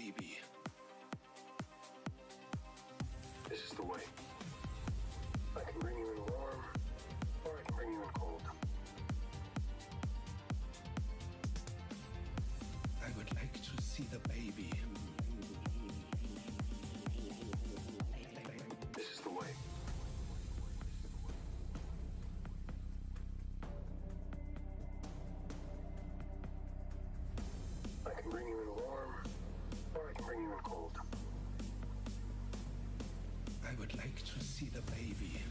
baby. This is the way. I can bring you in warm, or I can bring you in cold. I would like to see the baby. This is the way. I can bring you in warm, or I can bring you in cold. I would like to see the baby.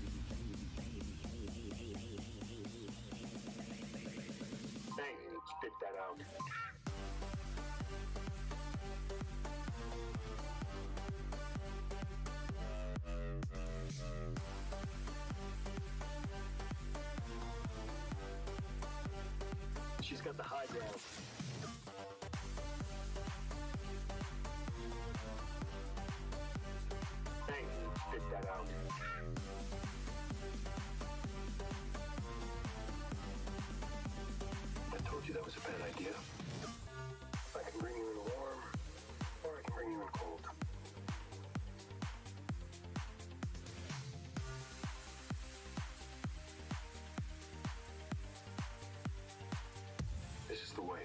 Hey, spit that out. She's got the high ground. Hey, spit that out. I told you that was a bad idea. I can bring you in warm, or I can bring you in cold. This is the way.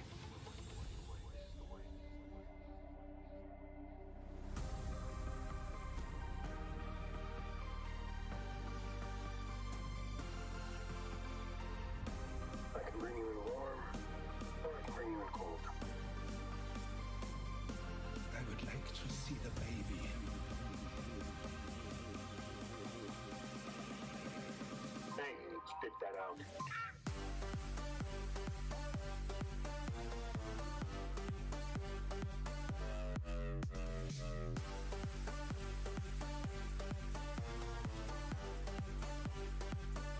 I can bring you in warm, or I can bring you in cold. I would like to see the baby. Hey, spit that out.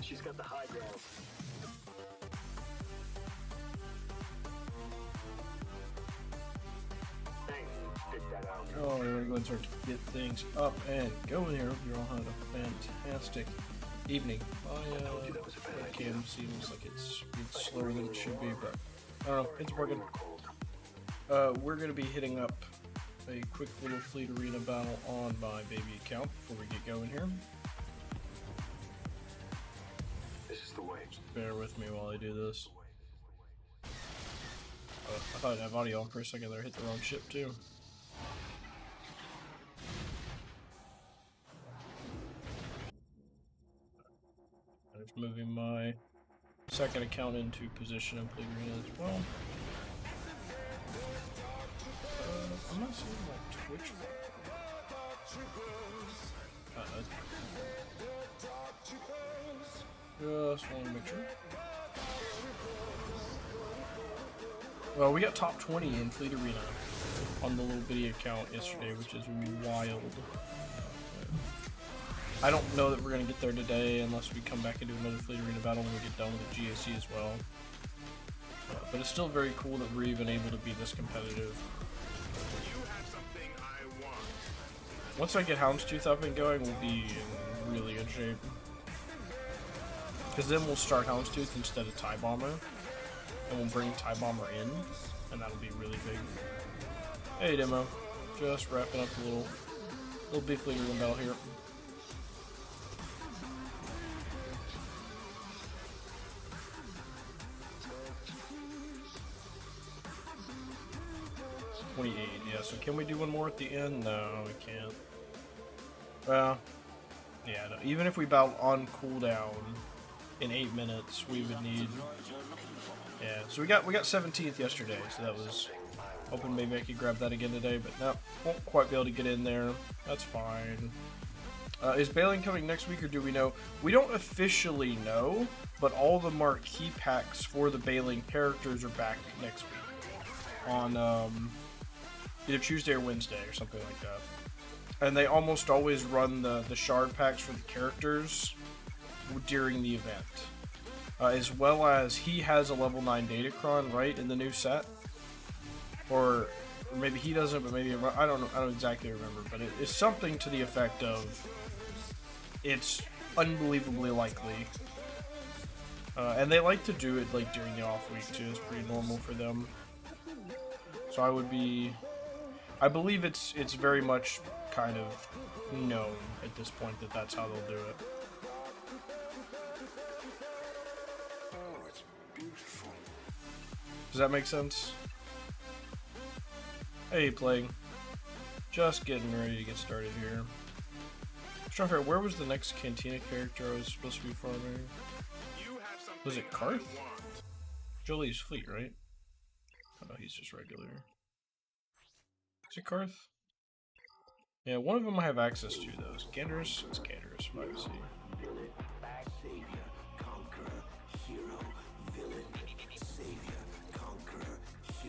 She's got the high ground. Hey, spit that out. Oh, we're going to start to get things up and going here. You all had a fantastic evening. Webcam seems like it's slower than it should be, but I don't know, it's working. We're going to be hitting up a quick little Fleet Arena battle on my baby account before we get going here. This is the way. Just bear with me while I do this. I thought I'd have audio on for a second there. I hit the wrong ship too. I'm just moving my second account into position in Fleet Arena as well. I'm not seeing my Twitch. Just want to make sure. Well, we got top 20 in Fleet Arena on the little bitty account yesterday, which is wild. I don't know that we're going to get there today unless we come back and do another Fleet Arena battle when we get done with the GAC as well. But it's still very cool that we're even able to be this competitive. Once I get Houndstooth up and going, we'll be in really good shape. Because then we'll start Houndstooth instead of TIE Bomber. And we'll bring TIE Bomber in. And that'll be really big. Hey Demo. Just wrapping up a little beef leader battle here. Yeah, so can we do one more at the end? No, we can't. Well, yeah, no, even if we battle on cooldown in 8 minutes, we would need... Yeah, so we got 17th yesterday, so that was... Hoping maybe I could grab that again today, but no, won't quite be able to get in there. That's fine. Is Bailing coming next week, or do we know? We don't officially know, but all the marquee packs for the Bailing characters are back next week. On, either Tuesday or Wednesday or something like that. And they almost always run the shard packs for the characters during the event. As well as he has a level 9 Datacron, right, in the new set? Or maybe he doesn't, but maybe, I don't know, I don't exactly remember, but it's something to the effect of it's unbelievably likely. And they like to do it like during the off week too, it's pretty normal for them. So I would be I believe it's very much kind of known at this point that that's how they'll do it. Oh, it's beautiful. Does that make sense? Hey, Plague. Just getting ready to get started here. I'm trying to figure out, where was the next Cantina character I was supposed to be farming? Was it Karth? Jolie's fleet, right? Oh, he's just regular. Is it Karth? Yeah, one of them I have access to, though. Is Ganderus? It's Ganderus, 5C.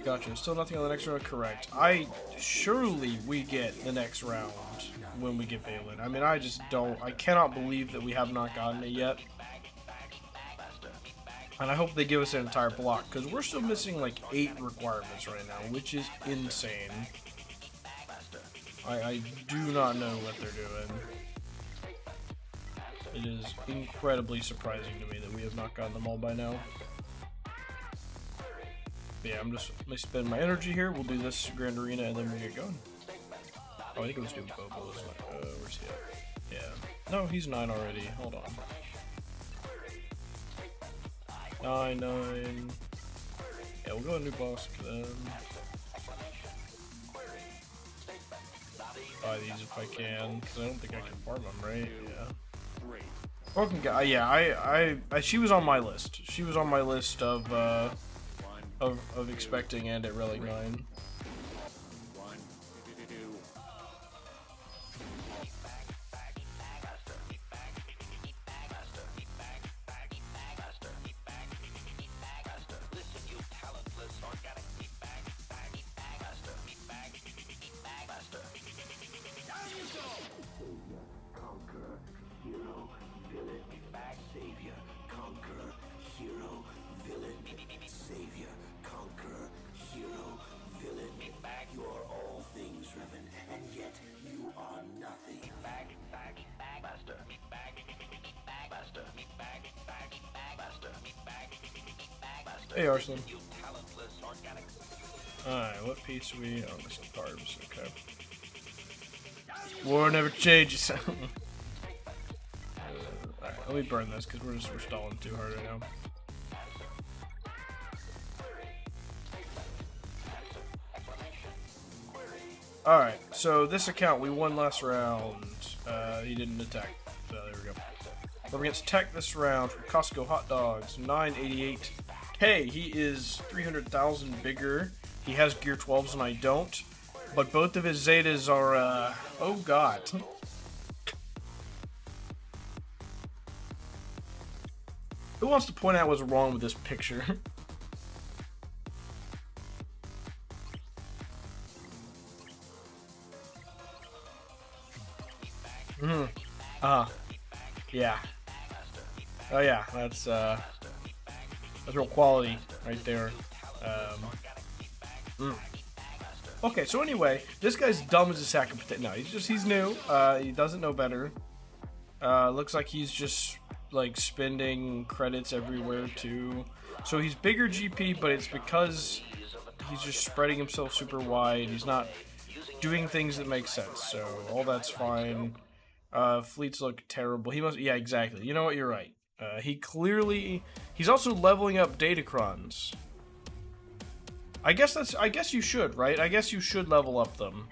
Gotcha, still nothing on the next round, correct. Surely we get the next round when we get Balin. I mean, I cannot believe that we have not gotten it yet. And I hope they give us an entire block, because we're still missing like 8 requirements right now, which is insane. I do not know what they're doing. It is incredibly surprising to me that we have not gotten them all by now. But yeah, I'm just gonna spend my energy here. We'll do this Grand Arena and then we'll get going. Oh, I think it was doing Bobo. Where's he at? Yeah. No, he's 9 already. Hold on. 9. Yeah, we'll go a new boss for them. Buy these if I can, because I don't think I can farm them, right? Yeah. Broken guy. Yeah, she was on my list. She was on my list of expecting and at Relic 9. Hey, Arslan. Alright, what piece are we... Oh, there's some carbs, okay. War never changes. Alright, let me burn this, because we're stalling too hard right now. Alright, so this account, we won last round. He didn't attack. So there we go. We're against Tech this round from Costco Hot Dogs, 988. Hey, he is 300,000 bigger. He has gear 12s and I don't. But both of his Zetas are, oh god. Who wants to point out what's wrong with this picture? Yeah. Oh yeah, that's real quality right there. Okay, so anyway, this guy's dumb as a sack of potato. No, he's new. He doesn't know better. Looks like he's just like spending credits everywhere too. So he's bigger GP, but it's because he's just spreading himself super wide. He's not doing things that make sense. So all that's fine. Fleets look terrible. He must. Yeah, exactly. You know what? You're right. He's also leveling up Datacrons. I guess you should, right? I guess you should level up them,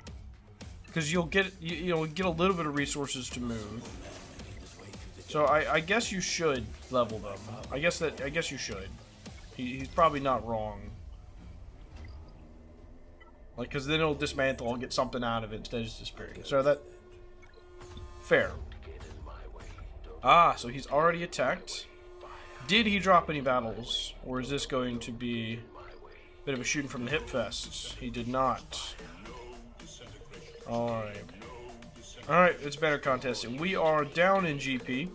because you'll get get a little bit of resources to move. So I guess you should level them. I guess you should. He's probably not wrong. Like, because then it'll dismantle and get something out of it instead of just disappearing. So that fair. Ah, so he's already attacked. Did he drop any battles? Or is this going to be a bit of a shooting from the hip fest? He did not. Alright. Alright, it's banner contest. And we are down in GP.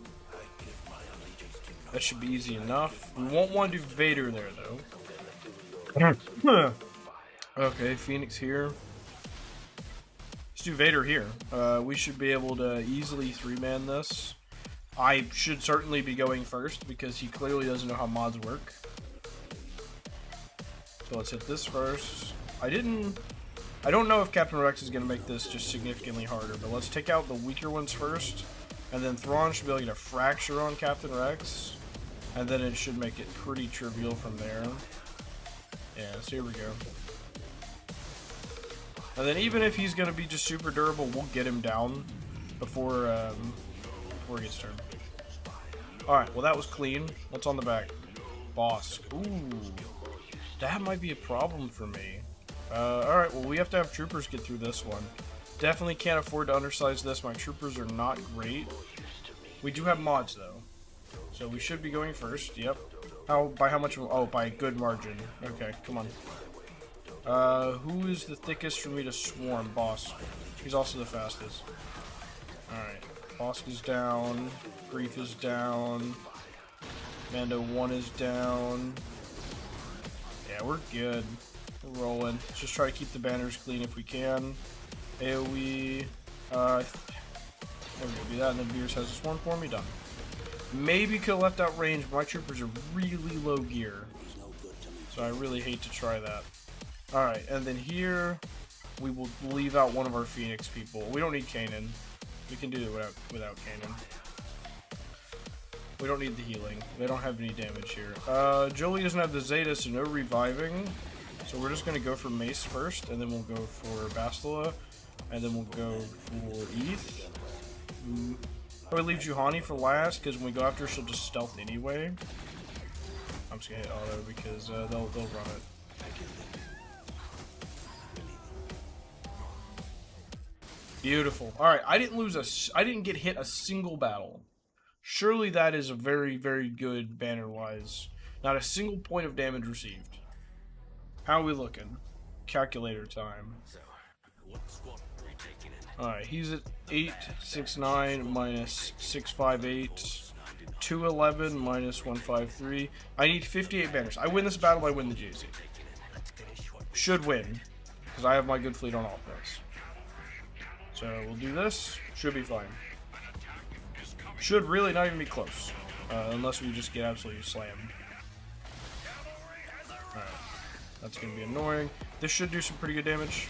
That should be easy enough. We won't want to do Vader there, though. Okay, Phoenix here. Let's do Vader here. We should be able to easily 3-man this. I should certainly be going first because he clearly doesn't know how mods work. So let's hit this first. I didn't I don't know if Captain Rex is going to make this just significantly harder, but let's take out the weaker ones first, and then Thrawn should be able to get a fracture on Captain Rex, and then it should make it pretty trivial from there. Yeah, so here we go. And then even if he's going to be just super durable, we'll get him down before he gets turned. Alright, well that was clean. What's on the back? Boss. Ooh. That might be a problem for me. Alright, well we have to have troopers get through this one. Definitely can't afford to undersize this. My troopers are not great. We do have mods though. So we should be going first. Yep. By how much? Oh, by a good margin. Okay, come on. Who is the thickest for me to swarm? Boss. He's also the fastest. Alright. Boss is down. Grief is down. Mando 1 is down. Yeah, we're good. We're rolling. Let's just try to keep the banners clean if we can. AoE. There we go. Do that, and then Beers has a swarm for me. Done. Maybe could have left out range, but my troopers are really low gear. So I really hate to try that. Alright, and then here we will leave out one of our Phoenix people. We don't need Kanan. We can do it without Kanan. We don't need the healing. They don't have any damage here. Jolie doesn't have the Zeta, so no reviving. So we're just going to go for Mace first, and then we'll go for Bastila, and then we'll go for ETH. Probably leave Juhani for last, because when we go after her, she'll just stealth anyway. I'm just going to hit auto, because they'll run it. Beautiful. Alright, I didn't get hit a single battle. Surely that is a very, very good banner-wise. Not a single point of damage received. How are we looking? Calculator time. Alright, he's at 869 minus 658. 211 minus 153. I need 58 banners. I win this battle, I win the GAC. Should win. Because I have my good fleet on offense. So we'll do this. Should be fine. Should really not even be close. Unless we just get absolutely slammed. Alright. That's going to be annoying. This should do some pretty good damage.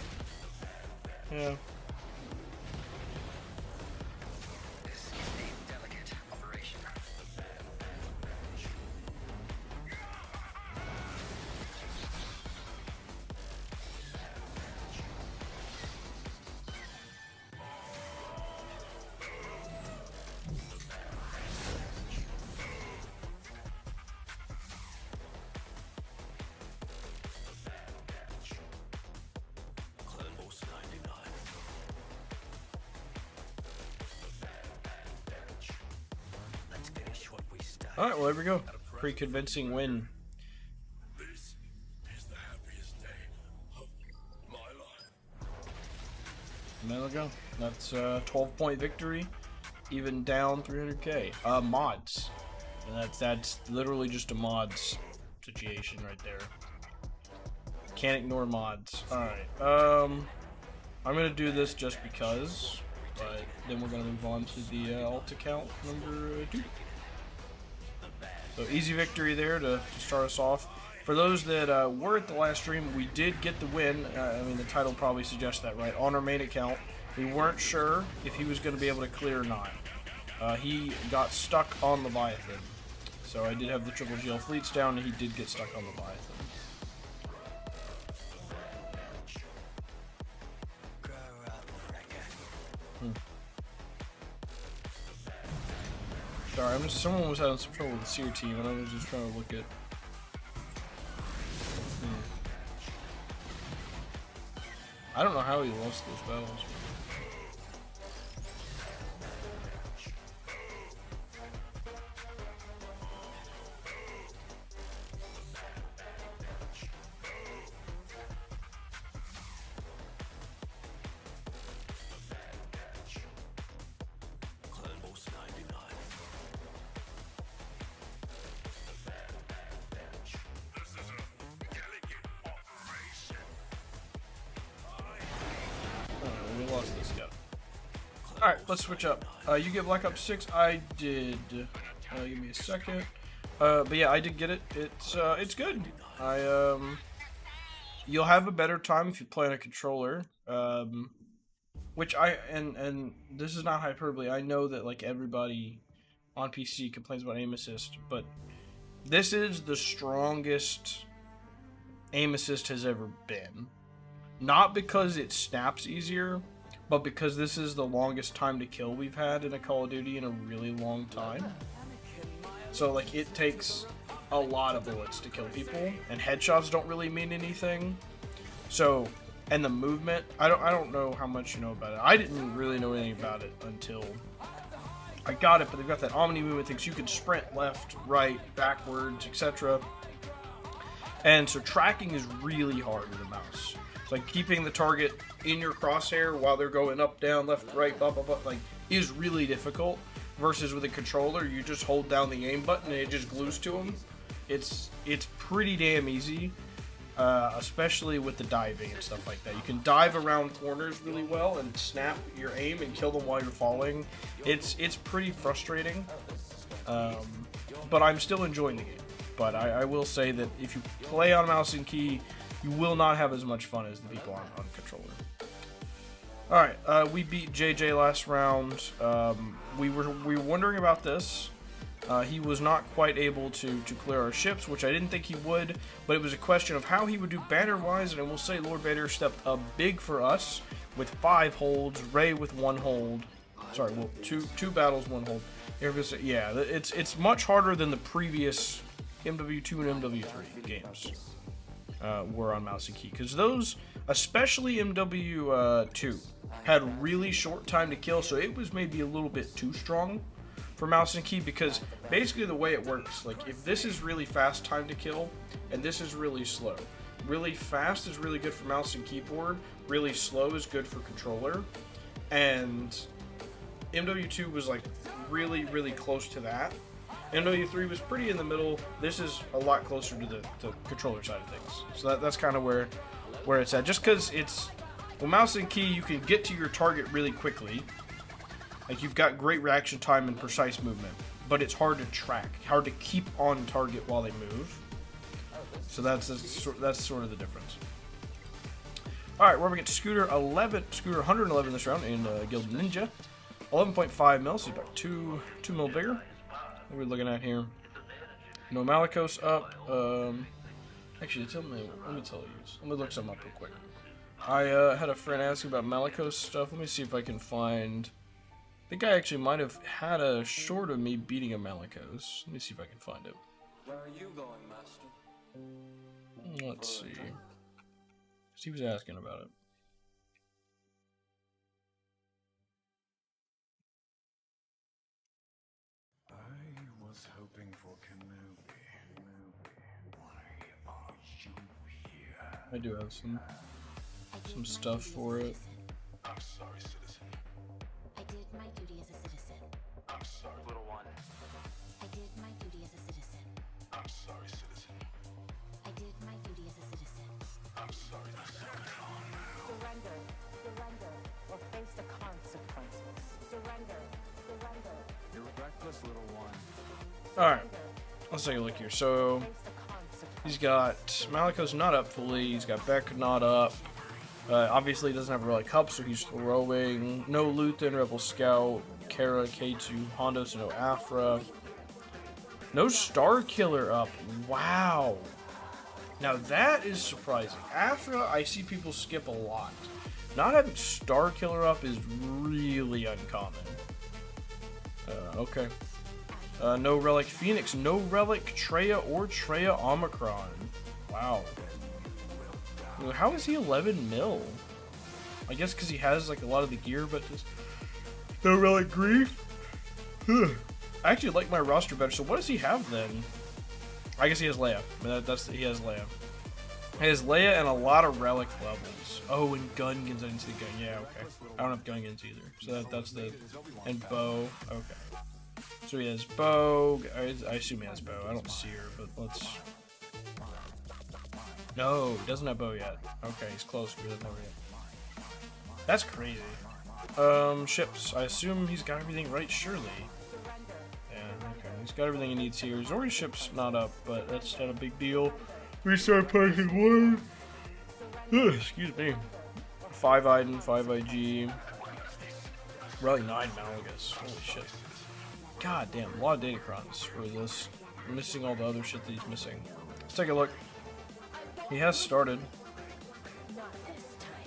Yeah. Alright, well there we go. Pretty convincing win. This is the happiest day of my life. And there we go. That's a 12-point victory, even down 300k. Mods. And that's literally just a mods situation right there. Can't ignore mods. Alright, I'm gonna do this just because, but then we're gonna move on to the alt account number 2. So easy victory there to start us off. For those that were at the last stream, we did get the win. I mean, the title probably suggests that, right? On our main account. We weren't sure if he was going to be able to clear or not. He got stuck on Leviathan. So I did have the triple GL fleets down, and he did get stuck on Leviathan. Sorry, someone was having some trouble with the Seer team, and I was just trying to look at. I don't know how he lost those battles. We lost this guy. Alright, let's switch up. You get Black Ops 6. I did. Give me a second. But yeah, I did get it. It's good. You'll have a better time if you play on a controller. Which and this is not hyperbole. I know that like everybody on PC complains about aim assist, but this is the strongest aim assist has ever been. Not because it snaps easier, but because this is the longest time to kill we've had in a Call of Duty in a really long time. So like it takes a lot of bullets to kill people, and headshots don't really mean anything. So, and the movement, I don't know how much you know about it. I didn't really know anything about it until I got it, but they've got that Omni movement thing, so you can sprint left, right, backwards, etc. And so tracking is really hard with a mouse. It's like keeping the target in your crosshair while they're going up, down, left, right, blah, blah, blah, like, is really difficult. Versus with a controller, you just hold down the aim button and it just glues to them. It's pretty damn easy, especially with the diving and stuff like that. You can dive around corners really well and snap your aim and kill them while you're falling. It's pretty frustrating, but I'm still enjoying the game. But I will say that if you play on mouse and key, you will not have as much fun as the people on controller. Alright, we beat JJ last round. We were wondering about this. He was not quite able to clear our ships, which I didn't think he would, but it was a question of how he would do banner-wise, and I will say Lord Vader stepped up big for us with 5 holds, Rey with 1 hold. Sorry, well, two battles, 1 hold. Yeah, it's much harder than the previous MW2 and MW3 games were on mouse and key, because those, especially MW2, had really short time to kill, so it was maybe a little bit too strong for mouse and key, because basically the way it works, like if this is really fast time to kill and this is really slow, really fast is really good for mouse and keyboard, really slow is good for controller, and MW2 was like really close to that. MW3 was pretty in the middle. This is a lot closer to the controller side of things, so that's kind of where it's at, just because it's, well, mouse and key, you can get to your target really quickly. Like, you've got great reaction time and precise movement, but it's hard to track, hard to keep on target while they move. So that's sort of the difference. Alright, we're going to get Scooter 111 this round in Guild Ninja. 11.5 mil, so about 2 mil bigger. What are we looking at here? No Malicos up. Actually, let me tell you. Let me look something up real quick. I had a friend asking about Malicos stuff. Let me see if I can find. I think I actually might have had a short of me beating a Malicos. Let me see if I can find it. Where are you going, Master? Let's see. He was asking about it. I was hoping for Kenobi. Why are you here? I do have some stuff for it. I'm sorry, citizen. I did my duty as a citizen. I'm sorry, little one. I did my duty as a citizen. I'm sorry, citizen. I did my duty as a citizen. I'm sorry, Surrender, surrender, or face the consequences. Surrender, surrender. You're reckless, little one. Alright, let's take a look here. So, Face the consequences. he's got Malicos not up fully, he's got Beck not up. Obviously, he doesn't have Relic Cup, so he's throwing no Luthen, Rebel Scout, Kara, K2, Hondo, so no Afra. No Star Killer up. Wow. Now that is surprising. Afra, I see people skip a lot. Not having Star Killer up is really uncommon. Okay. No Relic Phoenix, no Relic Treya or Treya Omicron. Wow. How is he 11 mil? I guess because he has like a lot of the gear, but just no Relic Grief. I actually like my roster better. So what does he have then? I guess he has Leia. I mean, he has Leia. He has Leia and a lot of Relic levels. Oh, and Gungans. I didn't see the gun. Yeah, okay. I don't have Gungans either. So that's the, and Bo. Okay. So he has Bo. I assume he has Bo. I don't see her, but let's. No, he doesn't have Bo yet. Okay, he's close, but he doesn't have her yet. That's crazy. Ships. I assume he's got everything right, surely. Yeah, okay. He's got everything he needs here. Zori's ship's not up, but that's not a big deal. We start placing one. Excuse me. 5 Iden, 5 IG. We're like 9 Malagas. Holy shit. God damn, a lot of Datacrons for this. I'm missing all the other shit that he's missing. Let's take a look. He has started.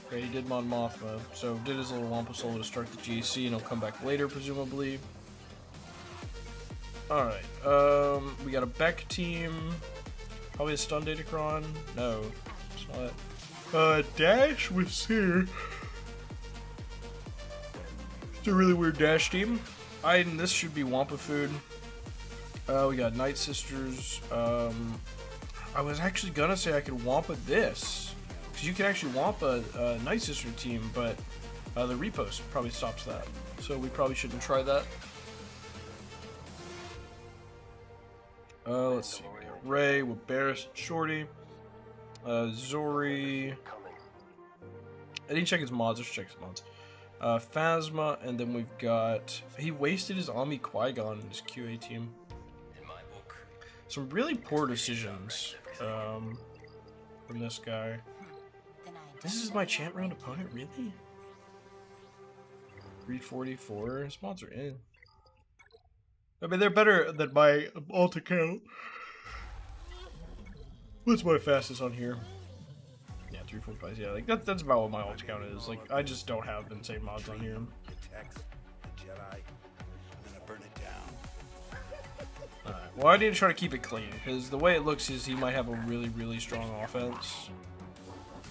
Okay, he did Mon Mothma, so did his little Wampa solo to start the GAC, and he'll come back later, presumably. Alright, we got a Beck team. Probably a stun Datacron. No, it's not. Dash was here. It's a really weird Dash team. This should be Wampa food. We got Night Sisters. I was actually gonna say I could Wampa this, because you can actually Wampa a Night Sister team, but the repost probably stops that. So we probably shouldn't try that. Let's see. We got Ray with Barris and Shorty. Zori. I didn't check his mods. Let's check his mods. Phasma, and then we've got. He wasted his Ami Qui-Gon in his QA team. Some really poor decisions from this guy. This is my champ round opponent, really? 344. His mods are in. I mean, they're better than my alt account. What's my fastest on here? Yeah, 345. Yeah, like that's about what my alt account is. Like, I just don't have insane mods on here. Alright, well, I need to try to keep it clean, because the way it looks is he might have a really, really strong offense.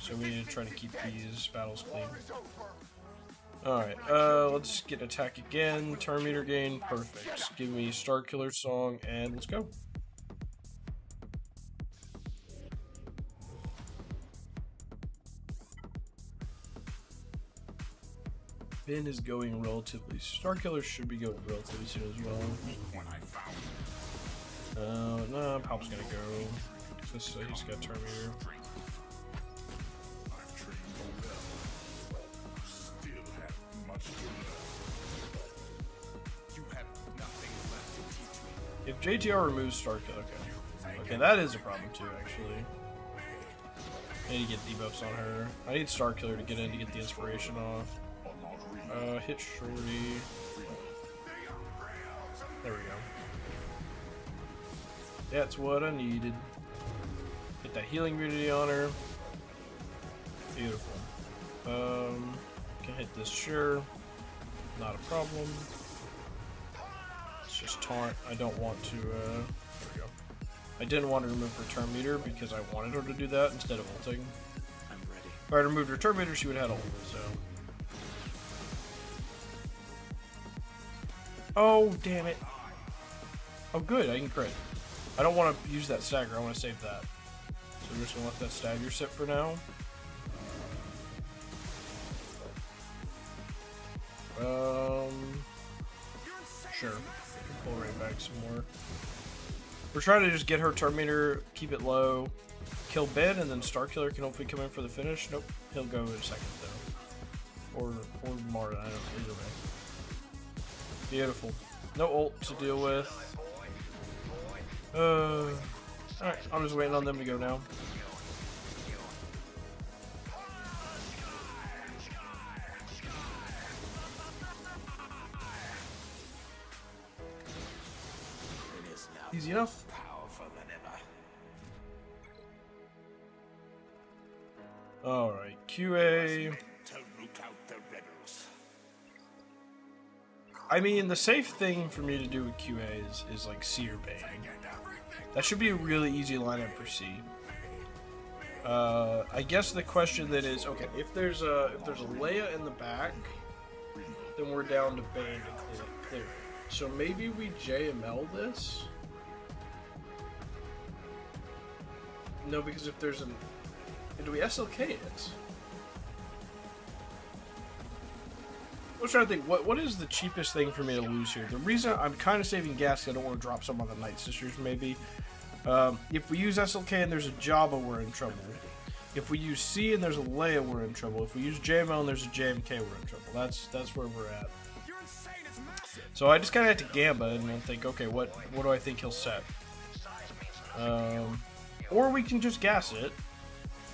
So we need to try to keep these battles clean. Alright, let's get attack again. Turn meter gain, perfect. Give me Star Killer song, and let's go. Ben is going relatively. Star Killer should be going relatively soon as well. No, Pop's gonna go. He's got turn meter. If JTR removes Star Killer, okay, that is a problem too, actually. I need to get debuffs on her. I need Star Killer to get in to get the inspiration off. Hit Shorty. There we go. That's what I needed. Get that healing immunity on her. Beautiful. Can hit this, sure. Not a problem. It's just taunt. I don't want to, there we go. I didn't want to remove her turn meter because I wanted her to do that instead of ulting. I'm ready. If I had removed her turn meter, she would have had ult, so. Oh, damn it. Oh, good, I can crit. I don't want to use that stagger, I want to save that. So we're just going to let that stagger sit for now. Sure. Pull right back some more. We're trying to just get her turn meter, keep it low, kill Ben, and then Star Killer can hopefully come in for the finish. Nope, he'll go in a second though. Or Martin, I don't know, either way. Beautiful. No ult to deal with. Alright, I'm just waiting on them to go now. Easy enough. Alright, QA. I mean, the safe thing for me to do with QA is like C or Bane. That should be a really easy lineup for C. I guess the question then is, okay, if there's a Leia in the back, then we're down to Bane to clear it. So maybe we JML this? No, because if there's do we SLK it? I was trying to think, what is the cheapest thing for me to lose here? The reason I'm kind of saving gas, I don't want to drop some on the Night Sisters, maybe. If we use SLK and there's a Jabba, we're in trouble. If we use C and there's a Leia, we're in trouble. If we use JML and there's a JMK, we're in trouble. That's where we're at. So I just kind of had to gamba and think, okay, what do I think he'll set? Or we can just gas it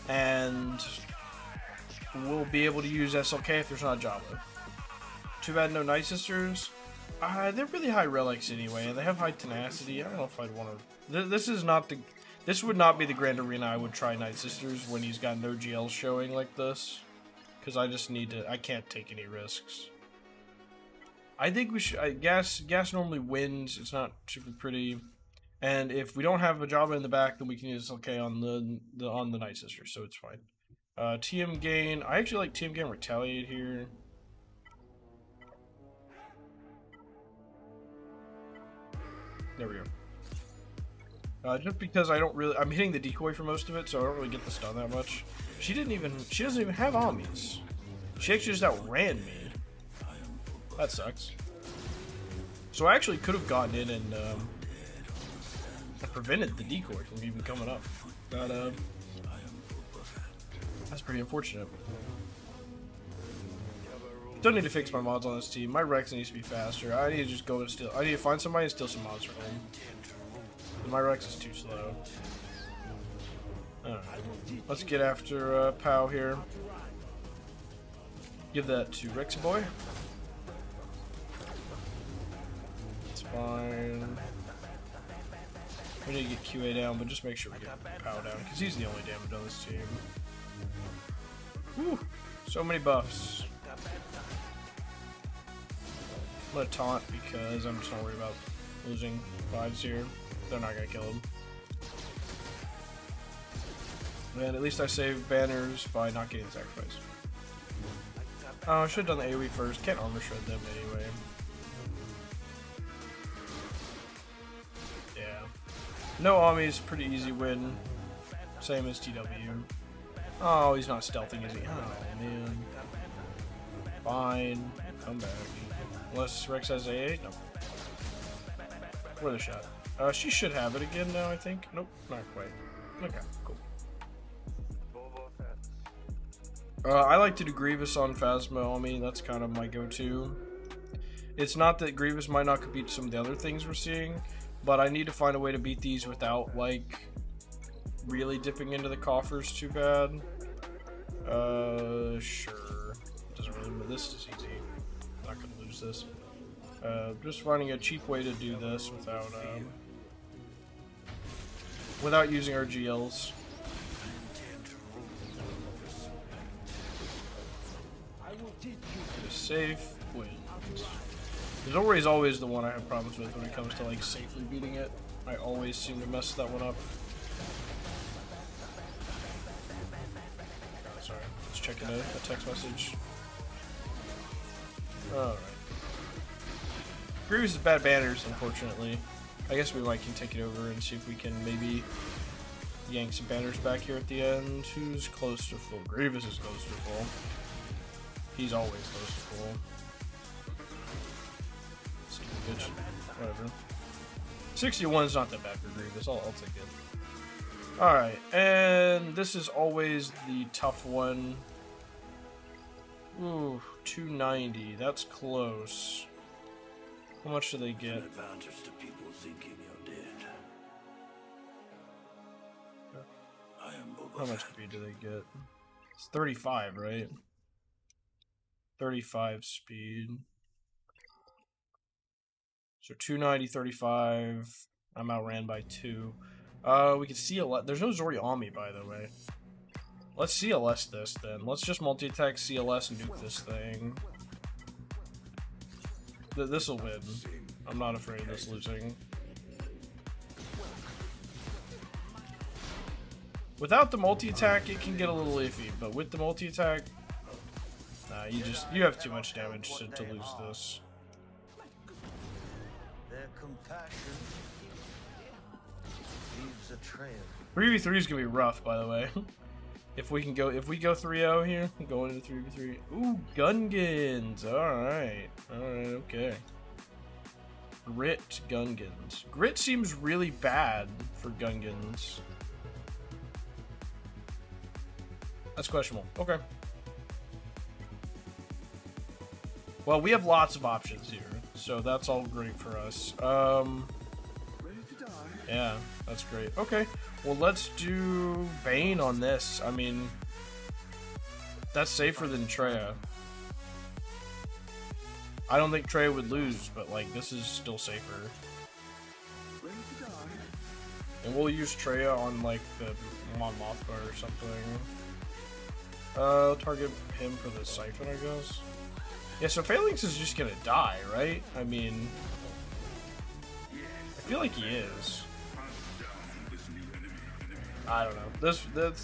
and we'll be able to use SLK if there's not a Java. Too bad no Night Sisters. They're really high relics anyway, and they have high tenacity. I don't know if I'd want to. This is not the. This would not be the Grand Arena I would try Night Sisters when he's got no GL showing like this, because I just need to. I can't take any risks. I think we should. Gas normally wins. It's not super pretty, and if we don't have a Java in the back, then we can use SLK on the Night Sisters, so it's fine. TM gain. I actually like TM gain retaliate here. There we go. Just because I don't really, I'm hitting the decoy for most of it, so I don't really get the stun that much. She doesn't even have Amis. She actually just outran me. That sucks. So I actually could have gotten in and prevented the decoy from even coming up. But that's pretty unfortunate. Don't need to fix my mods on this team. My Rex needs to be faster. I need to just go and steal. I need to find somebody and steal some mods from him. My Rex is too slow. Alright. Let's get after Pow here. Give that to Rexy Boy. It's fine. We need to get QA down, but just make sure we get Pow down, because he's the only damage on this team. Whew. So many buffs. I'm gonna taunt because I'm just not worried about losing lives here. They're not gonna kill him. And at least I saved banners by not getting the sacrifice. Oh, I should have done the AoE first. Can't armor shred them anyway. Yeah. No Amis, pretty easy win. Same as TW. Oh, he's not stealthing, is he? Oh, man. Fine. Come back. Unless Rex has AA? No. Worth a shot. She should have it again now, I think. Nope, not quite. Okay, cool. I like to do Grievous on Phasma. I mean, that's kind of my go-to. It's not that Grievous might not compete some of the other things we're seeing, but I need to find a way to beat these without, like, really dipping into the coffers too bad. Sure. Doesn't really matter. This is easy. Not gonna lose this. Just finding a cheap way to do this without using our GLs. Safe wins. Zori is always the one I have problems with when it comes to like safely beating it. I always seem to mess that one up. Sorry, just checking a text message. Alright. Grievous is bad banners, unfortunately. I guess we can take it over and see if we can maybe yank some banners back here at the end. Who's close to full? Grievous is close to full. He's always close to full. Stupid bitch. Whatever. 61 is not that bad for Grievous. I'll take it. Alright, and this is always the tough one. Ooh, 290. That's close. How much do they get? Advantage to people thinking you're dead. How much speed do they get? It's 35, right? 35 speed. So 290, 35. I'm outran by 2. We can CLS. There's no Zori Ami, by the way. Let's CLS this then. Let's just multi-attack CLS and nuke this thing. This'll win. I'm not afraid of this losing. Without the multi-attack, it can get a little iffy, but with the multi-attack, nah, you have too much damage to lose this. Their compassion leaves a trail. 3v3 is gonna be rough, by the way. If we go 3-0 here, going into 3v3. Ooh, Gungans. Alright, okay. Grit Gungans. Grit seems really bad for Gungans. That's questionable. Okay. Well, we have lots of options here, so that's all great for us. Yeah, that's great. Okay, well, let's do Bane on this. I mean, That's safer than Treya. I don't think Treya would lose, but like this is still safer. And we'll use Treya on like the Mon Mothma or something. Target him for the Siphon, I guess. Yeah, so Phalanx is just gonna die, right? I mean, I feel like he is. I don't know.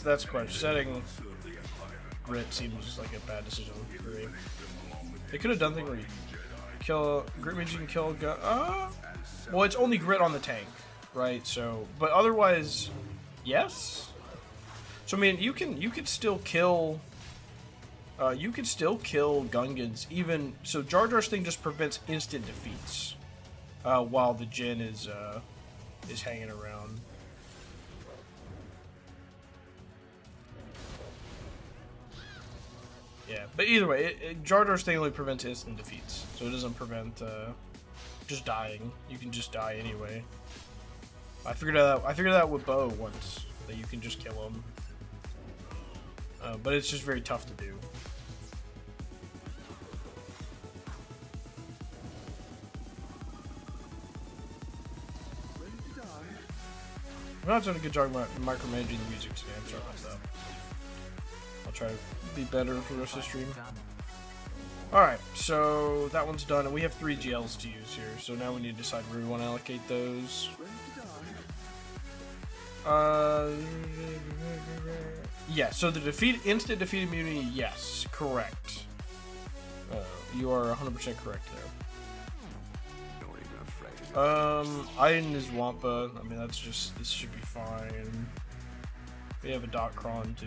That's quite setting. Grit seems like a bad decision for me. They could have done things where you kill Grit means you can kill well, it's only Grit on the tank, right? So, but otherwise, yes. So I mean, you could still kill. You could still kill Gungans even. So Jar Jar's thing just prevents instant defeats, while the Jin is hanging around. Yeah, but either way, Jar Jar's thing only prevents instant defeats, so it doesn't prevent just dying. You can just die anyway. I figured that out with Bo once, that you can just kill him, but it's just very tough to do. I'm not doing a good job micromanaging the music today. I'm sorry about that. I'll try to be better for the rest of the stream. Alright, so that one's done, and we have 3 GLs to use here, so now we need to decide where we want to allocate those. Yeah, so the instant defeat immunity, yes, correct. You are 100% correct there. Iden is Wampa. I mean, that's just, this should be fine. We have a Dot Cron too.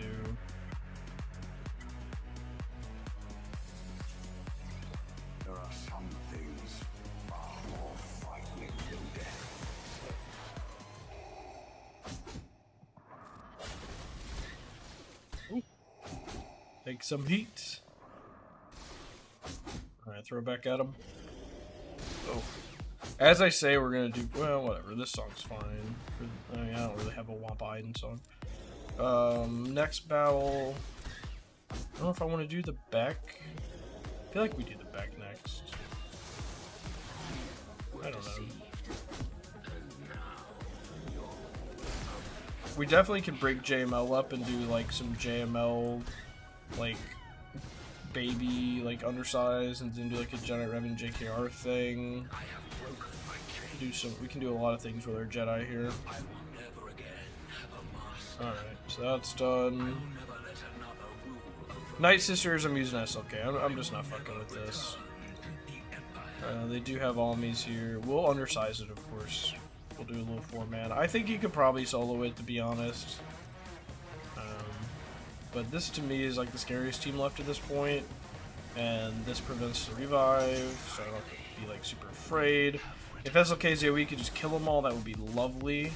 There are some things far more frightening than death. Ooh. Take some heat. Alright, throw it back at him. Oh. As I say, we're gonna do, well, whatever, this song's fine. I mean, I don't really have a Wampa Iden song. Next battle, I don't know if I want to do the Beck. I feel like we do the Beck next. I don't know. We definitely can break JML up and do like some JML, like, baby, like, undersize, and then do like a Jedi Revan JKR thing. We can do a lot of things with our Jedi here. Alright, so that's done. Night Sisters, I'm using SLK. I'm just not fucking with this. They do have Almies here. We'll undersize it, of course. We'll do a little 4-man. I think you could probably solo it, to be honest. But this, to me, is like the scariest team left at this point. And this prevents the revive, so I don't have to be like super afraid. If SLK's AoE could just kill them all, that would be lovely.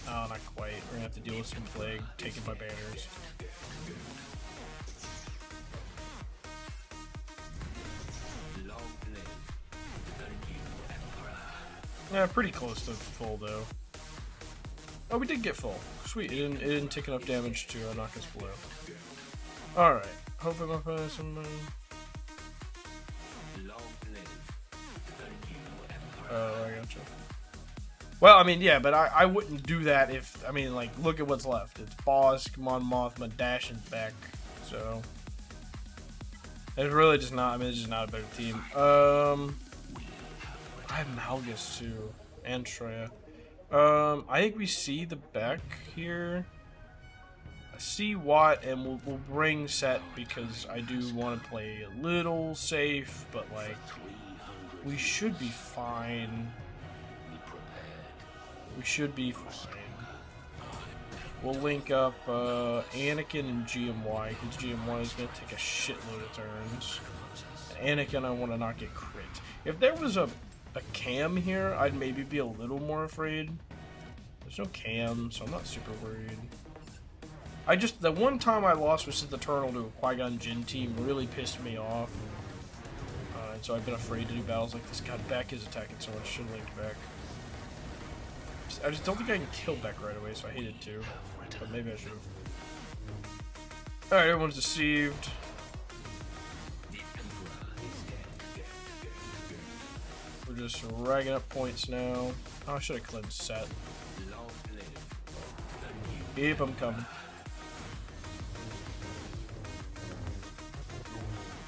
Oh, not quite. We're gonna have to deal with some plague taken by banners. Yeah, pretty close to full though. Oh, we did get full. Sweet. It didn't take enough damage to knock us below. All right. Hopefully, I'm gonna find some. Oh, I gotcha. Well, I mean, yeah, but I wouldn't do that if, I mean, like, look at what's left. It's Bosk, Mon Mothma, Dash, and Beck. So, it's really just not, I mean, it's just not a better team. I have Malgus, too, and Treya. I think we see the Beck here. I see Watt, and we'll bring Set because I do want to play a little safe, but, like, we should be fine. We should be fine. We'll link up Anakin and GMY, because GMY is going to take a shitload of turns. And Anakin, I want to not get crit. If there was a cam here, I'd maybe be a little more afraid. There's no cam, so I'm not super worried. The one time I lost with Sith Eternal to a Qui-Gon Jinn team really pissed me off. And so I've been afraid to do battles like this. God, Beck is attacking so much. Shouldn't link Beck. I just don't think I can kill Beck right away, so I hated to. But maybe I should have. Alright, everyone's deceived. We're just ragging up points now. Oh, I should have cleansed set. Keep them coming.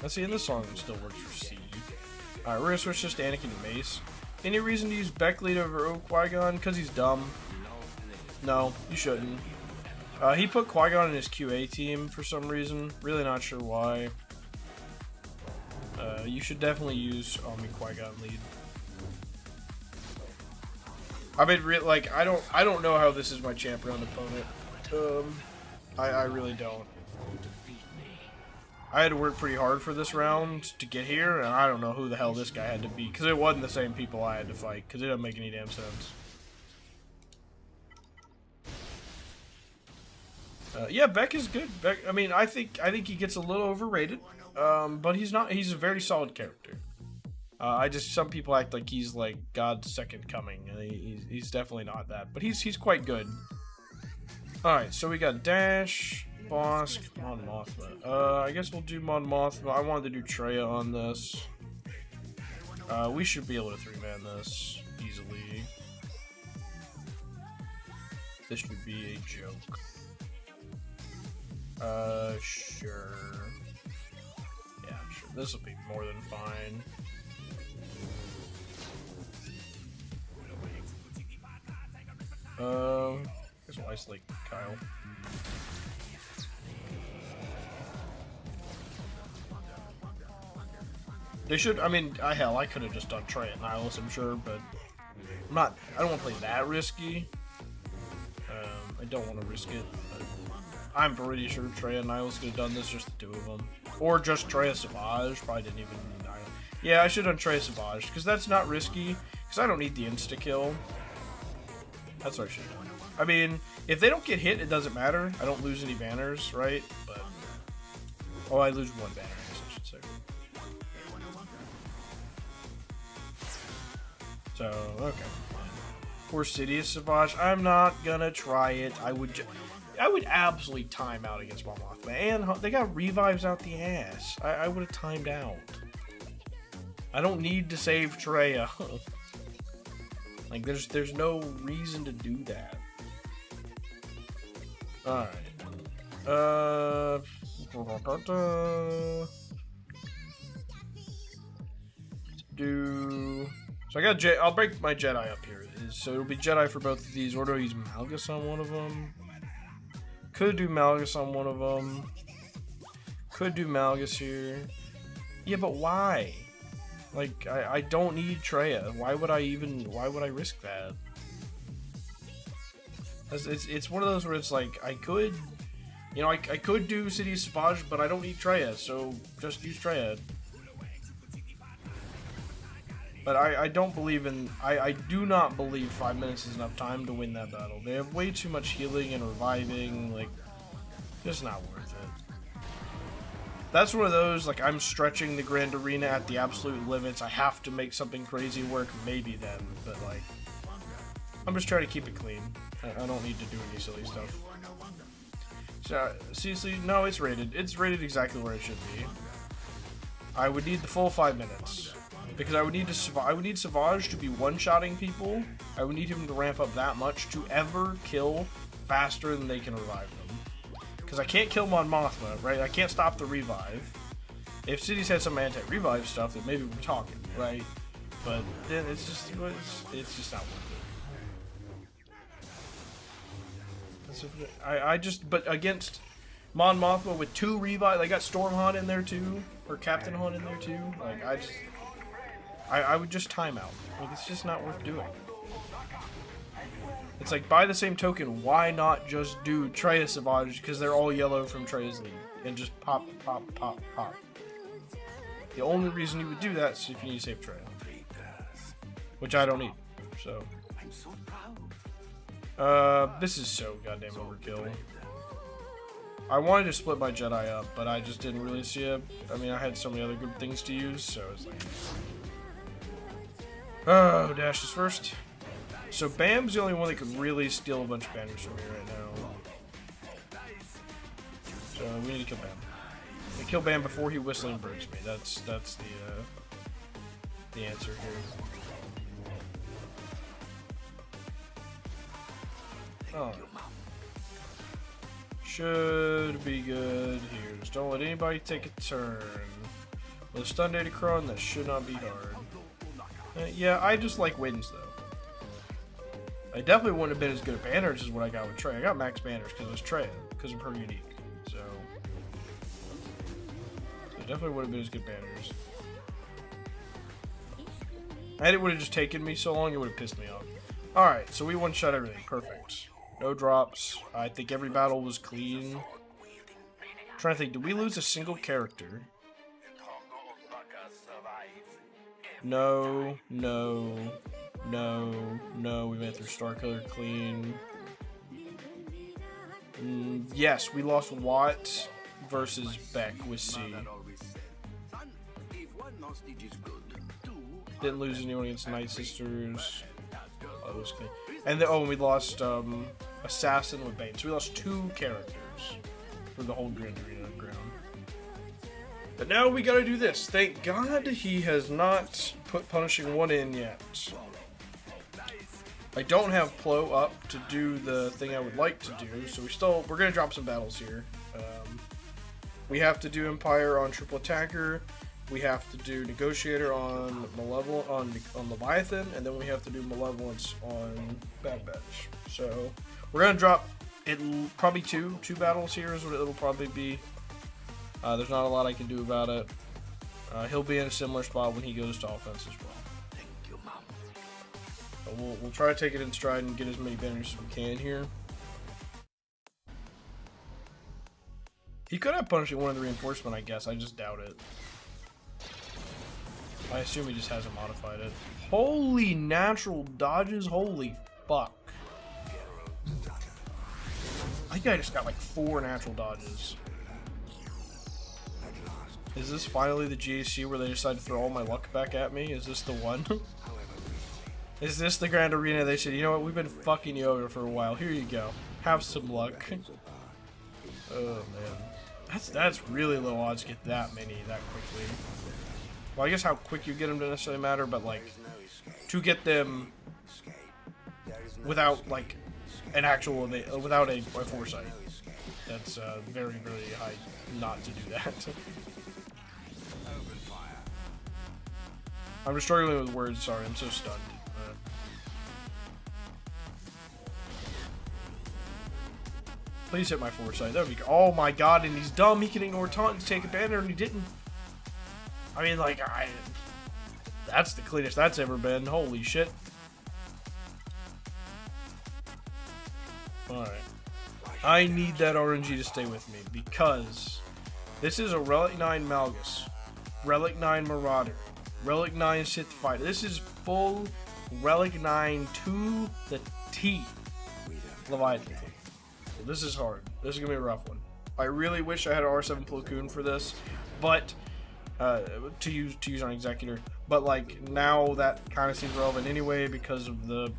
Let's see, in this song it still works for C. Alright, we're gonna switch this to Anakin and Mace. Any reason to use Beckley over Qui-Gon? Because he's dumb. No, you shouldn't. He put Qui-Gon in his QA team for some reason. Really not sure why. You should definitely use Qui-Gon lead. I mean, like, I don't know how this is my champ round opponent. I really don't. I had to work pretty hard for this round to get here, and I don't know who the hell this guy had to be, because it wasn't the same people I had to fight, because it doesn't make any damn sense. Yeah, Beck is good. Beck, I mean, I think he gets a little overrated, but he's not. He's a very solid character. Some people act like he's like God's second coming, and he's definitely not that, but he's quite good. All right, so we got Dash, Bosk, Mon Mothma. I guess we'll do Mon Mothma. I wanted to do Traya on this. We should be able to 3-man this easily. This should be a joke. Sure. Yeah, sure. This will be more than fine. I guess we'll isolate Kyle. They should, I mean, hell, I could have just done Trey and Nihilus, I'm sure, but I don't want to play that risky. I don't want to risk it, but I'm pretty sure Trey and Nihilus could have done this, just the two of them. Or just Trey Savage, probably didn't even need Nihilus. Yeah, I should have done Trey Savage, because that's not risky, because I don't need the insta-kill. That's what I should have done. I mean, if they don't get hit, it doesn't matter. I don't lose any banners, right? But, oh, I lose one banner, I guess I should say. So, okay. Poor Sidious Savage. I'm not gonna try it. I would absolutely time out against Mon Mothma. And they got revives out the ass. I would have timed out. I don't need to save Traya. Like, there's no reason to do that. Alright. So I got I'll break my Jedi up here. So it'll be Jedi for both of these. Or do I use Malgus on one of them? Could do Malgus on one of them. Could do Malgus here. Yeah, but why? Like, I don't need Traya. Why would I risk that? It's one of those where it's like, I could do Sidious Savage, but I don't need Traya, so just use Traya. But I don't believe in, I do not believe 5 minutes is enough time to win that battle. They have way too much healing and reviving, like, just not worth it. That's one of those, like, I'm stretching the Grand Arena at the absolute limits. I have to make something crazy work, maybe then, but, like, I'm just trying to keep it clean. I don't need to do any silly stuff. So, seriously, no, it's rated. It's rated exactly where it should be. I would need the full 5 minutes. Because I would need Savage to be one-shotting people. I would need him to ramp up that much to ever kill faster than they can revive them. Because I can't kill Mon Mothma, right? I can't stop the revive. If Cities had some anti-revive stuff, then maybe we're talking, right? But then it's just not worth it. But against Mon Mothma with 2 revive, they got Storm Han in there too, or Captain Han in there too. Like, I would just time out. Like, it's just not worth doing. It's like, by the same token, why not just do Traya Savage, because they're all yellow from Traya's lead, and just pop, pop, pop, pop. The only reason you would do that is if you need to save Traya. Which I don't need, so. This is so goddamn overkill. I wanted to split my Jedi up, but I just didn't really see it. I mean, I had so many other good things to use, so it's like... Oh, Dash is first. So Bam's the only one that could really steal a bunch of banners from me right now. So we need to kill Bam. We kill Bam before he whistling birds me. That's the answer here. Oh. Should be good here. Just don't let anybody take a turn. With a stun Datacron, that should not be hard. Yeah, I just like wins though. I definitely wouldn't have been as good at banners as what I got with Trey. I got max banners because it was Trey, because of her unique. So I definitely would have been as good banners. And it would have just taken me so long, it would have pissed me off. Alright, so we one-shot everything. Perfect. No drops. I think every battle was clean. I'm trying to think, did we lose a single character? No, no, no, no. We went through Starkiller clean. Yes, we lost Watt versus Beck with C. Didn't lose anyone against Night Sisters. Oh, was clean. And then, we lost Assassin with Bane. So we lost 2 characters for the whole Grand Arena ground. But now we gotta do this. Thank God he has not put Punishing 1 in yet. I don't have Plo up to do the thing I would like to do, so we're gonna drop some battles here. We have to do Empire on Triple Attacker. We have to do Negotiator on Malevolent on Leviathan, and then we have to do Malevolence on Bad Batch. So we're gonna drop probably two battles here is what it'll probably be. There's not a lot I can do about it. He'll be in a similar spot when he goes to offense as well. Thank you, Mom. But we'll try to take it in stride and get as many banners as we can here. He could have Punishing 1 of the reinforcement, I guess. I just doubt it. I assume he just hasn't modified it. Holy natural dodges! Holy fuck! I think I just got like 4 natural dodges. Is this finally the GAC where they decide to throw all my luck back at me? Is this the one? Is this the Grand Arena they said, you know what, we've been fucking you over for a while. Here you go. Have some luck. Oh man. That's really low odds to get that many that quickly. Well, I guess how quick you get them doesn't necessarily matter, but like to get them without like an actual without a foresight. That's very, very high not to do that. I'm just struggling with words, sorry, I'm so stunned. Please hit my foresight, that would be oh my god, and he's dumb, he can ignore taunt to take a banner and he didn't. I mean, like, that's the cleanest that's ever been, holy shit. Alright. I need that RNG to stay with me, because this is a Relic 9 Malgus, Relic 9 Marauder, Relic 9 Sith Fighter. This is full Relic 9 to the T Leviathan. So this is hard. This is going to be a rough one. I really wish I had an R7 Plo Koon for this, but to use on Executor. But like now that kind of seems relevant anyway because of the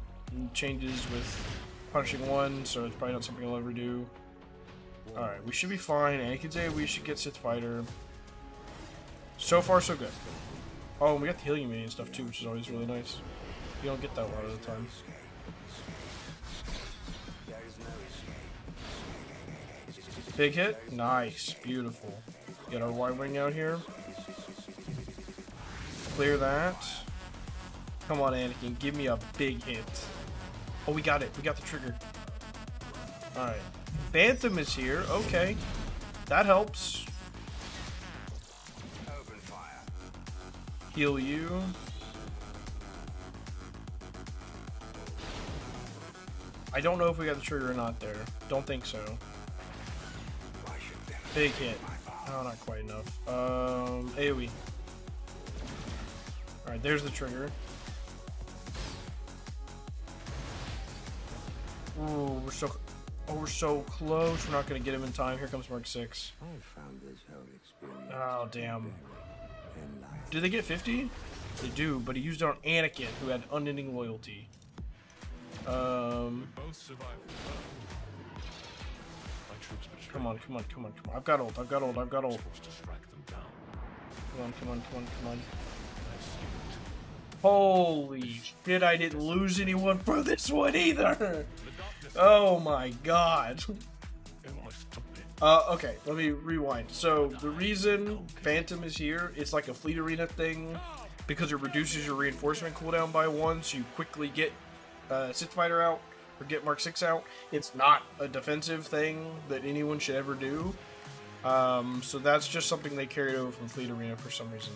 changes with Punishing 1, so it's probably not something I'll ever do. Alright, we should be fine. Anakin's A, we should get Sith Fighter. So far, so good. Oh, and we got the healing mini and stuff too, which is always really nice. You don't get that a lot of the time. Big hit? Nice. Beautiful. Get our Y-Wing out here. Clear that. Come on, Anakin. Give me a big hit. Oh, we got it. We got the trigger. Alright. Phantom is here. Okay. That helps. Heal you. I don't know if we got the trigger or not there. Don't think so. Big hit. Oh, not quite enough. AoE. Alright, there's the trigger. Ooh, we're so close. We're not gonna get him in time. Here comes Mark 6. Oh, damn. Do they get 50? They do, but he used it on Anakin, who had unending loyalty. Both survived. My troops betrayed Come on, come on, come on, come on. I've got ult, I've got ult, I've got ult. Come on, come on, come on, come on. Holy shit, I didn't lose anyone for this one either! Oh my god. Okay, let me rewind. So, the reason Phantom is here, it's like a Fleet Arena thing, because it reduces your reinforcement cooldown by 1, so you quickly get Sith Fighter out, or get Mark 6 out. It's not a defensive thing that anyone should ever do. So that's just something they carried over from Fleet Arena for some reason.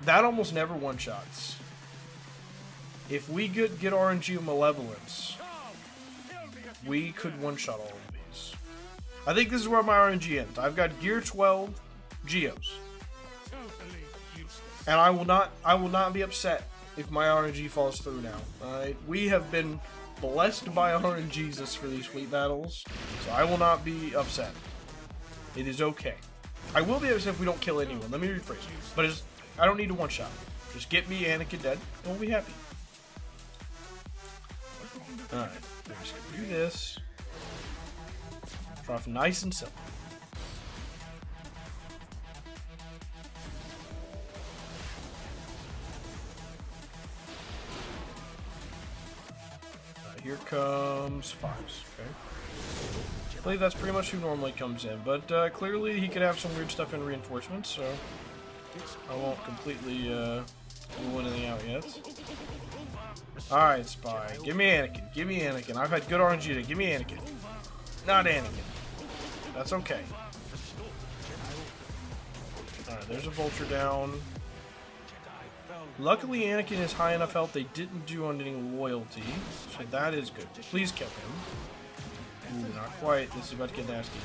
That almost never one-shots. If we get RNG Malevolence, we could one-shot all of these. I think this is where my RNG ends. I've got Gear 12 Geos. And I will not be upset if my RNG falls through now. Alright? We have been blessed by RNGesus for these fleet battles, so I will not be upset. It is okay. I will be upset if we don't kill anyone. Let me rephrase. But I don't need a one-shot. Just get me Anakin dead, and we'll be happy. Alright, we're just gonna do this. Start off nice and simple. Here comes Fives, okay? I believe that's pretty much who normally comes in, but clearly he could have some weird stuff in reinforcements, so I won't completely rule anything out yet. Alright, Spy. Give me Anakin. Give me Anakin. I've had good RNG today. Give me Anakin. Not Anakin. That's okay. Alright, there's a Vulture down. Luckily, Anakin is high enough health they didn't do on any loyalty, so that is good. Please kill him. Ooh, not quite. This is about to get nasty.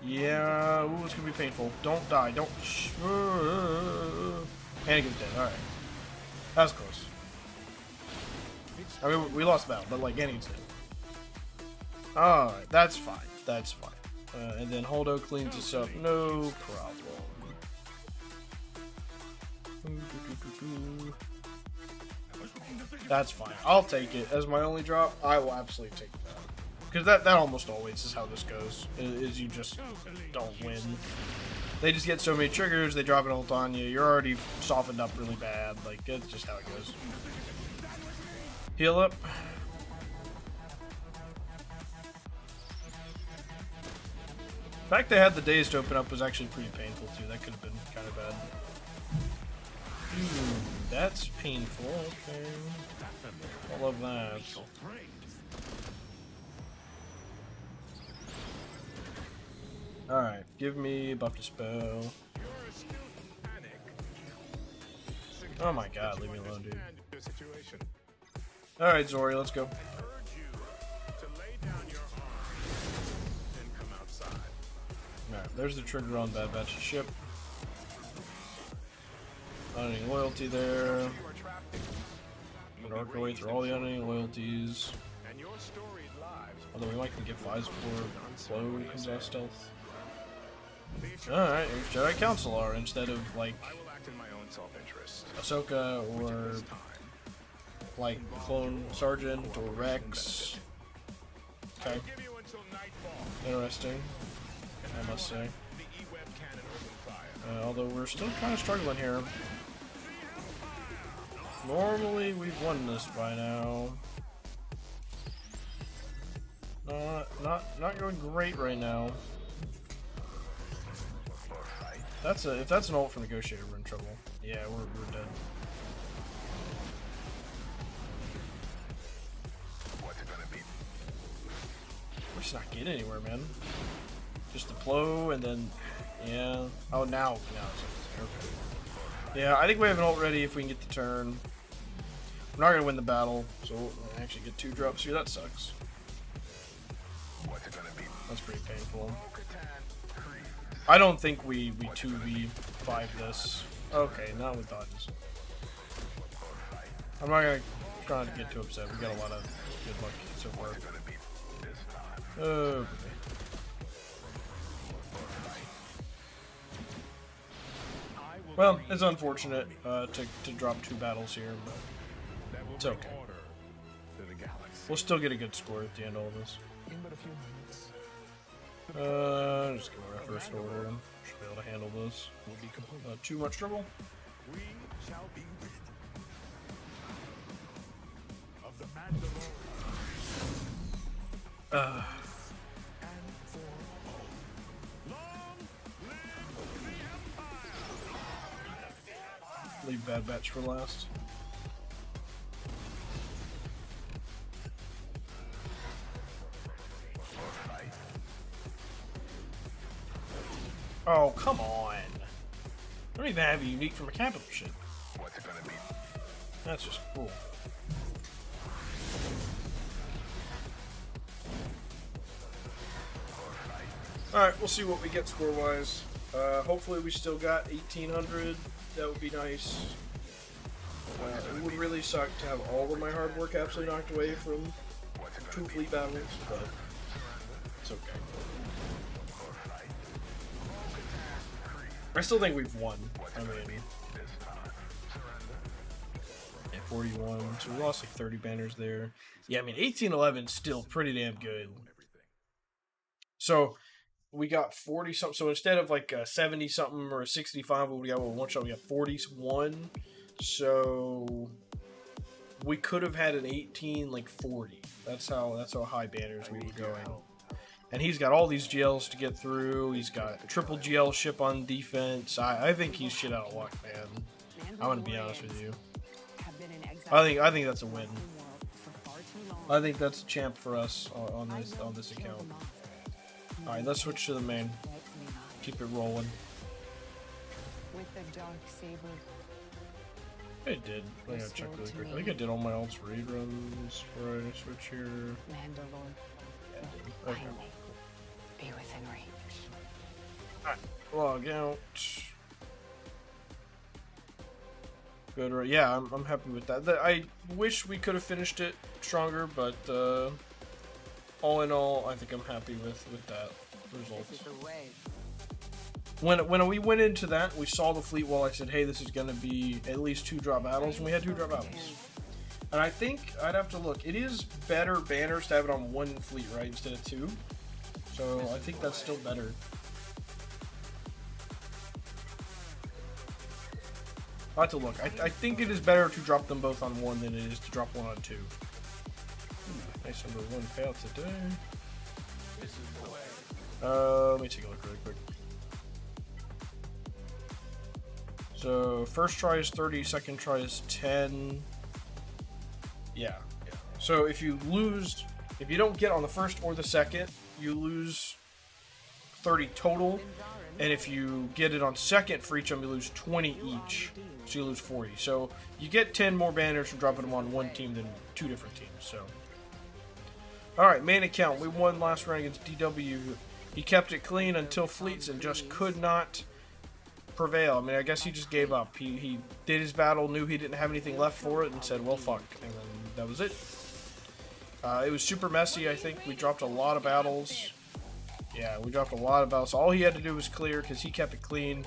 Yeah, ooh, it's gonna be painful. Don't die. Don't. Anakin's dead. Alright. That's close. I mean, we lost the battle, but like, Anakin's dead. Alright, that's fine. That's fine. And then Holdo cleans us up. No problem. That's fine. I'll take it as my only drop. I will absolutely take that, because that almost always is how this goes. Is you just don't win. They just get so many triggers. They drop an ult on you. You're already softened up really bad. Like, it's just how it goes. Heal up. The fact they had the days to open up was actually pretty painful too. That could have been kind of bad. Ooh, that's painful. Okay. I love that. Alright, give me buff dispel. Oh my god, leave me alone, dude. Alright, Zori, let's go. Alright, there's the trigger on Bad Batch's ship. Unending loyalty there. Can arc our way through all the unending loyalties. Although we might get 5s before Flow comes out stealth. Alright, here's Jedi Counselor instead of like Ahsoka or like Clone Sergeant or Rex. Okay. Interesting, I must say. Although we're still kind of struggling here. Normally we've won this by now. Not going great right now. If that's an ult for Negotiator, we're in trouble. Yeah, we're dead. We're just not getting anywhere, man. Just the flow and then, yeah. Oh, now it's okay. Yeah, I think we have an ult ready if we can get the turn. We're not gonna win the battle, so we'll actually get 2 drops here. That sucks. That's pretty painful. I don't think we 2v5 this. Okay, not with dodges. I'm not gonna try not to get too upset. We got a lot of good luck so far. Okay. Well, it's unfortunate to drop 2 battles here, but it's okay. We'll still get a good score at the end of all this. Just go reverse order. Should be able to handle this. Not too much trouble. We shall be rid of the Mandalorian and for all. Long live the Empire! Leave Bad Batch for last. Oh, come on. I don't even have a unique from a capital ship. What's it gonna be? That's just cool. Alright, we'll see what we get score-wise. Hopefully we still got 1800. That would be nice. It would really suck to have all of my hard work absolutely knocked away from 2 fleet battles, but it's okay. I still think we've won. I mean, yeah, 41. So we lost like 30 banners there. Yeah, I mean, 1811 is still pretty damn good. So we got 40 something. So instead of like a 70 something or a 65, what we got with one shot, we got 41. So we could have had an 18 like 40. That's how high banners we were going. And he's got all these GLs to get through. He's got a triple GL ship on defense. I think he's shit out of luck, man. I'm gonna be honest with you. I think that's a win. I think that's a champ for us on this account. All right, let's switch to the main. Keep it rolling. With the dark saber. I did. I gotta check really quick. I think I did all my alts raid runs before I switch here. Mandalore. Okay. Be within reach. Alright, log out. Good, right? Yeah, I'm happy with that. I wish we could have finished it stronger, but all in all, I think I'm happy with that result. When we went into that, we saw the fleet wall. I said, hey, this is going to be at least 2-drop battles, and we had 2-drop battles. And I think I'd have to look. It is better banners to have it on 1 fleet, right, instead of 2. So I think that's still better. I'll have to look. I think it is better to drop them both on 1 than it is to drop one on 2. Nice number 1 payout today. Let me take a look really quick. So first try is 30, second try is 10. Yeah. So if you don't get on the first or the second, you lose 30 total. And if you get it on second for each of them, you lose 20 each. So you lose 40. So you get 10 more banners from dropping them on 1 team than 2 different teams. So, alright, main account. We won last round against DW. He kept it clean until fleets and just could not prevail. I mean, I guess he just gave up. He did his battle, knew he didn't have anything left for it, and said, well, fuck. And then that was it. It was super messy, I think. We dropped a lot of battles. Yeah, we dropped a lot of battles. All he had to do was clear, because he kept it clean.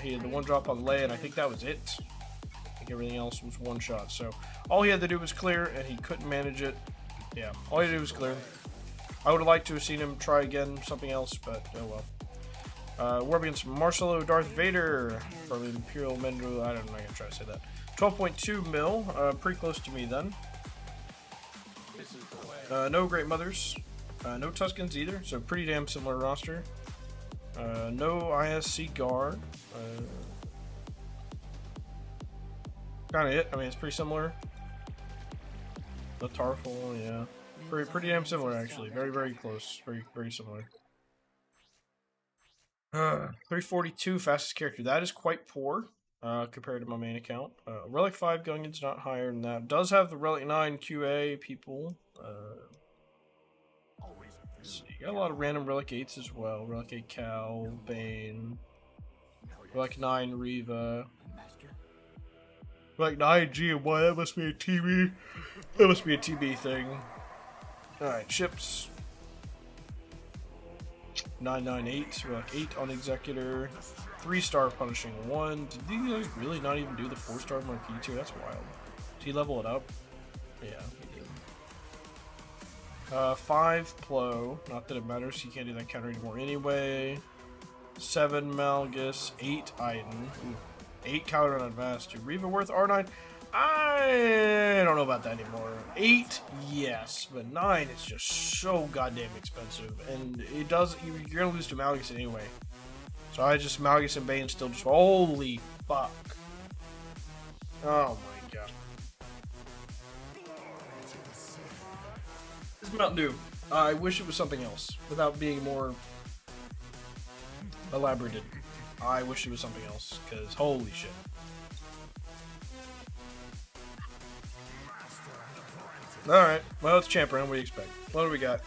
He had the 1 drop on lay, and I think that was it. I think everything else was 1 shot. So, all he had to do was clear, and he couldn't manage it. Yeah, all he had to do was clear. I would have liked to have seen him try again, something else, but oh well. We're up against Marcelo Darth Vader from Imperial Mendo. I'm not going to try to say that. 12.2 mil, pretty close to me then. No Great Mothers. No Tuskens either, so pretty damn similar roster. No ISC Guard. Kind of it. I mean, it's pretty similar. The Tarful, yeah. Pretty damn similar, actually. Very, very close. Very, very similar. 342 fastest character. That is quite poor compared to my main account. Relic 5 going into not higher than that. Does have the Relic 9 QA people. Let's see. Got a lot of random Relic 8s as well. Relic 8 Cal, Bane, Relic 9 Riva, Relic 9 GMY. That must be a TB. That must be a TB thing. Alright, ships. 998, Relic 8 on Executor. 3-star Punishing 1. Did these guys really not even do the 4-star Marquis tier? That's wild. Did he level it up? Yeah, he did. 5 Plo. Not that it matters. He can't do that counter anymore anyway. 7 Malgus. 8 Iden. Ooh. 8 counter on Master. Reva worth R9. I don't know about that anymore. 8, yes, but 9 is just so goddamn expensive, and it does. You're gonna lose to Malgus anyway. So I just Malgus and Bane still just holy fuck. Oh my god. This is Mountain Dew. I wish it was something else without being more elaborated. I wish it was something else because holy shit. Alright, well, it's champ round. What do you expect? What do we got?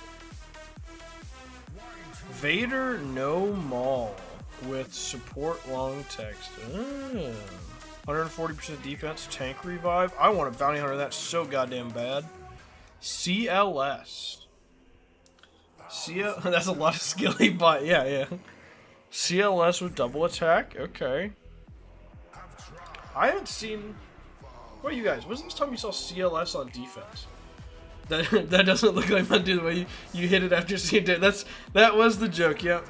Vader no Maul with support long text. 140% defense, tank revive. I want a bounty hunter that's so goddamn bad. CLS. That's a lot of skilly, but yeah. CLS with double attack. Okay. I haven't seen. What are you guys? When's the last time you saw CLS on defense? That doesn't look like Mountain Dew the way you hit it after seeing it. That was the joke. Yep.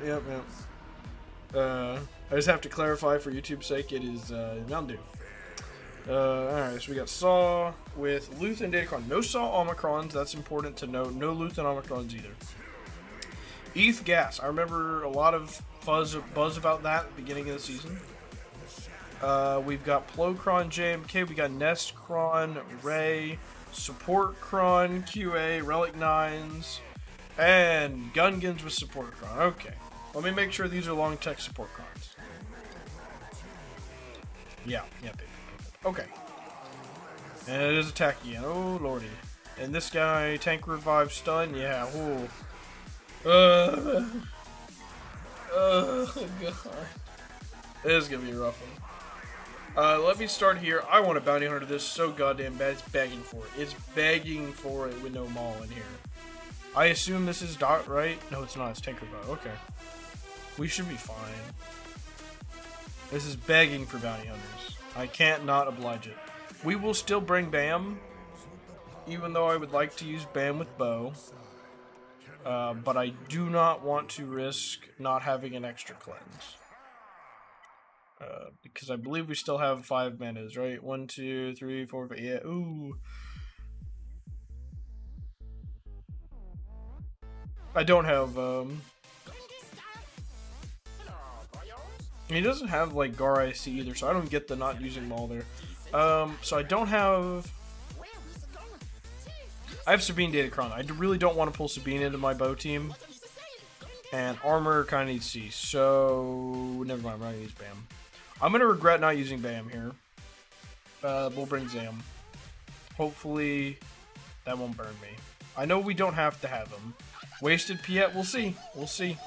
I just have to clarify for YouTube's sake. It is Mountain Dew. Alright, so we got Saw with Luth and Datacron. No Saw Omicrons. That's important to note. No Luth and Omicrons either. ETH Gas. I remember a lot of buzz about that at the beginning of the season. We've got Plocron JMK. We got Nestcron, Ray. Support Cron, QA, Relic 9s, and Gungans with Support Cron. Okay. Let me make sure these are long tech Support Crons. Yeah. Okay. And it is attack again. Oh, lordy. And this guy, tank revive stun. Yeah, ooh. God. It is gonna be a rough one. Let me start here. I want a bounty hunter this so goddamn bad. It's begging for it. It's begging for it with no Maul in here. I assume this is Dot, right? No, it's not. It's Tanker Bot. Okay. We should be fine. This is begging for bounty hunters. I can't not oblige it. We will still bring Bam, even though I would like to use Bam with Bow. But I do not want to risk not having an extra cleanse. Because I believe we still have 5 manas, right? 1, 2, 3, 4, 5. Yeah. Ooh. I don't have. He doesn't have like Gar IC either, so I don't get the not using Maul there. So I don't have. I have Sabine Datacron. I really don't want to pull Sabine into my bow team. And armor kind of needs C, so never mind. I'm not gonna use Bam. I'm gonna regret not using Bam here. We'll bring Zam. Hopefully, that won't burn me. I know we don't have to have him. Wasted Piet. We'll see. We'll see.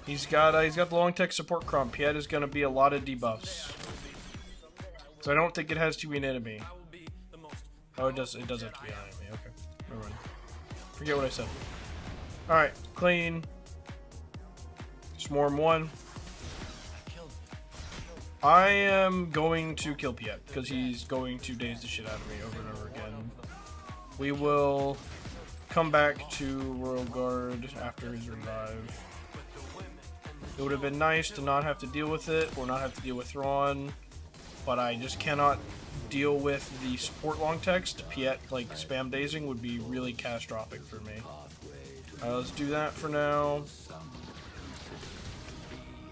He's got the long tech support Crom. Piet is gonna be a lot of debuffs. So I don't think it has to be an enemy. Oh, it does. It does have to be an enemy. Okay. Never mind. Forget what I said. All right. Clean. Swarm 1. I am going to kill Piet because he's going to daze the shit out of me over and over again. We will come back to Royal Guard after his revive. It would have been nice to not have to deal with it or not have to deal with Thrawn, but I just cannot deal with the support long text. Piet like spam dazing would be really catastrophic for me. Let's do that for now.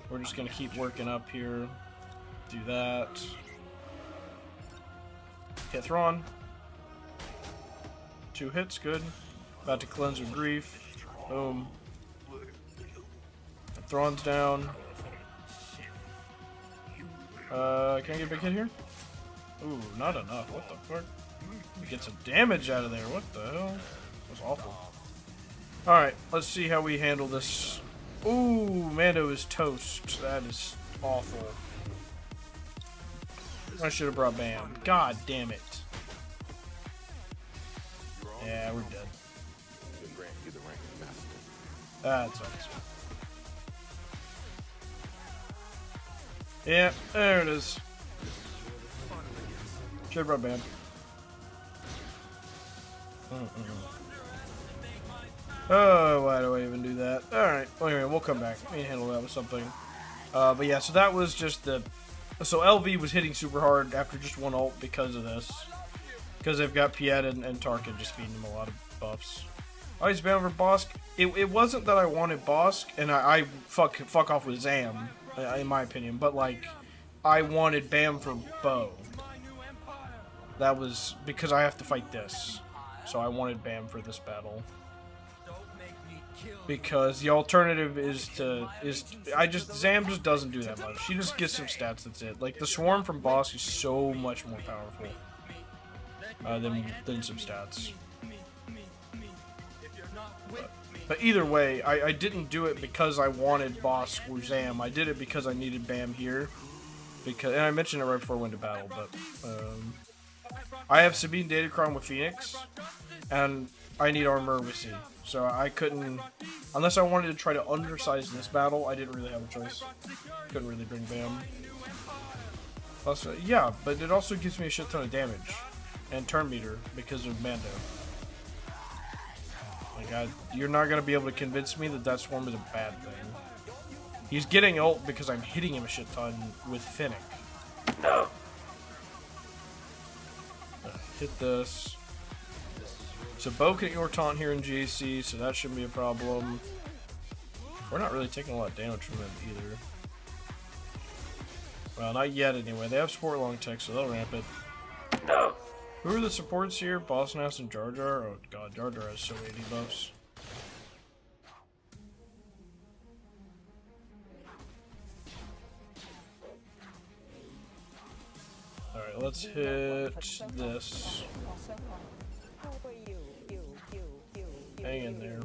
We're just gonna keep working up here. Do that. Hit Thrawn. 2 hits, good. About to cleanse with grief. Boom. Thrawn's down. Can I get a big hit here? Ooh, not enough. What the fuck? Get some damage out of there. What the hell? That was awful. Alright, let's see how we handle this. Ooh, Mando is toast. That is awful. I should have brought Bam. God damn it. Yeah, we're dead. That's nice. Yeah, there it is. Should have brought Bam. Oh, why do I even do that? Alright, well, anyway, we'll come back. We can handle that with something. But yeah, so that was just the... So LV was hitting super hard after just one ult because of this. Because they've got Piet and Tarkin just feeding him a lot of buffs. Oh, he's been over Bosk. It wasn't that I wanted Bosk, and I fuck off with Zam, in my opinion. But, like, I wanted Bam for Bo. That was because I have to fight this. So I wanted Bam for this battle. Because the alternative is Zam just doesn't do that much. She just gets some stats, that's it. Like, the Swarm from Boss is so much more powerful than some stats. But either way, I didn't do it because I wanted Boss or Zam. I did it because I needed Bam here. And I mentioned it right before I went to battle, but I have Sabine Datacron with Phoenix, and I need armor with C. So I couldn't, unless I wanted to try to undersize this battle, I didn't really have a choice. Couldn't really bring Bam. Also, yeah, but it also gives me a shit ton of damage and turn meter because of Mando. Like, you're not gonna be able to convince me that Swarm is a bad thing. He's getting ult because I'm hitting him a shit ton with Finnick. No. Hit this. So Bo can ignore taunt here in GAC, so that shouldn't be a problem. We're not really taking a lot of damage from them either. Well, not yet anyway. They have support long tech, so they'll ramp it. No. Who are the supports here? Boss Nass and Jar Jar? Oh god, Jar Jar has so many debuffs. Alright, let's hit this. Hang in there.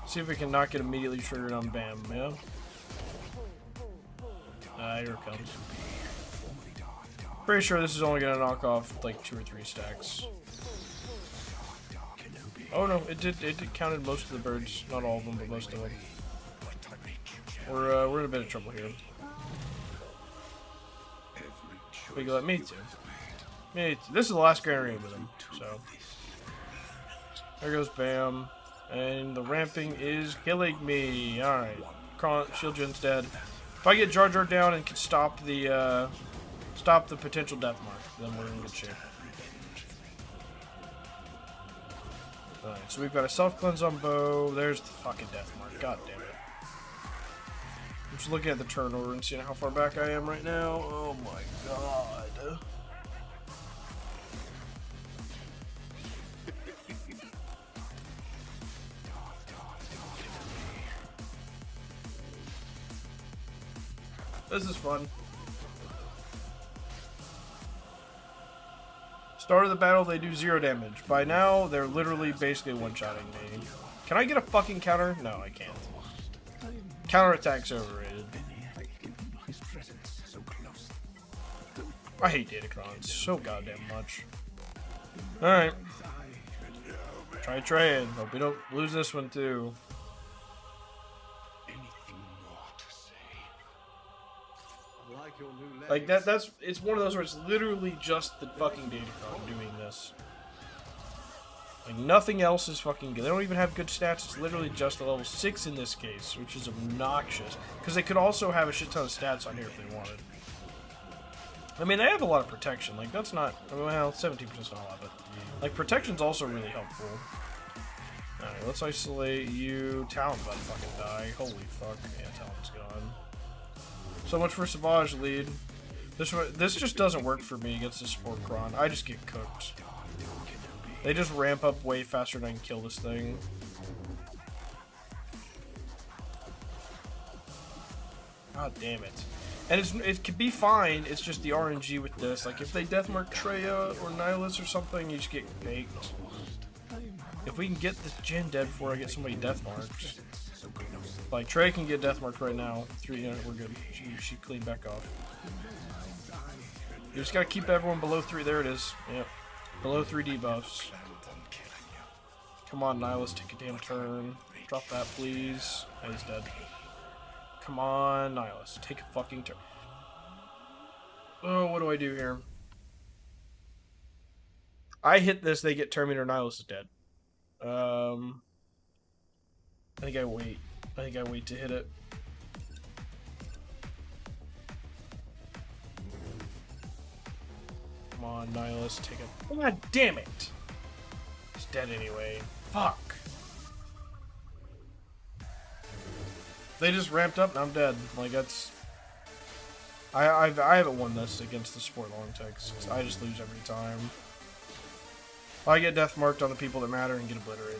See if we can knock it immediately triggered on Bam, yeah? Here it comes. Pretty sure this is only gonna knock off like 2 or 3 stacks. Oh no, it did counted most of the birds. Not all of them, but most of them. We're in a bit of trouble here. We got me too. Me too. This is the last Grand Arena with him, so. There goes Bam. And the ramping is killing me. Alright. Shield Gen's dead. If I get Jar Jar down and can stop the potential death mark, then we're in good shape. Alright, so we've got a self-cleanse on Bo. There's the fucking death mark. God damn it. I'm just looking at the turnover and seeing how far back I am right now. Oh my god. This is fun. Start of the battle, they do 0 damage. By now, they're literally basically one-shotting me. Can I get a fucking counter? No, I can't. Counterattack's overrated. I hate Datacron so goddamn much. Alright. Try Trayan. Hope we don't lose this one too. Like it's one of those where it's literally just the fucking Datacron doing this. Like nothing else is fucking good. They don't even have good stats. It's literally just a level 6 in this case, which is obnoxious. Because they could also have a shit ton of stats on here if they wanted. I mean, they have a lot of protection. Like that's not, well, 17% is not a lot, but like protection's also really helpful. Alright, let's isolate you. Talon about to fucking die. Holy fuck. Yeah, Talon's gone. So much for Savage lead. This just doesn't work for me against the support Kron. I just get cooked. They just ramp up way faster than I can kill this thing. God damn it. And it could be fine, it's just the RNG with this. Like if they deathmark Treya or Nihilus or something, you just get baked. If we can get this Jhin dead before I get somebody deathmarked. Like Trey can get deathmarked right now. 3, we're good. She cleaned back off. You just gotta keep everyone below 3. There it is. Yep. Below 3 debuffs. Come on, Nihilus, take a damn turn. Drop that, please. Oh, he's dead. Come on, Nihilus, take a fucking turn. Oh, what do I do here? I hit this, they get Terminator, Nihilus is dead. think I wait. I think I wait to hit it. Come on, Nihilus, take it. God damn it! It's dead anyway. Fuck. They just ramped up and I'm dead. Like, that's... I haven't won this against the support long text. I just lose every time. I get death marked on the people that matter and get obliterated.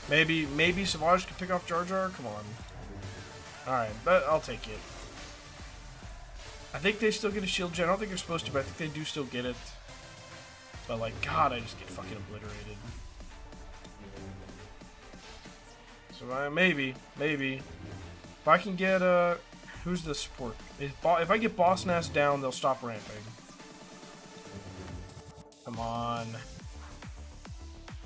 Maybe Savage can pick off Jar Jar? Come on. Alright, but I'll take it. I think they still get a shield gen. I don't think they're supposed to, but I think they do still get it. But like, God, I just get fucking obliterated. So maybe. If I can get, who's the support? If I get Boss Nass down, they'll stop ramping. Come on.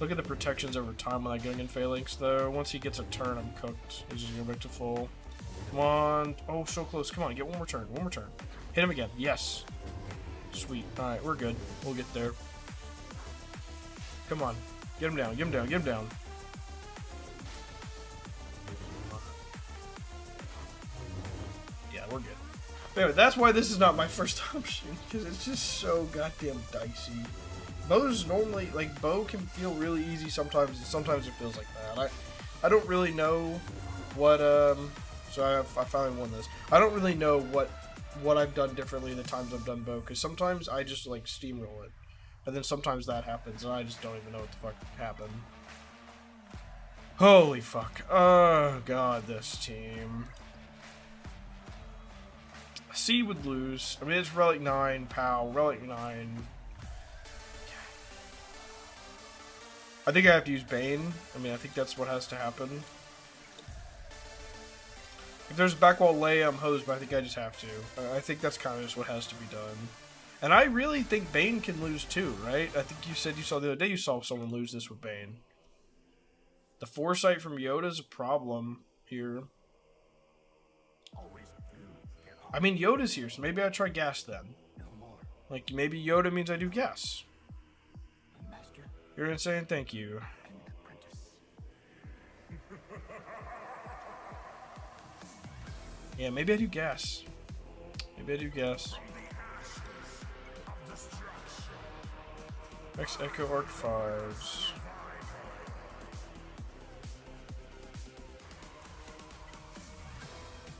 Look at the protections over time when I go in Phalanx, though. Once he gets a turn, I'm cooked. He's just going to go back to full. Come on. Oh, so close. Come on, get one more turn. One more turn. Hit him again. Yes. Sweet. Alright, we're good. We'll get there. Come on. Get him down. Get him down. Get him down. Yeah, we're good. But anyway, that's why this is not my first option. Because it's just so goddamn dicey. Bows normally, like, bow can feel really easy sometimes, and sometimes it feels like that. I don't really know what, so I finally won this. I don't really know what I've done differently the times I've done bow, because sometimes I just, like, steamroll it. And then sometimes that happens, and I just don't even know what the fuck happened. Holy fuck. Oh, God, this team. C would lose. I mean, it's Relic 9, POW, Relic 9... I think I have to use Bane. I mean, I think that's what has to happen. If there's a backwall lay, I'm hosed, but I think I just have to. I think that's kind of just what has to be done. And I really think Bane can lose too, right? I think you said you saw the other day you saw someone lose this with Bane. The foresight from Yoda is a problem here. I mean, Yoda's here, so maybe I try gas then. Like, maybe Yoda means I do gas. You're insane, thank you. Yeah, maybe I do gas. Maybe I do gas. X Echo Arc 5s.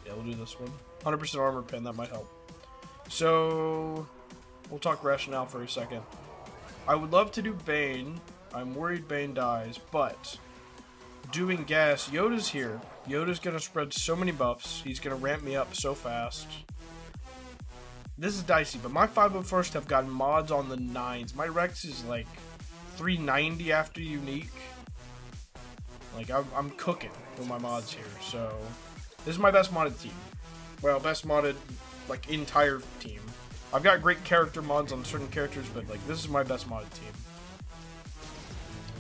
Yeah, we'll do this one. 100% armor pin, that might help. So, we'll talk rationale for a second. I would love to do Bane. I'm worried Bane dies, but doing gas, Yoda's here. Yoda's gonna spread so many buffs. He's gonna ramp me up so fast. This is dicey, but my 501st have gotten mods on the 9s. My Rex is like 390 after unique. Like, I'm cooking with my mods here, so this is my best modded team. Well, best modded, like, entire team. I've got great character mods on certain characters, but, like, this is my best modded team.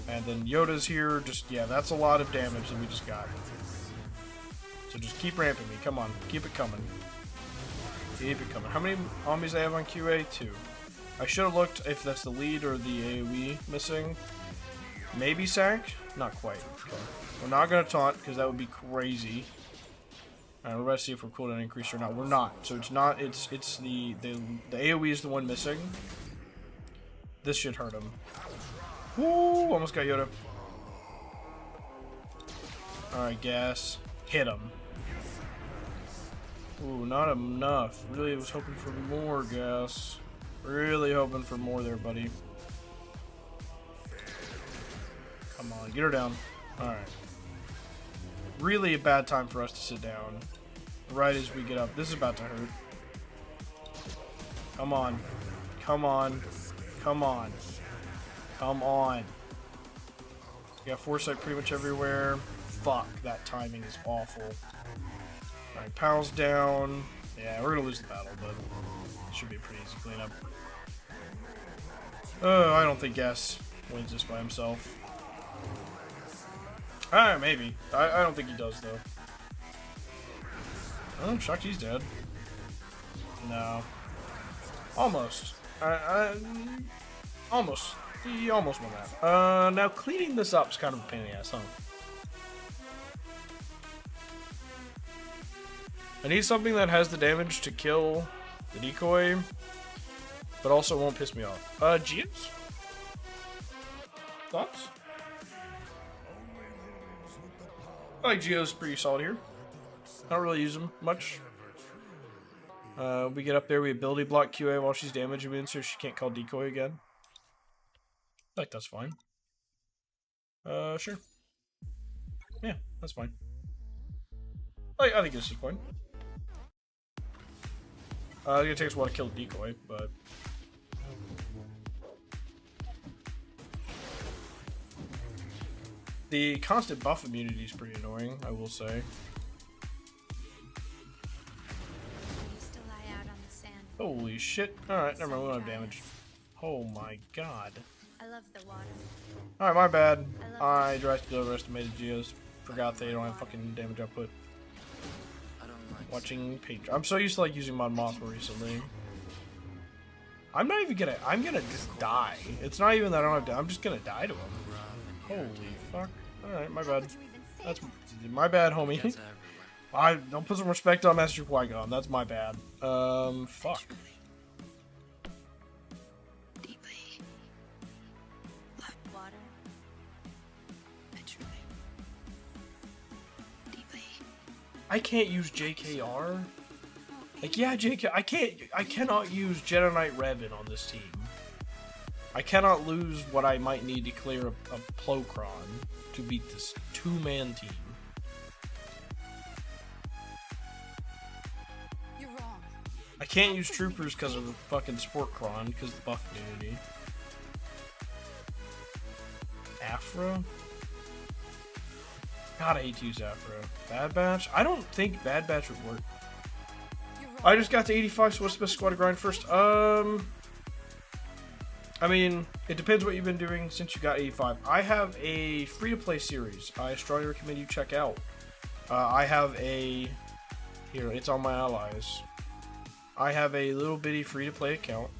And then Yoda's here, just, yeah, that's a lot of damage that we just got. So just keep ramping me, come on, keep it coming. Keep it coming. How many armies I have on QA? 2. I should have looked if that's the lead or the AoE missing. Maybe sack? Not quite. Okay. We're not going to taunt, because that would be crazy. Alright, we're about to see if we're cooldown increased or not. We're not. So it's not, it's the AoE is the one missing. This should hurt him. Woo! Almost got Yoda. Alright, gas. Hit him. Ooh, not enough. Really was hoping for more gas. Really hoping for more there, buddy. Come on, get her down. Alright. Really a bad time for us to sit down. Right as we get up. This is about to hurt. Come on. Come on. Come on. Come on. We got foresight pretty much everywhere. Fuck, that timing is awful. Alright, Pal's down. Yeah, we're gonna lose the battle, but it should be a pretty easy cleanup. Oh, I don't think Gas wins this by himself. Maybe. I don't think he does, though. Oh, I'm shocked he's dead. No. Almost. Almost. He almost won that. Now cleaning this up is kind of a pain in the ass, huh? I need something that has the damage to kill the decoy, but also won't piss me off. Geos? Thoughts? I like Geo's pretty solid here. I don't really use them much. We get up there, we ability block QA while she's damage immune, so she can't call decoy again. I think that's fine. Sure. Yeah, that's fine. I think this is fine. It's gonna take us a while to kill the decoy, but... The constant buff immunity is pretty annoying, I will say. I used to lie out on the sand. Holy shit. Alright, never mind, we don't have damage. Oh my god. I love the water. Alright, my bad. I drastically overestimated Geos. Forgot they don't have fucking damage output. Watching page. I'm so used to like using Mon Mothma recently. I'm not even gonna. I'm gonna just die. It's not even that I don't have to. I'm just gonna die to him. Holy fuck. Alright, my bad. That's my bad, homie. Don't put some respect on Master Qui-Gon. That's my bad. Fuck. Deeply. Love water. I truly. Deeply. I can't use JKR. Like, yeah, I cannot use Jedi Knight Revan on this team. I cannot lose what I might need to clear a Plokron to beat this two-man team. You're wrong. I can't use Troopers because of the fucking Sportcron, because of the buff immunity. Afra? God, I hate to use Afra. Bad Batch? I don't think Bad Batch would work. I just got to 85, so what's the best squad to grind first? I mean, it depends what you've been doing since you got 85. I have a free-to-play series I strongly recommend you check out. I have a... Here, it's on my allies. I have a little bitty free-to-play account.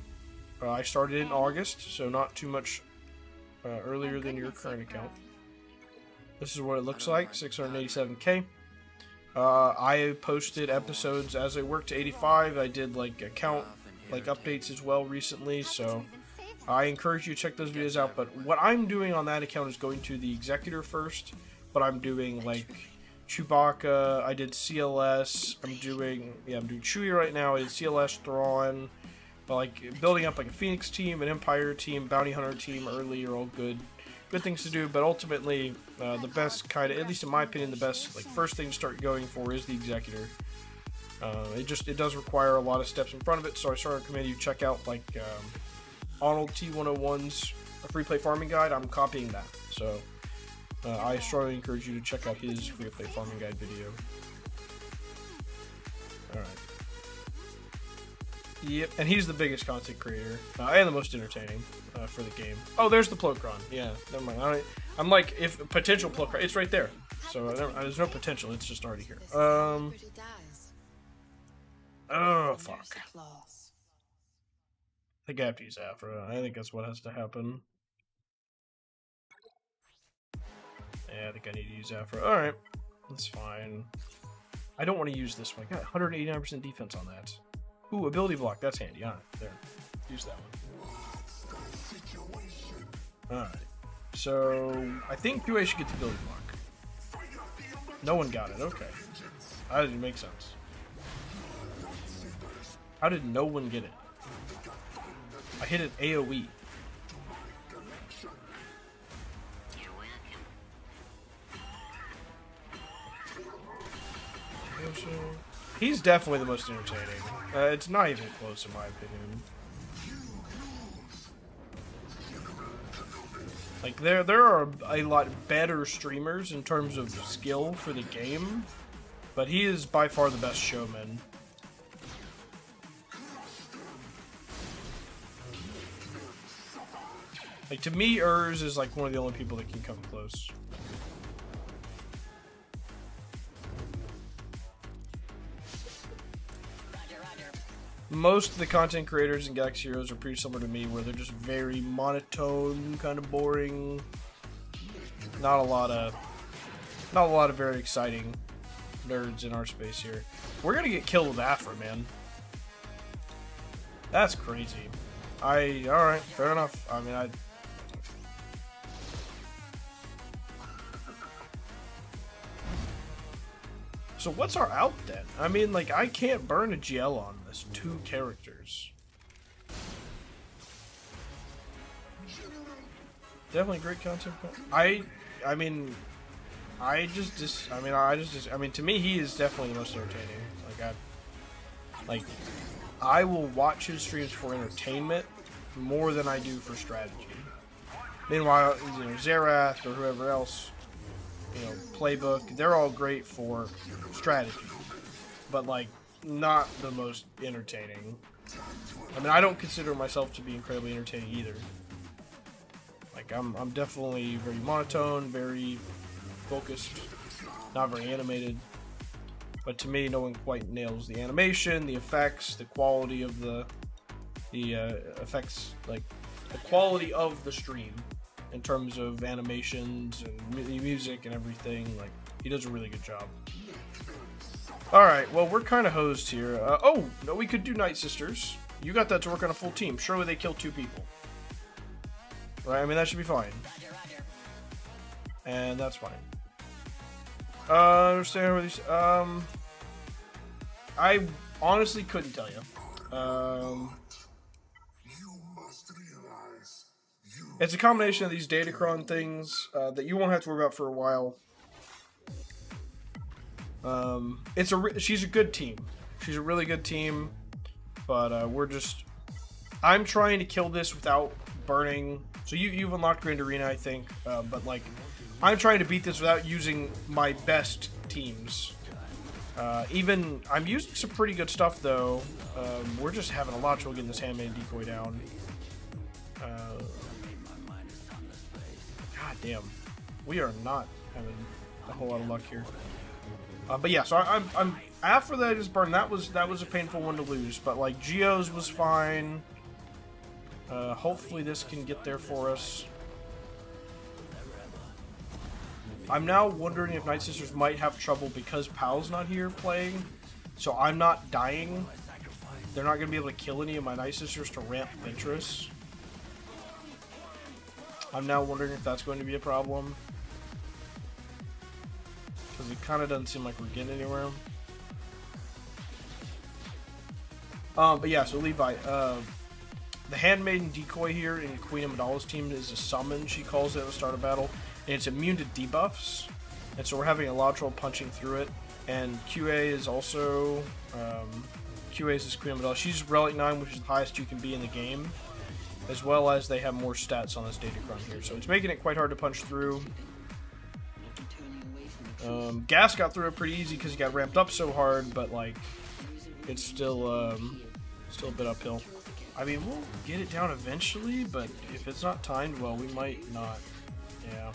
I started in August, so not too much earlier than your current account. This is what it looks like, 687k. I posted episodes as I worked to 85. I did like account updates as well recently, so I encourage you to check those videos out. But what I'm doing on that account is going to the Executor first, but I'm doing like Chewbacca, I did CLS, I'm doing Chewie right now, I did CLS, Thrawn, but like building up like a Phoenix team, an Empire team, Bounty Hunter team early are all good things to do, but ultimately the best kind of, at least in my opinion, the best like first thing to start going for is the Executor. It does require a lot of steps in front of it, so I strongly recommend you check out like Arnold T101's free play farming guide. I'm copying that, so I strongly encourage you to check out his free play farming guide video. Alright. Yep, and he's the biggest content creator and the most entertaining for the game. Oh, there's the Plokron. Yeah, never mind. I'm like, if potential Plokron, it's right there. So there's no potential. It's just already here. Oh fuck. I think I have to use Afra. I think that's what has to happen. Yeah, I think I need to use Afra. All right, that's fine. I don't want to use this one. I got 189% defense on that. Ooh, ability block. That's handy. All right, there. Use that one. Alright. So, I think QA should get the ability block. No one got it. Okay. That doesn't make sense. How did no one get it? I hit an AoE. He's definitely the most entertaining. It's not even close in my opinion. Like there are a lot better streamers in terms of skill for the game, but he is by far the best showman. Like to me, Urs is like one of the only people that can come close. Most of the content creators in Galaxy Heroes are pretty similar to me, where they're just very monotone, kind of boring. Not a lot of very exciting nerds in our space here. We're gonna get killed with Afra, man. That's crazy. Alright, fair enough. I mean, So what's our out then? I mean, like, I can't burn a GL on this. 2 characters. Definitely great concept. I mean, to me, he is definitely the most entertaining. I will watch his streams for entertainment more than I do for strategy. Meanwhile, you know, Xerath or whoever else, you know, Playbook, they're all great for strategy, but like not the most entertaining. I mean, I don't consider myself to be incredibly entertaining either. Like I'm definitely very monotone, very focused, not very animated. But to me, no one quite nails the animation, the effects, the quality of the effects, like the quality of the stream in terms of animations and music and everything. Like, he does a really good job. Alright, well, we're kind of hosed here. Oh, no, we could do Night Sisters. You got that to work on a full team. Surely they kill 2 people. Right, I mean, that should be fine. And that's fine. Understand where these, I honestly couldn't tell you. It's a combination of these Datacron things that you won't have to worry about for a while. She's a good team. She's a really good team, but I'm trying to kill this without burning. So you've unlocked Grand Arena, I think, but like, I'm trying to beat this without using my best teams. I'm using some pretty good stuff though. We're just having a lot of trouble getting this handmade decoy down. God damn, we are not having a whole lot of luck here. But yeah, so I'm after that is burn. That was a painful one to lose. But like Geo's was fine. Hopefully this can get there for us. I'm now wondering if Night Sisters might have trouble because Pal's not here playing. So I'm not dying. They're not going to be able to kill any of my Night Sisters to ramp Ventress. I'm now wondering if that's going to be a problem. Because it kind of doesn't seem like we're getting anywhere. But yeah, so Levi, the Handmaiden decoy here in Queen Amidala's team is a summon, she calls it at the start of battle. And it's immune to debuffs. And so we're having a lot of trouble punching through it. And QA is also, QA is this Queen Amidala. She's Relic 9, which is the highest you can be in the game. As well as they have more stats on this Datacron here. So it's making it quite hard to punch through. Gas got through it pretty easy because he got ramped up so hard, but like, it's still a bit uphill. I mean, we'll get it down eventually, but if it's not timed well, we might not. Yeah.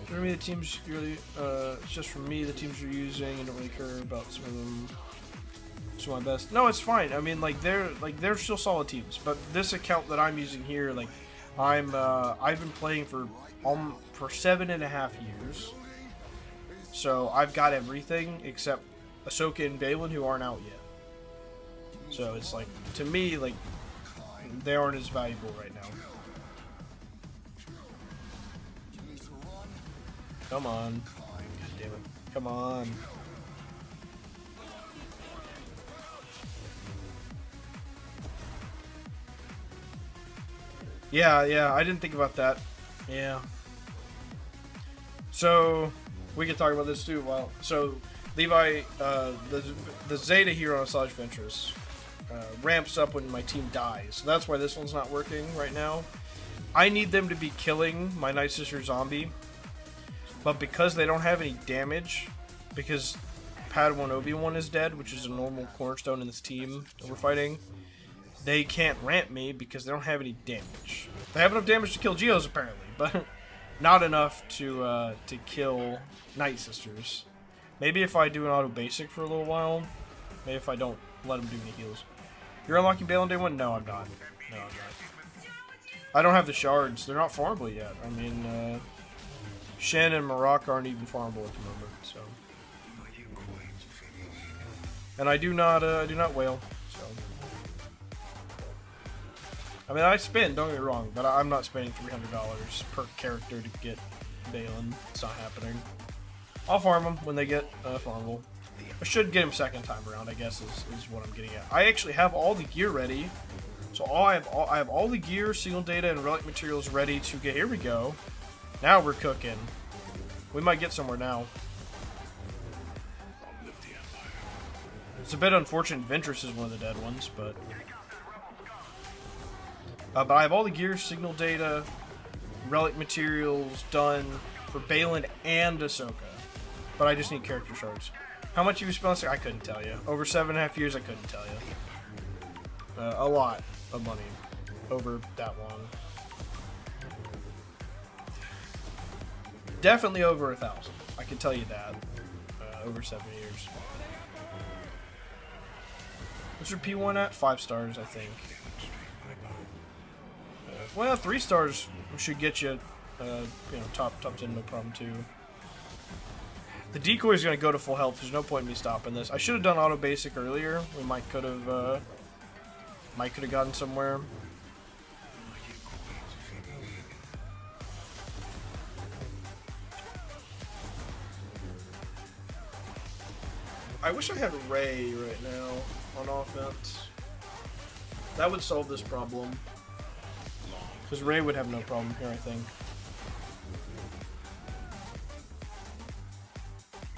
For me, the teams really, it's just for me, the teams you're using, I don't really care about some of them. So my best. No, it's fine. I mean, they're still solid teams, but this account that I'm using here, like, I've been playing for 7.5 years. So I've got everything except Ahsoka and Balin, who aren't out yet. So it's like, to me, like, they aren't as valuable right now. Come on. God damn it. Come on. Yeah, I didn't think about that. Yeah. So, we can talk about this too. Well, so, Levi, the Zeta here on Asajj Ventress ramps up when my team dies. So that's why this one's not working right now. I need them to be killing my Night Sister zombie. But because they don't have any damage, because Padawan Obi-Wan is dead, which is a normal cornerstone in this team that we're fighting, they can't ramp me because they don't have any damage. They have enough damage to kill Geos apparently, but not enough to kill Night Sisters. Maybe if I do an auto basic for a little while. Maybe if I don't let them do any heals. You're unlocking Balin day 1? No, I'm not. No, I'm not. I don't have the shards. They're not farmable yet. I mean, Shen and Marak aren't even farmable at the moment, so. And I do not whale. So, I mean, I spend. Don't get me wrong, but I'm not spending $300 per character to get Balin. It's not happening. I'll farm them when they get farmable. I should get him second time around, I guess, is what I'm getting at. I actually have all the gear ready. So I have all the gear, signal data, and relic materials ready to get. Here we go. Now we're cooking. We might get somewhere now. It's a bit unfortunate Ventress is one of the dead ones, but I have all the gear, signal data, relic materials done for Balin and Ahsoka. But I just need character shards. How much you spent? I couldn't tell you. Over 7.5 years, I couldn't tell you. A lot of money over that long. Definitely over 1,000. I can tell you that. Over 7 years. What's your P1 at? 5 stars, I think. Well, 3 stars should get you, you know, top 10, no problem too. The decoy is going to go to full health. There's no point in me stopping this. I should have done auto basic earlier. We might could have gotten somewhere. I wish I had Ray right now on offense. That would solve this problem. Because Ray would have no problem here, I think.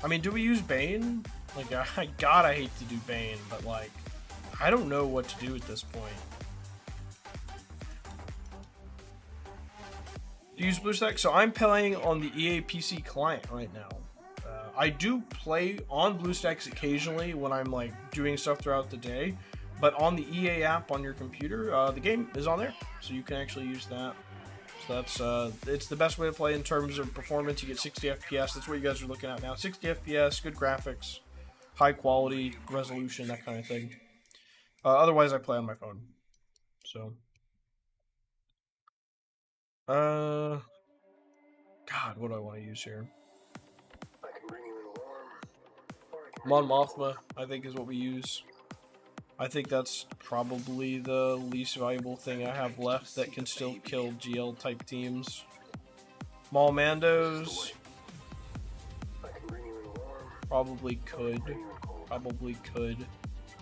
I mean, do we use Bane? Like, God, I hate to do Bane, but like, I don't know what to do at this point. Do you use BlueStack? So I'm playing on the EA PC client right now. I do play on BlueStacks occasionally when I'm like doing stuff throughout the day, but on the EA app on your computer, the game is on there, so you can actually use that. So that's it's the best way to play in terms of performance. You get 60 FPS. That's what you guys are looking at now. 60 FPS, good graphics, high quality resolution, that kind of thing. Otherwise, I play on my phone. So, God, what do I want to use here? I can bring you in warm, or I can Mon Mothma, I think, is what we use. I think that's probably the least valuable thing I have left that can still kill GL type teams. Maul Mandos I can bring you in warm, probably could. bring you in cold. Probably could.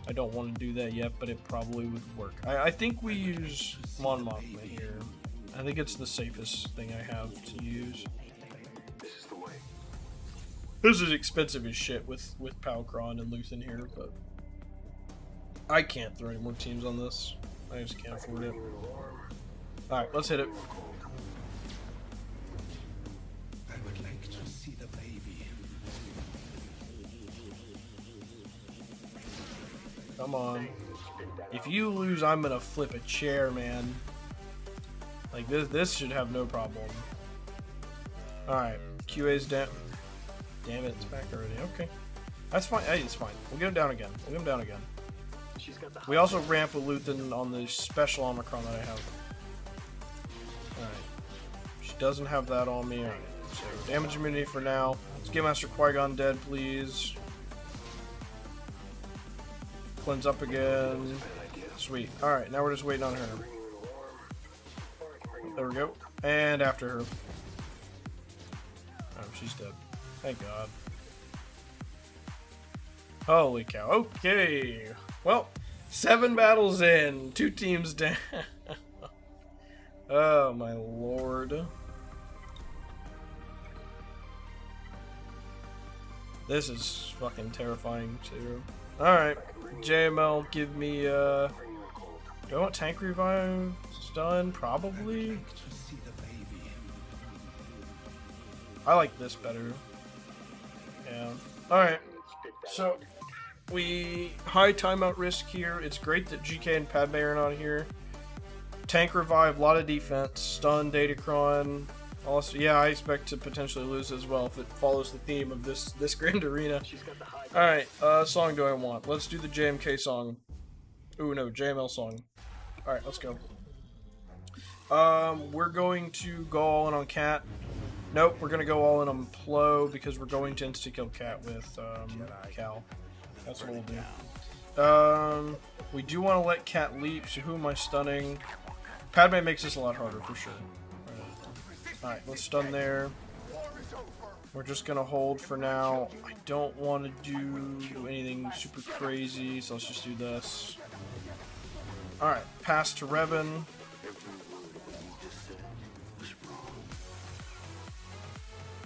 I don't want to do that yet, but it probably would work. I think we use Mon Mothma here. I think it's the safest thing I have to use. This is the way. This is expensive as shit with Palkron and Luthen here, but I can't throw any more teams on this. I just can't afford it. Bring you in warm, Alright, let's hit it. cold. I would like to see the baby. Come on. If you lose, I'm gonna flip a chair, man. Like, this should have no problem. Alright, QA's down. Damn it, it's back already. Okay. That's fine. Hey, it's fine. We'll get him down again. We'll get him down again. She's got the We also ramp with Luthen on the special Omicron that I have. Alright. She doesn't have that on me. Alright. So, damage immunity for now. Let's get Master Qui-Gon dead, please. Cleanse up again. Sweet. Alright, now we're just waiting on her. bring you in warm, or I can bring you There we go. And after her. Oh, she's dead. Thank God. Holy cow. Okay. Well, 7 battles in. 2 teams down. Oh, my lord. This is fucking terrifying, too. Alright. JML, give me, bring you in cold. do I want tank revive done? Probably. To see the baby. I like this better. Yeah. Alright. So, we high timeout risk here. It's great that GK and Padme are not here. Tank revive, a lot of defense, stun, Datacron. Also, yeah, I expect to potentially lose as well if it follows the theme of this grand arena. She's got the high. Alright, song do I want? Let's do the JMK song. Ooh, no, JML song. Alright, let's go. We're going to go all in on Cat. Nope, we're gonna go all in on Plo because we're going to insta-kill Cat with, Cal. That's what we'll do. We do want to let Cat leap, so who am I stunning? Padme makes this a lot harder, for sure. Alright, let's stun there. We're just gonna hold for now. I don't want to do anything super crazy, so let's just do this. Alright, pass to Revan.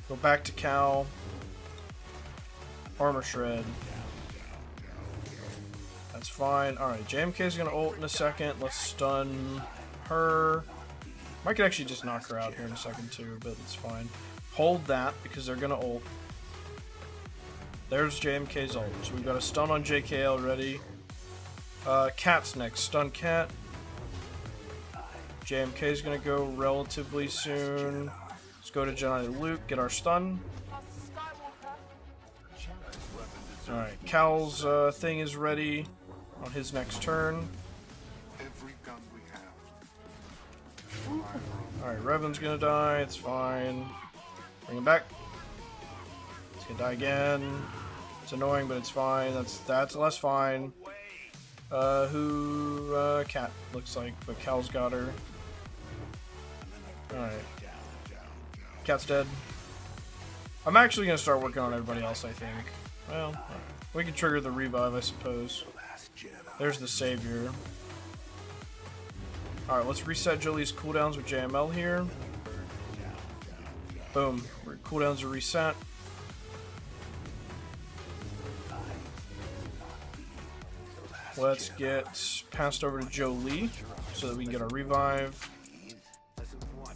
Go back to Cal. Armor Shred. That's fine. Alright, JMK is gonna ult in a second. Let's stun her. Might could actually just knock her out here in a second too, but it's fine. Hold that because they're gonna ult. There's JMK's ult. So we've got a stun on JK already. Cat's next. Stun Cat. JMK's gonna go relatively soon. Let's go to Jedi Luke, get our stun. Alright, Cal's thing is ready on his next turn. Alright, Revan's gonna die, it's fine. Bring him back. He's gonna die again. It's annoying, but it's fine. That's less fine. Cat looks like, but Cal's got her. Alright. Cat's dead. I'm actually gonna start working on everybody else, I think. Well, right. We can trigger the revive, I suppose. There's the savior. Alright, let's reset Jolie's cooldowns with JML here. Boom. Cooldowns are reset. Let's get passed over to Jolie so that we can get our revive.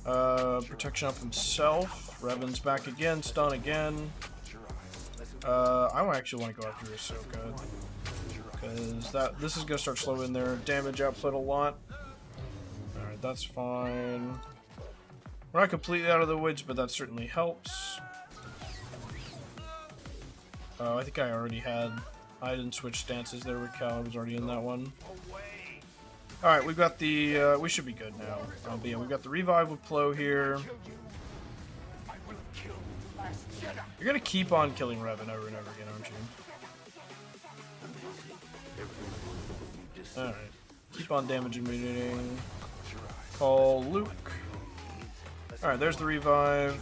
Protection of himself. Revan's back again, stun again. I actually want to go after Ahsoka because this is gonna start slowing their damage output a lot. Alright, that's fine. We're not completely out of the woods, but that certainly helps. I think I already had. I didn't switch stances there with Cal. I was already in that one. Alright, we've got the. We should be good now. But yeah, we've got the revive with Plo here. You're gonna keep on killing Revan over and over again, aren't you? Alright. Keep on damaging meeting. Call Luke. Alright, there's the revive.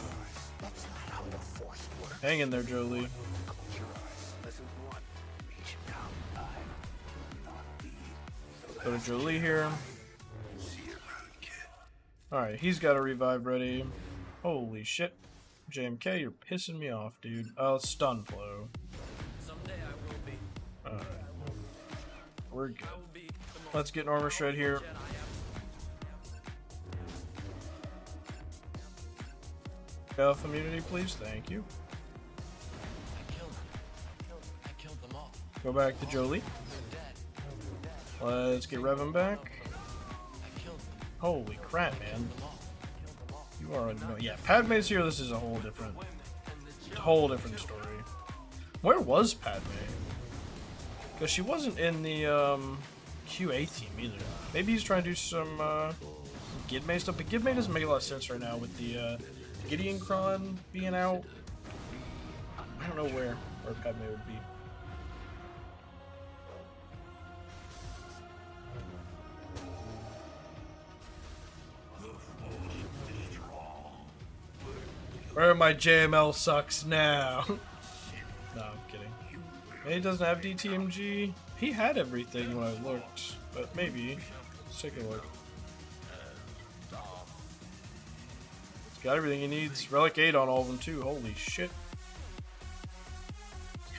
Hang in there, Jolie. Go to Jolie here. Alright, he's got a revive ready. Holy shit. JMK, you're pissing me off, dude. Stun Plo. Alright. We're good. Let's get an armor shred here. Health immunity, please. Thank you. Go back to Jolie. Let's get Revan back. Holy crap, man. You are annoying. Yeah, Padme's here. This is a whole different story. Where was Padme? Because she wasn't in the QA team either. Maybe he's trying to do some Gidme stuff, but Gidme doesn't make a lot of sense right now with the Gideon Kron being out. I don't know where Padme would be. Where my JML sucks now. No, I'm kidding. He doesn't have DTMG. He had everything when I looked, but maybe. Let's take a look. He's got everything he needs. Relic 8 on all of them too. Holy shit.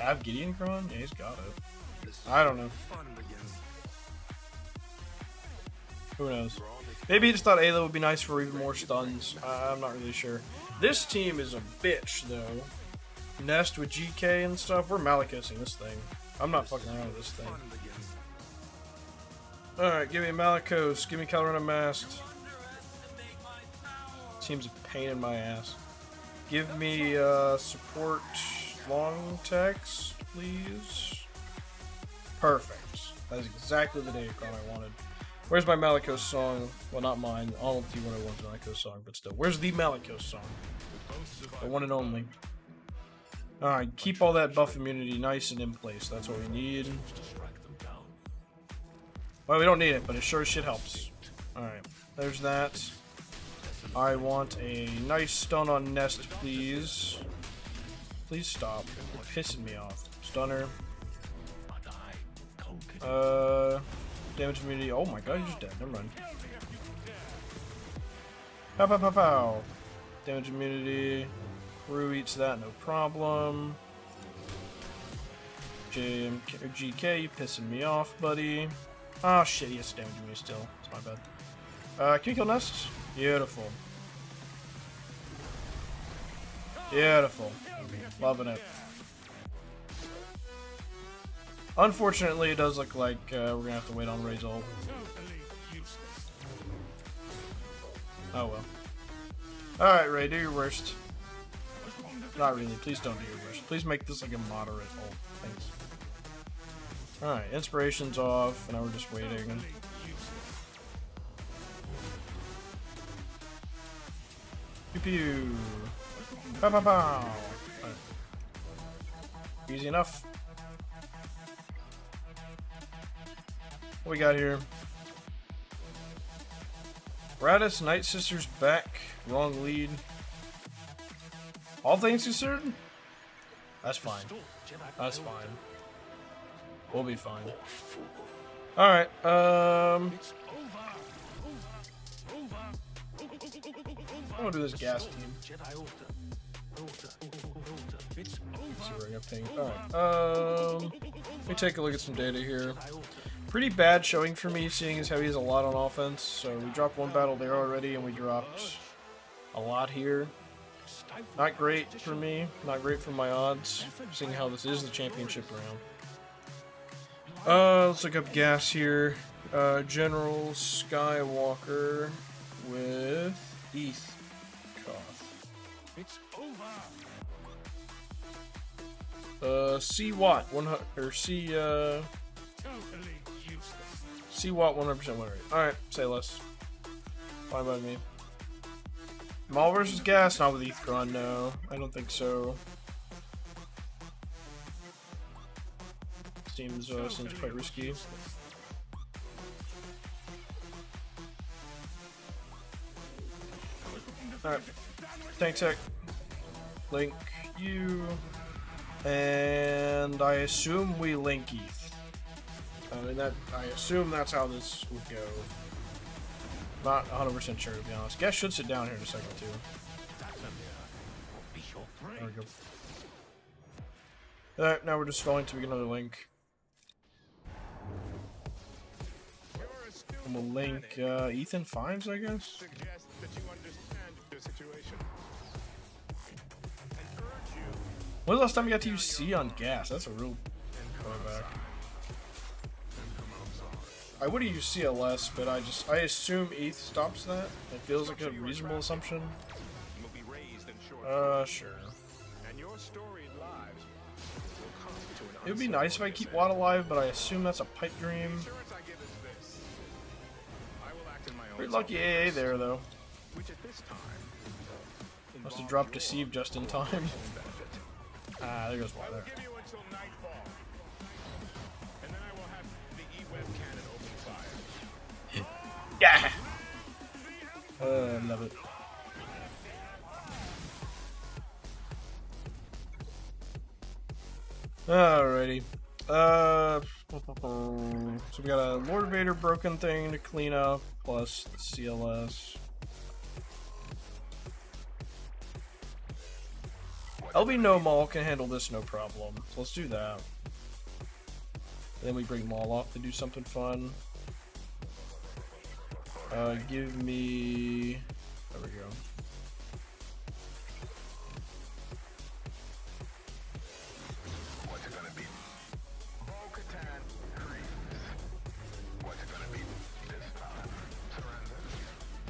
Have Gideon Kron? Yeah, he's got it. I don't know. Who knows? Maybe he just thought Ayla would be nice for even more stuns. I'm not really sure. This team is a bitch, though. Nest with GK and stuff. We're Malicosing this thing. I'm not fucking around with this thing. Alright, give me a Malicos. Give me Calorina Masked. Team's a pain in my ass. Give me support long text, please. Perfect. That is exactly the Datacron I wanted. Where's my Malicos song? Well, not mine. All of T101's Malicos song, but still. Where's the Malicos song? The one and only. Alright, keep all that buff immunity nice and in place. That's what we need. Well, we don't need it, but it sure as shit helps. Alright, there's that. I want a nice stun on Nest, please. Please stop. You're pissing me off. Stunner. Damage immunity. Oh my god, you're just dead. Never mind. Pow pow pow pow. Damage immunity. Rue eats that, no problem. GK, you pissing me off, buddy. Oh shit, he has damage immunity still. It's my bad. Can you kill Nest? Beautiful. Beautiful. Loving it. Unfortunately, it does look like we're gonna have to wait on Ray's ult. Oh well. Alright, Ray, do your worst. Not really. Please don't do your worst. Please make this like a moderate ult. Thanks. Alright, inspiration's off, and now we're just waiting. Pew pew. Pow pow pow. Right. Easy enough. What we got here? Radis, Night Sisters back. Wrong lead. All things considered? That's fine. That's fine. We'll be fine. Alright, I'm gonna do this gas team. Let's see where I got pinged. Alright, let me take a look at some data here. Pretty bad showing for me, seeing as how he has a lot on offense. So we dropped one battle there already, and we dropped a lot here. Not great for me. Not great for my odds, seeing how this is the championship round. Let's look up gas here. General Skywalker with ETH Koth. C Watt 100 or C C Watt 100% win rate. Alright, say less. Fine by me. Maul versus gas, not with ETH, no. I don't think so. Seems quite risky. Alright. Tank tech. Link you. And I assume we link ETH. I assume that's how this would go. Not 100% sure, to be honest. Guess should sit down here in a second, too. There we go. Alright, now we're just scrolling to get another link. And we'll link Ethan Fives, I guess? When was the last time you got to use C on gas? That's a real throwback. I would have used CLS, but I assume ETH stops that. It feels like a reasonable assumption. Sure. It would be nice if I keep Watt alive, but I assume that's a pipe dream. Pretty lucky AA there, though. Must have dropped Deceive just in time. Ah, there goes Watt there. Yeah! Love it. Alrighty. So we got a Lord Vader broken thing to clean up, plus the CLS. LB No Maul can handle this no problem. So let's do that. Then we bring Maul off to do something fun. Give me... There we go.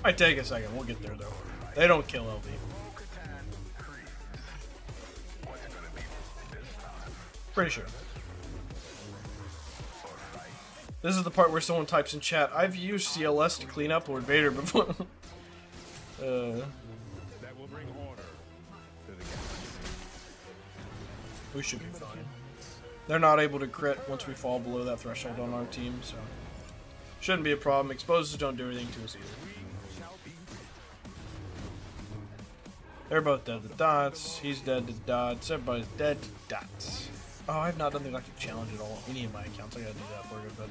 Might take a second, we'll get there though. They don't kill LB. Pretty sure. This is the part where someone types in chat, I've used CLS to clean up Lord Vader before. That will bring order to the galaxy. We should be fine. They're not able to crit once we fall below that threshold on our team, so shouldn't be a problem. Explosives don't do anything to us either. They're both dead to dots. He's dead to dots. Everybody's dead to dots. Oh, I've not done the galactic challenge at all. Any of my accounts. I gotta do that for a good bit.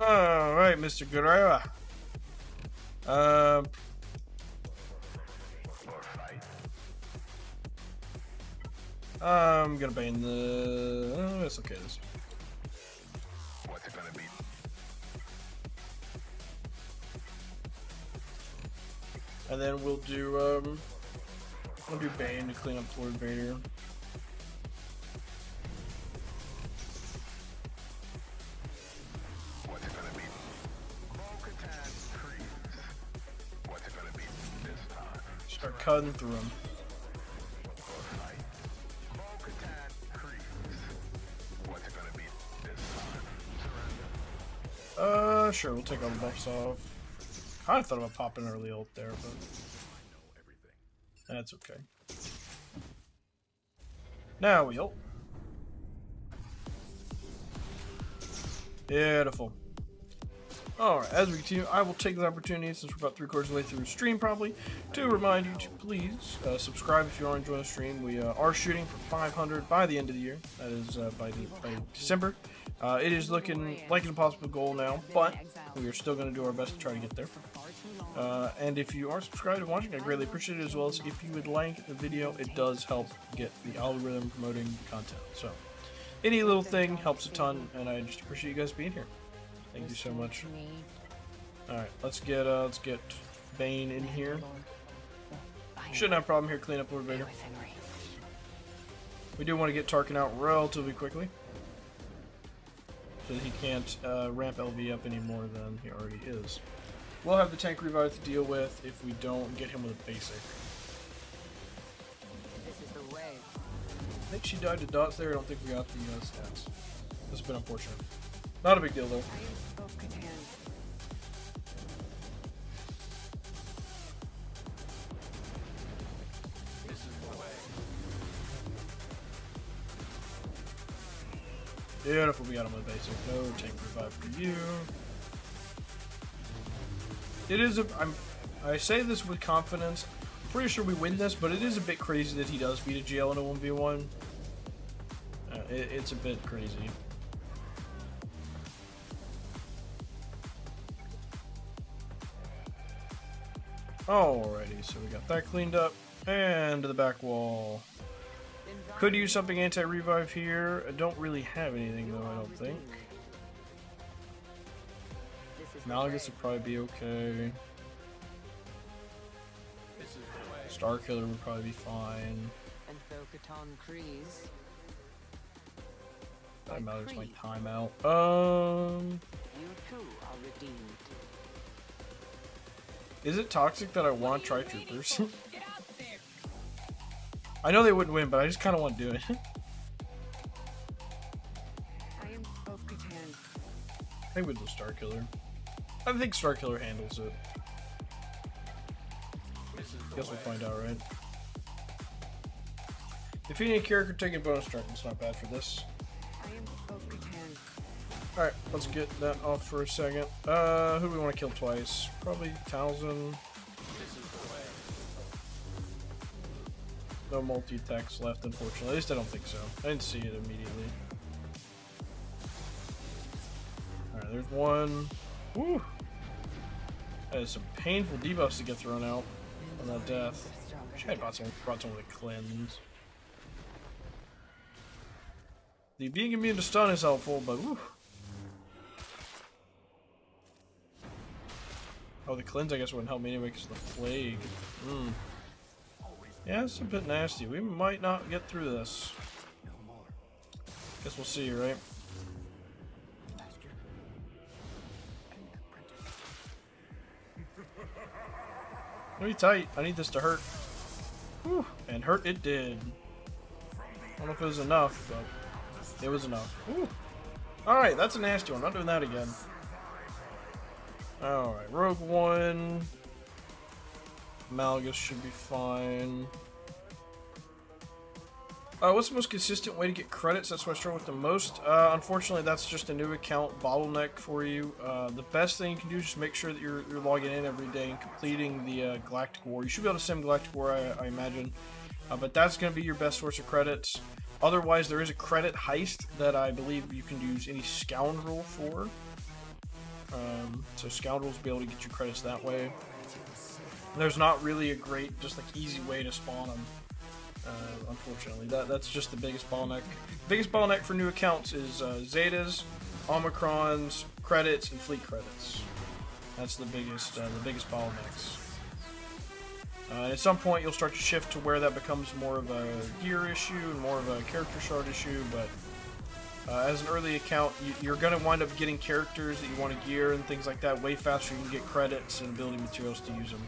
Alright, Mr. Guerrero. I'm gonna bane the... Oh, it's okay. This. What's it gonna be? And then we'll do, Bane to clean up Lord Vader. What's it gonna be? Bo-Katan Kryze. What's it gonna be this time? Start cutting through them. Bo-Katan Kryze. What's it gonna be this time? Sure, we'll take all the buffs off. Kinda thought about popping an early ult there, but that's okay. Now we ult. Beautiful. Alright, as we continue, I will take the opportunity, since we're about 3/4 of the way through the stream probably, to remind you to please subscribe if you are enjoying the stream. We are shooting for 500 by the end of the year. That is by December. It is looking like an impossible goal now, but we are still going to do our best to try to get there. And if you are subscribed and watching, I greatly appreciate it, as well as if you would like the video, it does help get the algorithm promoting content. So any little thing helps a ton, and I just appreciate you guys being here. Thank you so much. Alright, let's get Bane in here. Shouldn't have a problem here, clean up Lord Vader. We do want to get Tarkin out relatively quickly, so that he can't ramp LV up any more than he already is. We'll have the tank revive to deal with if we don't get him with a basic. This is the way. I think she died to dots there. I don't think we got the stats. This has been unfortunate. Not a big deal though. I am Bo-Katan. Beautiful, we got him with basic. No tank revive for you. It is I say this with confidence. I'm pretty sure we win this, but it is a bit crazy that he does beat a GL in a 1v1. It's a bit crazy. Alrighty, so we got that cleaned up. And to the back wall. Could use something anti-revive here. I don't really have anything though, I don't think. Malgus would probably be okay. Star Killer would probably be fine. And Bo-Katan Kryze. That matters my timeout. You too are redeemed. Is it toxic that I want Tri-Troopers? I know they wouldn't win, but I just kind of want to do it. I am Bo-Katan. I think with the Star Killer. I think Star Killer handles it. Guess we'll find out, right? Defeating a character taking bonus strike. It's not bad for this. I am Bo-Katan. Alright, let's get that off for a second. Who do we want to kill twice? Probably Talzin. No multi-attacks left, unfortunately. At least I don't think so. I didn't see it immediately. Alright, there's one. Woo! That is some painful debuffs to get thrown out on that death. Should have brought some with a cleanse. The being immune to stun is helpful, but woo. Oh, the cleanse I guess wouldn't help me anyway because of the plague. Yeah, it's a bit nasty. We might not get through this. Guess we'll see, right? Pretty tight. I need this to hurt. Whew. And hurt it did. I don't know if it was enough, but it was enough. Alright, that's a nasty one. I'm not doing that again. Alright, Rogue One. Malgus should be fine. What's the most consistent way to get credits? That's what I struggle with the most. Unfortunately, that's just a new account bottleneck for you. The best thing you can do is just make sure that you're logging in every day and completing the Galactic War. You should be able to sim Galactic War, I imagine. But that's going to be your best source of credits. Otherwise, there is a credit heist that I believe you can use any scoundrel for. So scoundrels will be able to get you credits that way. There's not really a great, just like easy way to spawn them. Unfortunately, that's just the biggest bottleneck. Biggest bottleneck for new accounts is Zetas, Omicrons, credits, and fleet credits. That's the biggest bottlenecks. At some point, you'll start to shift to where that becomes more of a gear issue and more of a character shard issue. But as an early account, you're going to wind up getting characters that you want to gear and things like that way faster. You can get credits and ability materials to use them.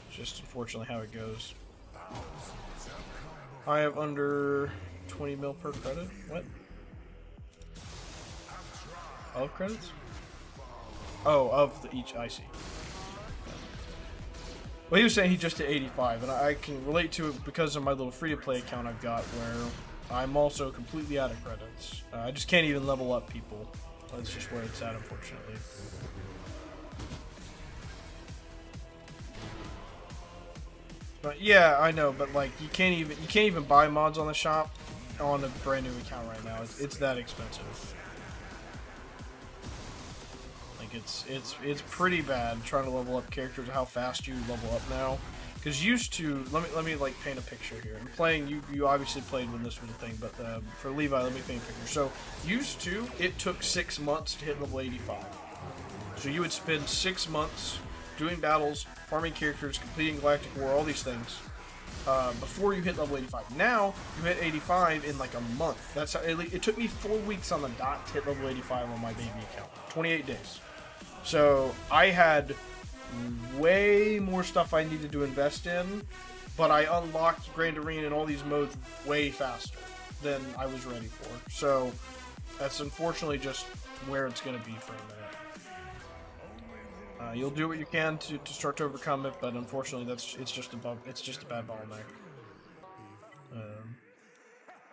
It's just unfortunately how it goes. I have under 20 mil per credit. What? Of credits? Oh, of each. I see. Well, he was saying he just hit 85, and I can relate to it because of my little free-to-play account I've got, where I'm also completely out of credits. I just can't even level up people. That's just where it's at, unfortunately. But yeah, I know, but like you can't even buy mods on the shop on a brand new account right now. It's that expensive. Like it's pretty bad trying to level up characters. How fast you level up now? Because used to, let me like paint a picture here. I'm playing. You obviously played when this was a thing, but for Levi, let me paint a picture. So used to, it took 6 months to hit level 85. So you would spend 6 months doing battles, farming characters, completing Galactic War, all these things, before you hit level 85. Now, you hit 85 in like a month. That's how, it took me 4 weeks on the dot to hit level 85 on my baby account. 28 days. So, I had way more stuff I needed to invest in, but I unlocked Grand Arena and all these modes way faster than I was ready for. So, that's unfortunately just where it's going to be for a minute. You'll do what you can to start to overcome it, but unfortunately, it's just a bad bottleneck.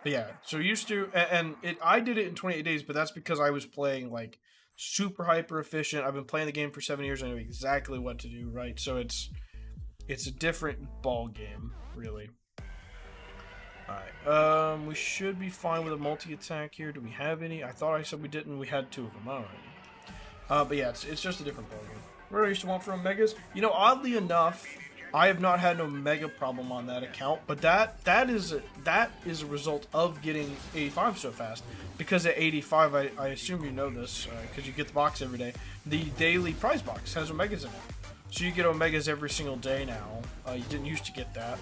But yeah, so used to, and I did it in 28 days, but that's because I was playing like super hyper efficient. I've been playing the game for 7 years. I know exactly what to do, right? So it's a different ball game, really. All right, we should be fine with a multi-attack here. Do we have any? I thought I said we didn't. We had 2 of them. All right. But yeah, it's just a different ball game. What I used to want from Omegas? You know, oddly enough, I have not had an Omega problem on that account, but that is a result of getting 85 so fast. Because at 85, I assume you know this, because you get the box every day. The daily prize box has Omegas in it, so you get Omegas every single day now. You didn't used to get that.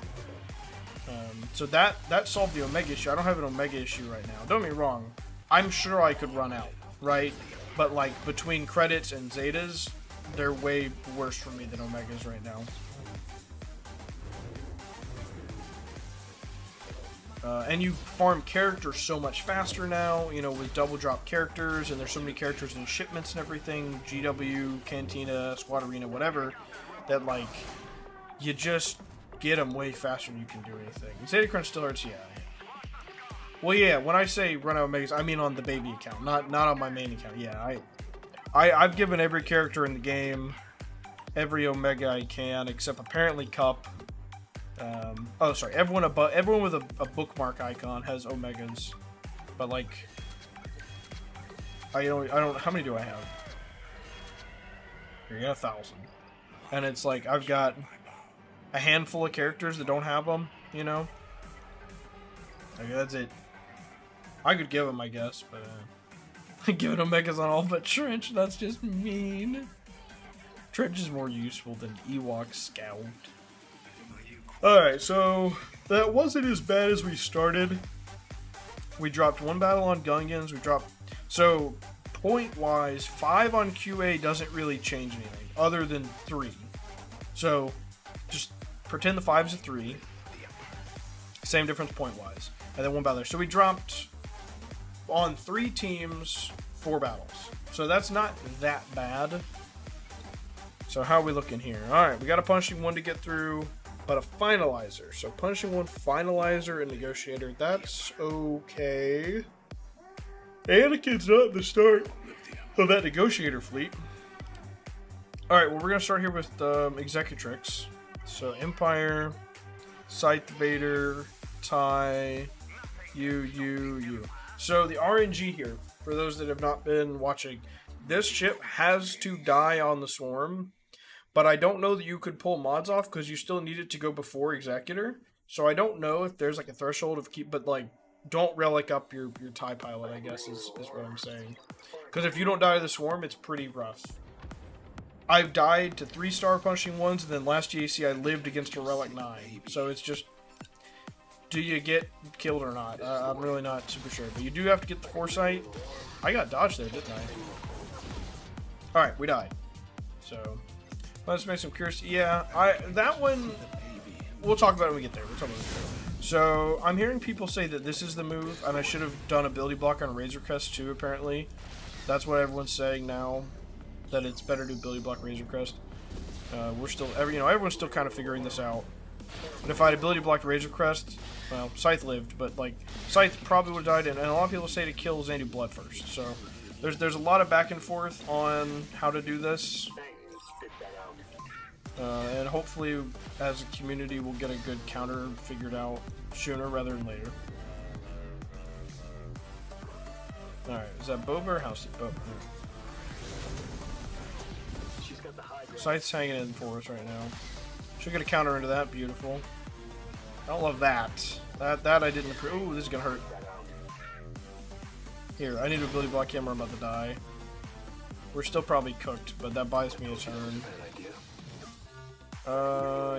So that solved the Omega issue. I don't have an Omega issue right now. Don't get me wrong. I'm sure I could run out, right? But like between credits and Zetas, they're way worse for me than Omegas right now. And you farm characters so much faster now, you know, with double drop characters, and there's so many characters in shipments and everything, GW, Cantina, Squad Arena, whatever, that like, you just get them way faster than you can do anything. Zeta Crunch still hurts, yeah. Well, yeah, when I say run out Omegas, I mean on the baby account, not on my main account. Yeah, I've given every character in the game every Omega I can, except apparently Cup. Oh, sorry. Everyone with a bookmark icon has Omegas, but like, I don't. How many do I have? Here, you got 1,000, and it's like I've got a handful of characters that don't have them. You know, like that's it. I could give them, I guess, but. Giving Omegas on all but Trench, that's just mean. Trench is more useful than Ewok Scout. Alright, so that wasn't as bad as we started. We dropped 1 battle on Gungans, so point-wise, 5 on QA doesn't really change anything, other than 3. So, just pretend the 5's a 3. Same difference point-wise. And then 1 battle there. So we dropped on 3 teams, 4 battles. So that's not that bad. So how are we looking here? Alright, we got a punishing one to get through, but a finalizer. So punishing one, finalizer, and negotiator. That's okay. Anakin's not at the start of that negotiator fleet. Alright, well, we're going to start here with Executrix. So Empire, Scythe Vader, TIE, you. So the RNG here, for those that have not been watching, this ship has to die on the Swarm, but I don't know that you could pull mods off because you still need it to go before Executor. So I don't know if there's like a threshold of but like, don't relic up your TIE pilot, I guess is what I'm saying. Because if you don't die to the Swarm, it's pretty rough. I've died to 3-star punishing ones, and then last GAC I lived against a Relic 9. So it's just, do you get killed or not? I'm really not super sure. But you do have to get the Foresight. I got dodged there, didn't I? Alright, we died. So, let's make some curious. Yeah, that one, we'll talk about it when we get there. So, I'm hearing people say that this is the move, and I should have done ability block on Razor Crest too, apparently. That's what everyone's saying now. That it's better to ability block Razor Crest. We're still, everyone's still kind of figuring this out. But if I had ability blocked Razor Crest, well, Scythe lived, but like Scythe probably would have died, and a lot of people say to kill Zandu Blood first. So there's a lot of back and forth on how to do this, and hopefully as a community we'll get a good counter figured out sooner rather than later. All right, is that Boba or House? Boba. Scythe's hanging in for us right now. Should get a counter into that. Beautiful. I don't love that. That I didn't approve. Ooh, this is gonna hurt. Here, I need to ability block him or I'm about to die. We're still probably cooked, but that buys me a turn.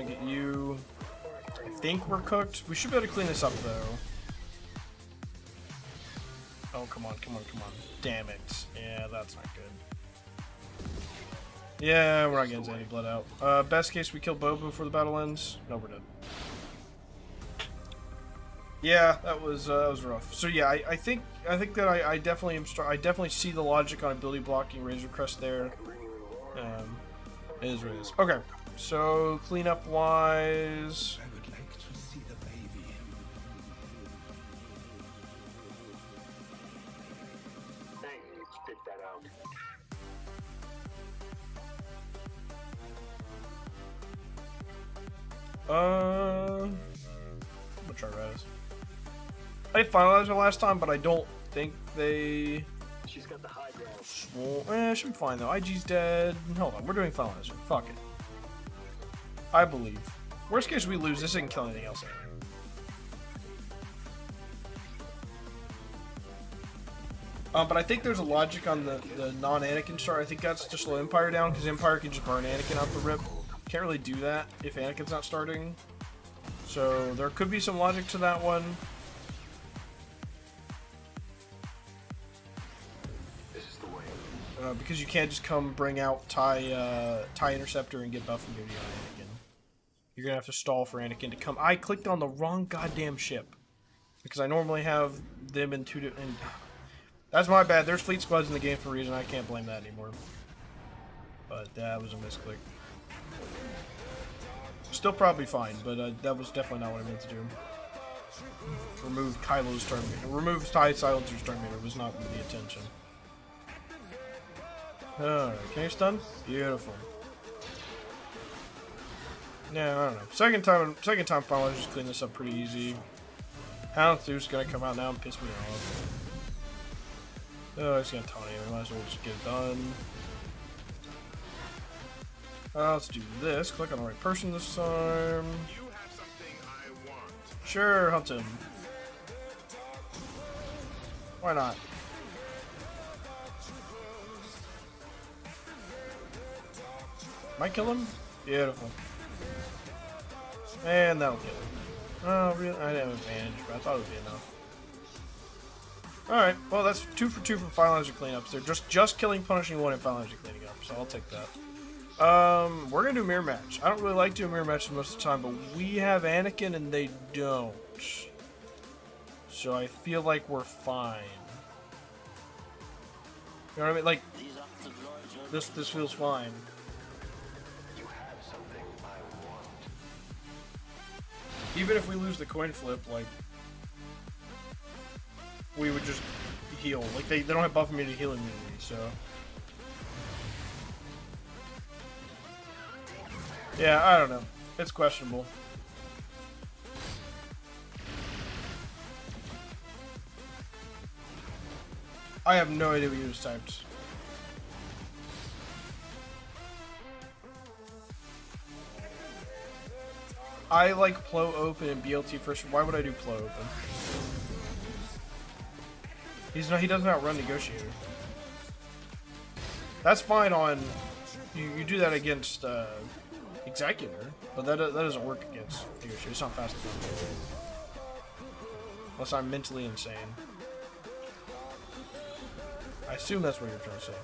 Get you. I think we're cooked. We should be able to clean this up though. Oh, come on. Damn it. Yeah, that's not good. Yeah, we're not getting any blood out. Best case, we kill Boba before the battle ends. No, we're dead. Yeah, that was rough. So yeah, I think that I definitely am. I definitely see the logic on ability blocking Razor Crest there. It is what it is. Okay, so cleanup wise. I would like to see the baby. Spit that out. I'm gonna try Raz. I finalized it last time, but I don't think they. She's got the high ground. Well, should be fine though. IG's dead. Hold on, we're doing finalizer. Fuck it. I believe. Worst case, we lose. This isn't kill anything else. But I think there's a logic on the non-Anakin start. I think that's to slow Empire down, because Empire can just burn Anakin out the rip. Can't really do that if Anakin's not starting. So there could be some logic to that one. This is the way. Because you can't just come bring out TIE Interceptor and get buff immunity on Anakin. You're gonna have to stall for Anakin to come. I clicked on the wrong goddamn ship. Because I normally have them in two different... That's my bad. There's fleet squads in the game for a reason. I can't blame that anymore. But that was a misclick. Still probably fine, but that was definitely not what I meant to do. Remove Kylo's Terminator. Remove TIE Silencer's Terminator was not the intention. Alright, can you stun? Beautiful. Yeah, I don't know. Second time final, I'll just clean this up pretty easy. Houndstooth's gonna come out now and piss me off. Oh, it's gonna taunt you. Might as well just get it done. Let's do this. Click on the right person this time. You have something I want. Sure, hunt him. Why not? Might kill him? Beautiful. And that'll kill him. Oh, really? I didn't have advantage, but I thought it would be enough. Alright, well that's 2 for 2 for finalizer cleanups. They're just killing, punishing one, and finalizer cleaning up, so I'll take that. We're gonna do mirror match. I don't really like doing mirror matches most of the time, but we have Anakin and they don't. So I feel like we're fine. You know what I mean? Like, this feels fine. Even if we lose the coin flip, like, we would just heal. Like, they don't have buff immunity, heal immunity, so. Yeah, I don't know. It's questionable. I have no idea what he was typed. I like Plo open and BLT first. Why would I do Plo open? He doesn't outrun Negotiator. That's fine on you do that against Executor, but that doesn't work against Negotiator. It's not fast enough. Unless I'm mentally insane. I assume that's what you're trying to say.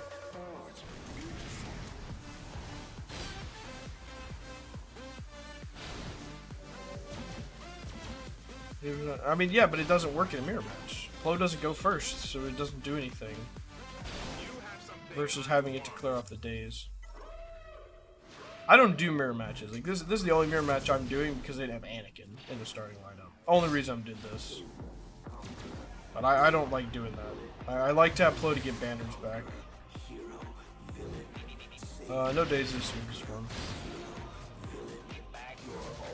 I mean, yeah, but it doesn't work in a mirror match. Plo doesn't go first, so it doesn't do anything. Versus having it to clear off the days. I don't do mirror matches. Like this is the only mirror match I'm doing because they didn't have Anakin in the starting lineup. Only reason I did this. But I don't like doing that. I like to have Plo to get banners back. No days is super one.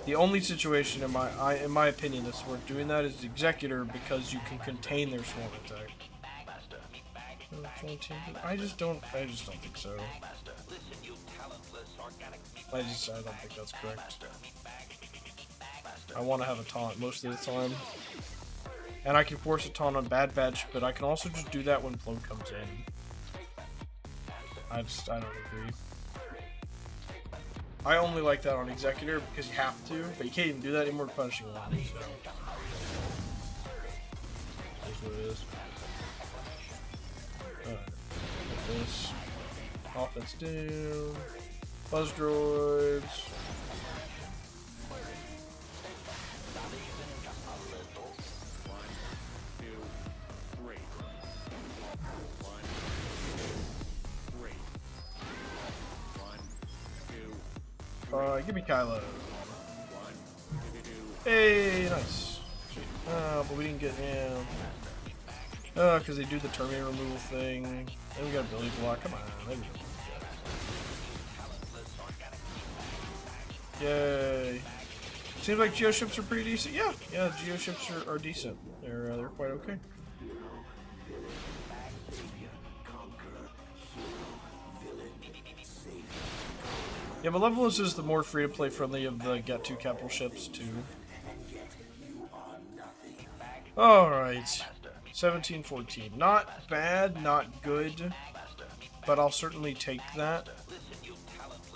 The only situation in my opinion that's worth doing that is Executor because you can contain their swarm attack. I just don't think so. I don't think that's correct. I want to have a taunt most of the time. And I can force a taunt on Bad Batch, but I can also just do that when Plo comes in. I don't agree. I only like that on Executor because you have to, but you can't even do that anymore punishing one, so. That's what it is. Alright. Like this. Offense down. Buzz droids. Give me Kylo. Hey, nice. Sweet. But we didn't get him. Because they do the Terminator removal thing. And we got ability block. Come on, there we go. Yay. Seems like geoships are pretty decent. Yeah, geoships are decent. They're quite okay. Yeah, Malevolence is the more free-to-play friendly of the Get 2 capital ships, too. Alright. 17-14. Not bad, not good, but I'll certainly take that.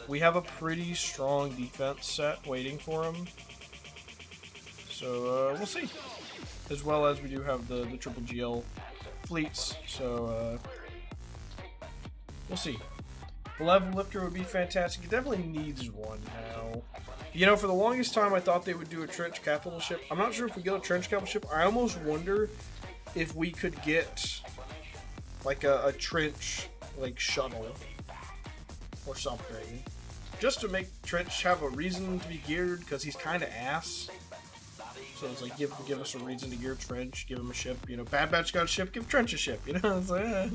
We have a pretty strong defense set waiting for him. So, we'll see. As well as we do have the triple GL fleets, so, we'll see. Level Lifter would be fantastic. It definitely needs one now. You know, for the longest time, I thought they would do a trench capital ship. I'm not sure if we get a trench capital ship. I almost wonder if we could get, like, a trench, like, shuttle or something. Just to make Trench have a reason to be geared, because he's kind of ass. So it's like, give us a reason to gear Trench, give him a ship. You know, Bad Batch got a ship, give Trench a ship. You know, it's like,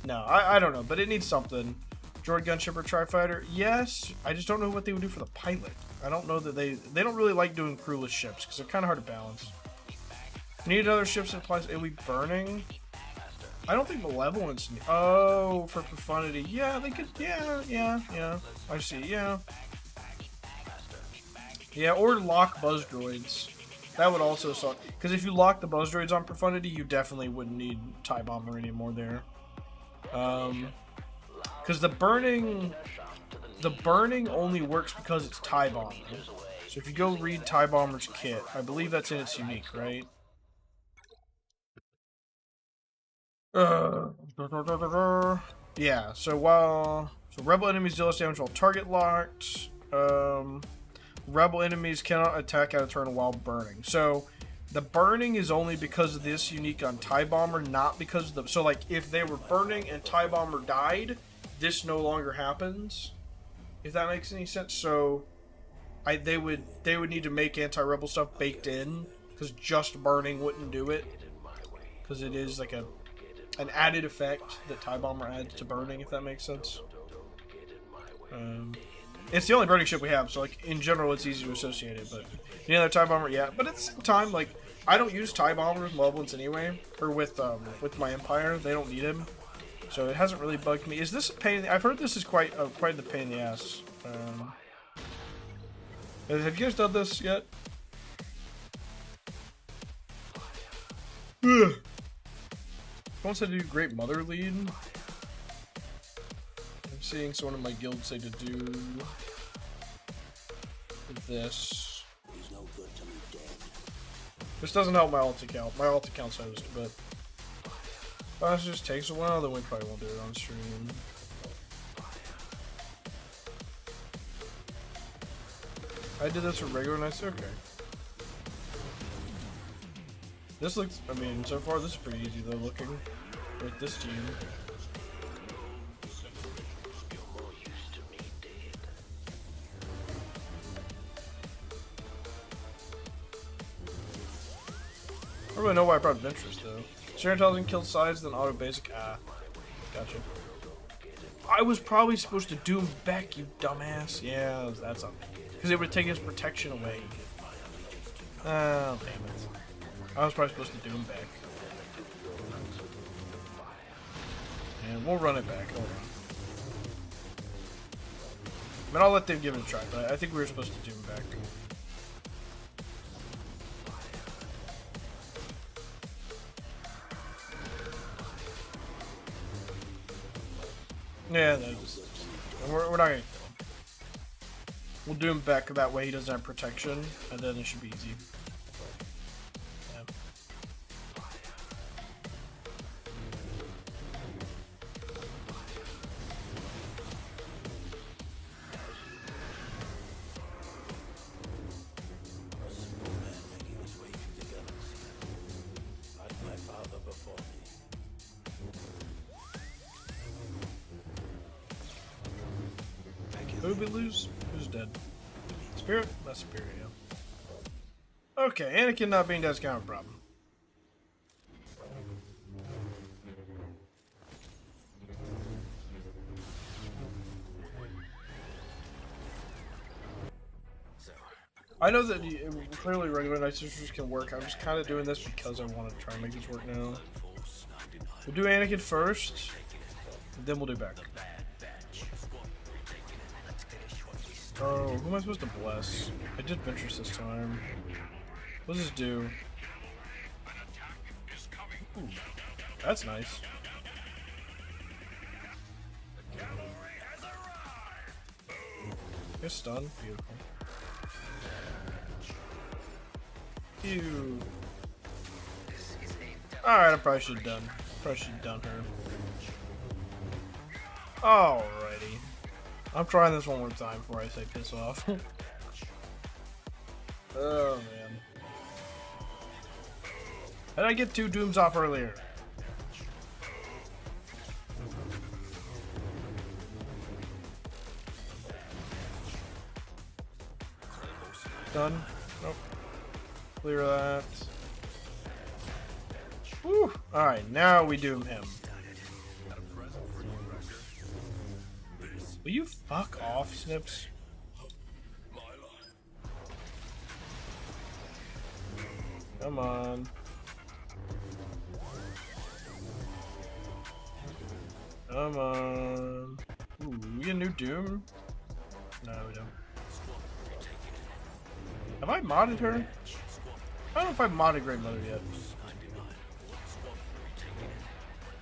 No, I don't know, but it needs something. Droid gunship or tri-fighter? Yes. I just don't know what they would do for the pilot. I don't know that they don't really like doing crewless ships because they're kind of hard to balance. Need other ships that applies. Are we burning? I don't think Malevolence. Oh, for profundity. Yeah, they could. Yeah. I see. Yeah. Yeah, or lock buzz droids. That would also suck. Because if you lock the buzz droids on profundity, you definitely wouldn't need TIE Bomber anymore there. Because the burning only works because it's TIE Bomber. So if you go read TIE Bomber's kit, I believe that's in its unique, right? Yeah. So rebel enemies deal less damage while target locked. Rebel enemies cannot attack out of turn while burning. So the burning is only because of this unique on TIE Bomber, not because of the... So, like, if they were burning and TIE Bomber died, this no longer happens. If that makes any sense. So, they would need to make anti-rebel stuff baked in, because just burning wouldn't do it, because it is like an added effect that TIE Bomber adds to burning, if that makes sense. It's the only burning ship we have, so like in general it's easy to associate it. But you know, TIE Bomber, yeah. But at the same time, like I don't use TIE Bombers with Moblins anyway, or with my Empire. They don't need him, so it hasn't really bugged me. Is this a pain? I've heard this is quite the pain in the ass. Have you guys done this yet? Ugh. Someone said to do Great Mother lead. I'm seeing someone in my guild say to do this. This doesn't help my ult account. My ult account's host, but if it just takes a while, then we probably won't do it on stream. I did this with regular nights. Okay. This looks, I mean, so far this is pretty easy though, looking with this team. I don't really know why I brought Ventress though. Sharon Intelligence killed sides, then auto basic. Ah, gotcha. I was probably supposed to do him back, you dumbass. Yeah, that's up. Because it would take his protection away. Oh, damn it. I was probably supposed to do him back. And we'll run it back. Hold on. I mean, I'll let them give it a try, but I think we were supposed to do him back. Yeah, we're not gonna kill him. We'll do him back that way he doesn't have protection, and then it should be easy. Yeah. Who did we lose? Who's dead? Spirit? That's Spirit, yeah. Okay, Anakin not being dead is kind of a problem. I know that clearly regular Night Sisters can work. I'm just kind of doing this because I want to try and make this work now. We'll do Anakin first, and then we'll do back. Oh, who am I supposed to bless? I did Ventress this time. What does this do? Ooh, that's nice. You're stunned. Beautiful. Ew. Alright, I probably should have done. Her. Alrighty. I'm trying this one more time before I say piss off. Oh man. How did I get 2 dooms off earlier? Done. Nope. Clear that. Woo! Alright, now we doom him. Will you fuck off, Snips? Come on. Come on. Ooh, we get a new Doom? No, we don't. Have I modded her? I don't know if I've modded Great Mother yet.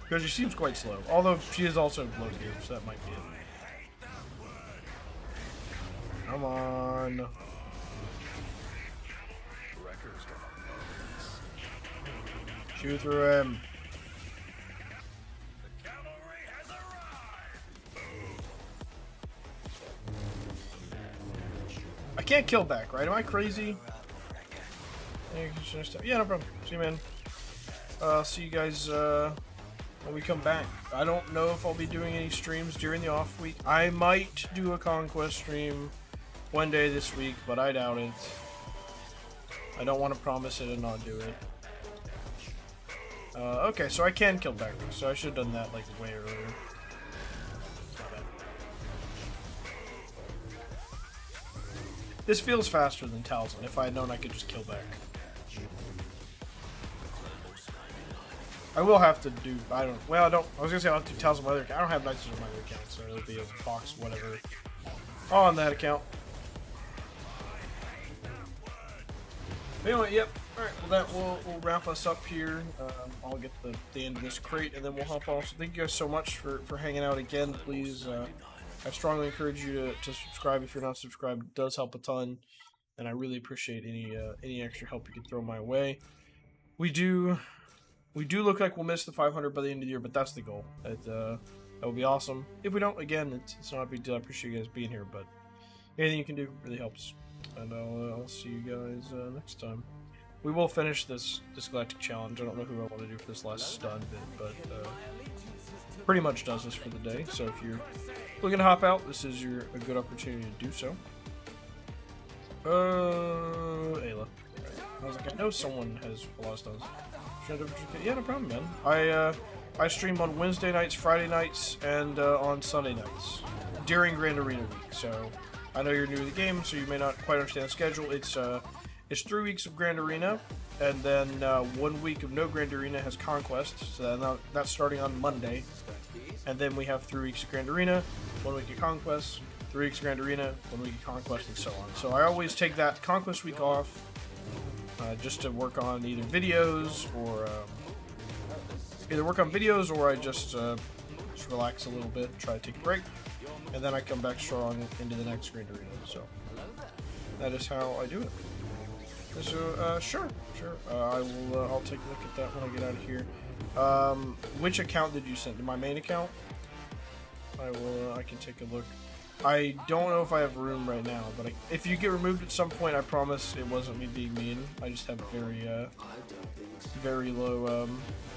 Because she seems quite slow. Although she is also low tier, so that might be it. Come on. Shoot through him. I can't kill back, right? Am I crazy? Yeah, no problem. See you, man. See you guys when we come back. I don't know if I'll be doing any streams during the off week. I might do a Conquest stream. one day this week, but I doubt it. I don't want to promise it and not do it. Okay, so I can kill back, so I should have done that like way earlier. My bad. This feels faster than Talisman. If I had known I could just kill back. I will have to do, I don't, well I don't, I was gonna say I'll have to do Talisman on my other account. I don't have Nights on my other account, so it'll be a box, whatever, on that account. Anyway, yep. Alright, well that will wrap us up here. I'll get the end of this crate and then we'll hop off. So thank you guys so much for hanging out again. Please, I strongly encourage you to subscribe if you're not subscribed. It does help a ton. And I really appreciate any extra help you can throw my way. We do look like we'll miss the 500 by the end of the year, but that's the goal. That would be awesome. If we don't, again, it's not a big deal. I appreciate you guys being here, but anything you can do really helps. And I'll see you guys next time. We will finish this Galactic Challenge. I don't know who I want to do for this last stun bit, but pretty much does this for the day. So if you're looking to hop out, this is a good opportunity to do so. Ayla. I was like, I know someone has a lot of stuns. Yeah, no problem, man. I stream on Wednesday nights, Friday nights, and on Sunday nights during Grand Arena week. So I know you're new to the game, so you may not quite understand the schedule. It's 3 weeks of Grand Arena, and then 1 week of no Grand Arena has Conquest. So that's starting on Monday, and then we have 3 weeks of Grand Arena, 1 week of Conquest, 3 weeks of Grand Arena, 1 week of Conquest, and so on. So I always take that Conquest week off. Just to work on either videos or I just relax a little bit, try to take a break, and then I come back strong into the next Grand Arena. So that is how I do it. So sure. I'll take a look at that when I get out of here. Which account did you send? To my main account? I can take a look. I don't know if I have room right now, but if you get removed at some point, I promise it wasn't me being mean. I just have very low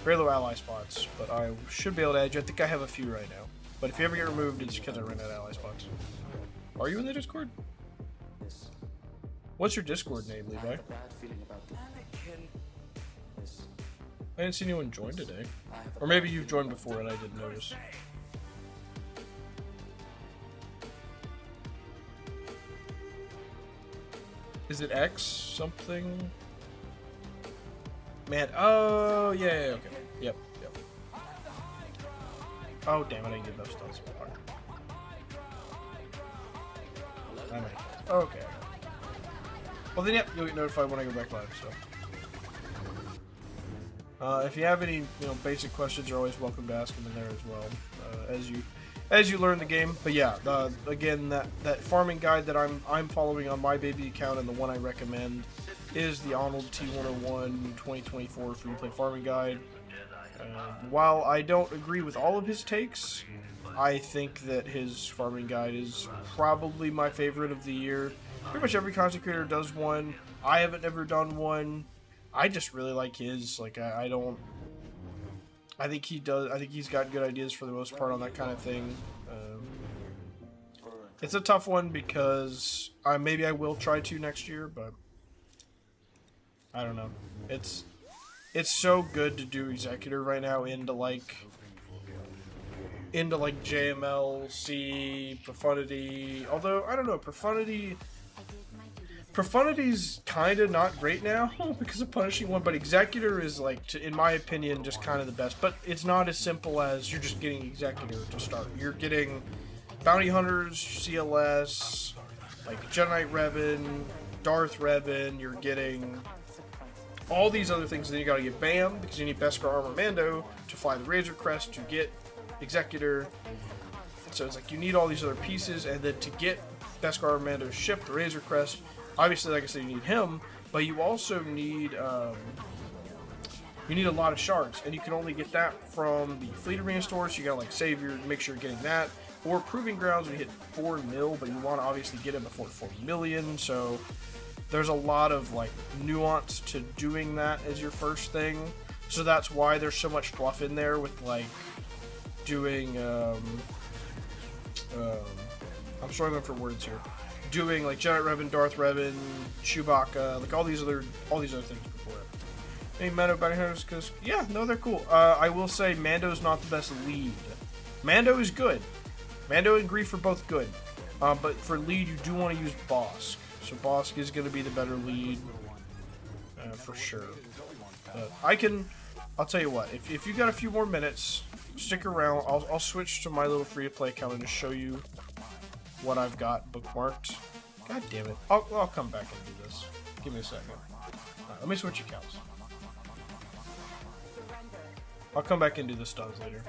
ally spots, but I should be able to add you. I think I have a few right now. But if you ever get removed, it's because I ran out of ally spots. Are you in the Discord? What's your Discord name, Levi? I didn't see anyone join today. Or maybe you've joined before and I didn't notice. Is it X something? Man, oh yeah, okay, yep. Oh damn it, I didn't get those stuff. Okay. Well then, yep, you'll get notified when I go back live. So, if you have any, basic questions, you're always welcome to ask them in there as well, as you learn the game. But yeah, again, that farming guide that I'm following on my baby account, and the one I recommend is the Arnold T101 2024 free-to-play farming guide. While I don't agree with all of his takes, I think that his farming guide is probably my favorite of the year. Pretty much every content creator does one. I haven't ever done one. I just really like his. Like I think he does. I think he's got good ideas for the most part on that kind of thing. It's a tough one because maybe I will try to next year, but I don't know. It's so good to do Executor right now into like JML, C, Profundity. Although I don't know, Profundity's kind of not great now because of Punishing One, but Executor is, like, in my opinion, just kind of the best. But it's not as simple as you're just getting Executor to start. You're getting Bounty Hunters, CLS, like Jedi Knight Revan, Darth Revan, you're getting all these other things. Then you gotta get BAM, because you need Beskar Armor Mando to fly the Razor Crest to get Executor. So it's like you need all these other pieces, and then to get Beskar Armor Mando's ship, the Razor Crest, obviously, like I said, you need him, but you also need a lot of shards, and you can only get that from the Fleet Arena store, so you gotta make sure you're getting that. Or Proving Grounds, when you hit 4 mil, but you want to obviously get it before 4 million, so there's a lot of nuance to doing that as your first thing. So that's why there's so much fluff in there with doing I'm struggling for words here. doing like Jedi Revan, Darth Revan, Chewbacca, like all these other things before it. Any Mando bounty hunters? Because yeah, no, they're cool. I will say Mando's not the best lead. Mando is good. Mando and Grief are both good. But for lead, you do want to use Bosk. So Bosk is going to be the better lead for sure. But I'll tell you what. If you got a few more minutes, stick around. I'll switch to my little free-to-play account and just show you what I've got bookmarked. God damn it. I'll come back and do this. Give me a second. Alright, let me switch accounts. I'll come back and do the stuns later.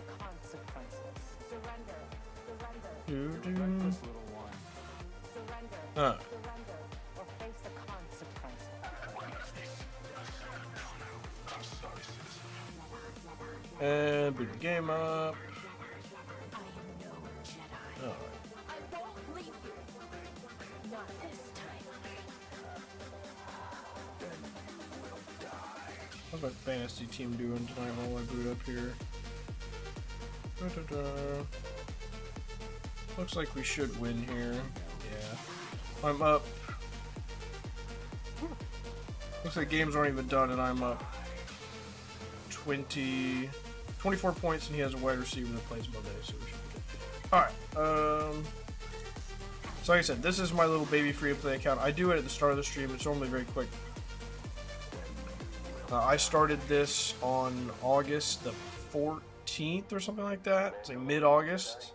And boot the game up. Alright. How's my fantasy team doing tonight while I boot up here? Looks like we should win here. Yeah. I'm up. Looks like games aren't even done and I'm up 24 points and he has a wide receiver that plays Monday, so we should be good. Alright, so like I said, this is my little baby free-to-play account. I do it at the start of the stream. It's normally very quick. I started this on August the 14th or something like that. It's like mid-August.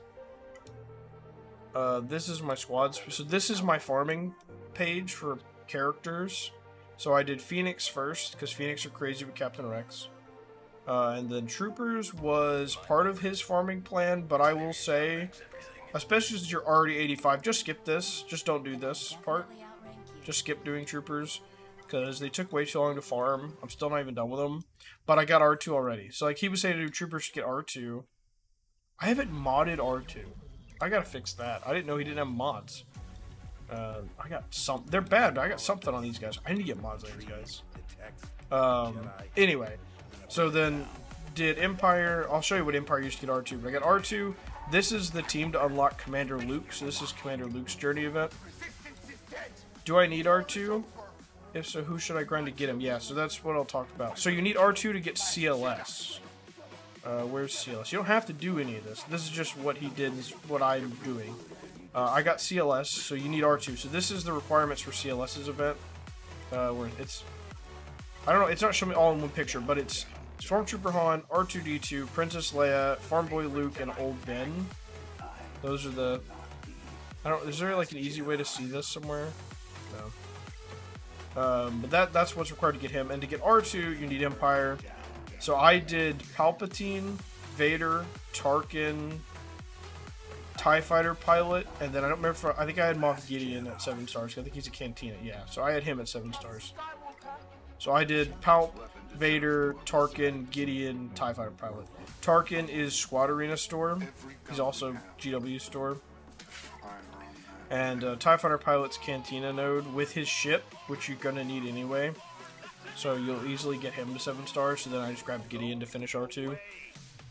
This is my squads. So this is my farming page for characters. So I did Phoenix first, because Phoenix are crazy with Captain Rex. And then Troopers was part of his farming plan, but I will say, especially since you're already 85, just skip this. Just don't do this part. Just skip doing Troopers, because they took way too long to farm. I'm still not even done with them, but I got R2 already. So like he was saying to do Troopers to get R2. I haven't modded R2. I gotta fix that. I didn't know he didn't have mods. I got some. They're bad, but I got something on these guys. I need to get mods on these guys. Anyway, so then did Empire. I'll show you what Empire used to get R2. But I got R2. This is the team to unlock Commander Luke. So this is Commander Luke's journey event. Do I need R2? If so, who should I grind to get him? Yeah, so that's what I'll talk about. So you need R2 to get CLS. Where's CLS? You don't have to do any of this. This is just what he did, is what I'm doing. I got CLS, so you need R2. So this is the requirements for CLS's event. Where it's... I don't know, it's not showing me all in one picture, but it's Stormtrooper Han, R2-D2, Princess Leia, Farm Boy Luke, and Old Ben. Those are the... I don't... Is there like an easy way to see this somewhere? No. But that's what's required to get him. And to get R2, you need Empire. So I did Palpatine, Vader, Tarkin, TIE Fighter pilot, and then I don't remember, I think I had Moff Gideon at 7 stars. I think he's a Cantina, yeah. So I had him at 7 stars. So I did Palp, Vader, Tarkin, Gideon, TIE Fighter pilot. Tarkin is Squad Arena store. He's also GW store. And TIE Fighter pilot's Cantina node with his ship, which you're going to need anyway. So you'll easily get him to 7 stars, so then I just grab Gideon to finish R2.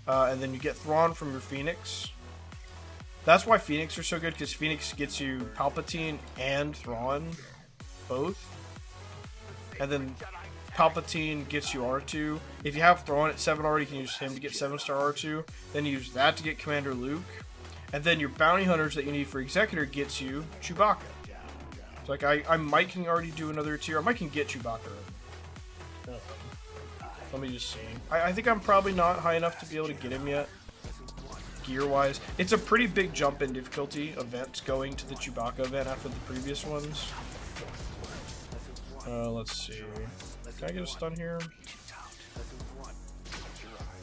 And then you get Thrawn from your Phoenix. That's why Phoenix are so good, because Phoenix gets you Palpatine and Thrawn, both. And then Palpatine gets you R2. If you have Thrawn at 7 already, you can use him to get 7-star R2. Then use that to get Commander Luke. And then your bounty hunters that you need for Executor gets you Chewbacca. So like I might can already do another tier. I might can get Chewbacca. Let me just see. I think I'm probably not high enough to be able to get him yet. Gear-wise. It's a pretty big jump in difficulty events going to the Chewbacca event after the previous ones. Let's see. Can I get a stun here?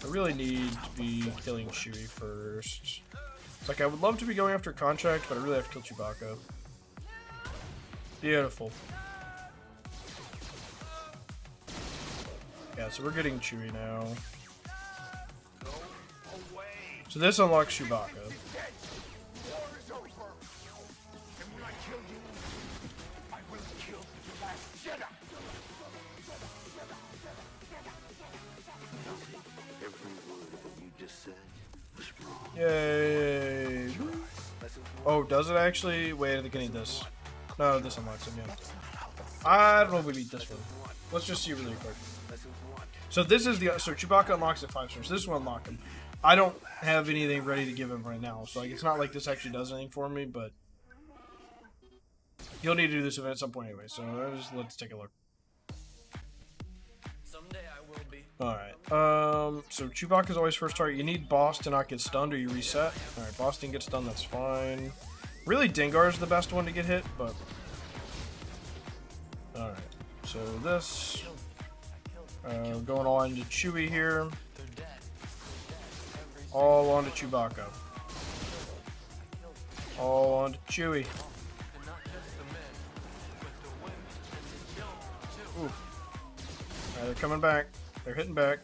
I really need to be killing Chewie first. It's like I would love to be going after Contract, but I really have to kill Chewbacca. Beautiful. Yeah, so we're getting Chewie now. So this unlocks Chewbacca. Yay! Oh, does it actually? Wait, I think I need this. No, this unlocks him, yeah. I don't know if we beat this one. Let's just see really quick. So this is so Chewbacca unlocks at 5 stars. This will unlock him. I don't have anything ready to give him right now, so like it's not like this actually does anything for me, but you'll need to do this event at some point anyway. So let's take a look. Someday I will be. Alright, so Chewbacca's always first target. You need boss to not get stunned or you reset. Alright, boss didn't get stunned, that's fine. Really, Dengar's the best one to get hit, but... Alright, so this... going on to Chewie here. All on to Chewbacca. All on to Chewie. Ooh. Alright, they're coming back. They're hitting back.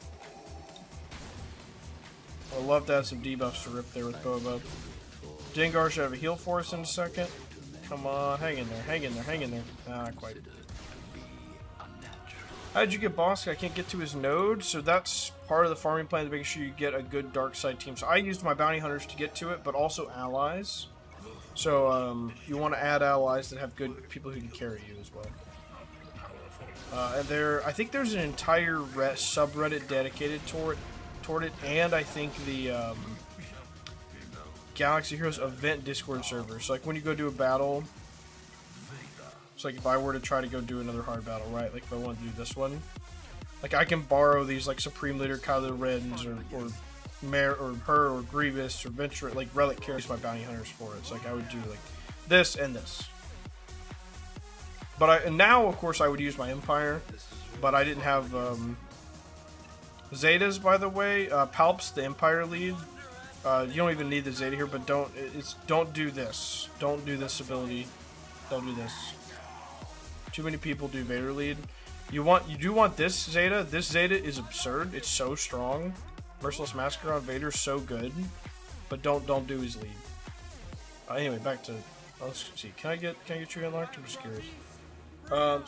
I'd love to have some debuffs to rip there with Boba. Dengar should have a heal for us in a second. Come on, hang in there, hang in there, hang in there. Nah, not quite. How did you get Bosk? I can't get to his node, so that's part of the farming plan to make sure you get a good dark side team. So I used my bounty hunters to get to it, but also allies. So you want to add allies that have good people who can carry you as well. And I think there's an entire subreddit dedicated toward it, and I think the Galaxy Heroes event Discord server. So like when you go do a battle. So like if I were to try to go do another hard battle, right? Like if I want to do this one, like I can borrow these like Supreme Leader Kylo Rens or her or Grievous or Venture, like Relic carries my bounty hunters for it. So like I would do like this and this. But and now of course I would use my Empire, but I didn't have Zetas, by the way. Palp's the Empire lead. You don't even need the Zeta here, but don't do this. Don't do this ability. Don't do this. Too many people do Vader lead. You do want this Zeta. This Zeta is absurd. It's so strong. Merciless Massacre on Vader's so good, but don't do his lead. Anyway, back to let's see. Can I get you unlocked? I'm just curious.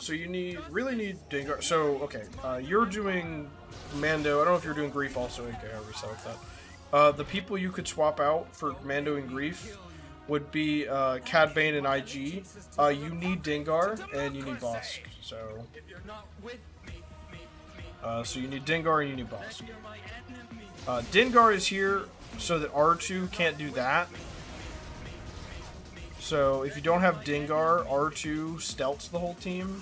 So you really need Dengar. So okay, you're doing Mando. I don't know if you're doing Grief also. Okay, I'll reset with that. The people you could swap out for Mando and Grief would be Cad Bane and IG. You need Dengar and you need Bosk. So you need Dengar and you need Bosk. Dengar is here so that R2 can't do that. So if you don't have Dengar, R2 stealths the whole team,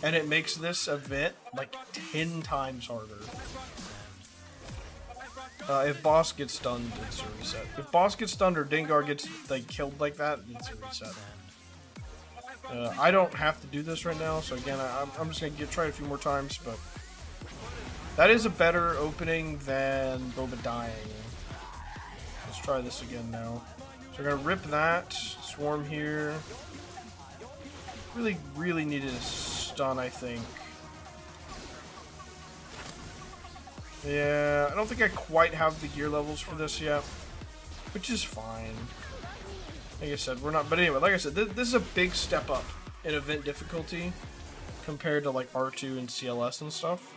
and it makes this event like 10 times harder. If Boss gets stunned, it's a reset. If Boss gets stunned or Dengar gets like killed like that, it's a reset. I don't have to do this right now, so again, I'm just gonna try it a few more times, but that is a better opening than Boba dying. Let's try this again now. So we're gonna rip that swarm here. Really needed a stun, I think. Yeah, I don't think I quite have the gear levels for this yet, which is fine. Like I said, we're not, but anyway, like I said, this is a big step up in event difficulty compared to like R2 and CLS and stuff.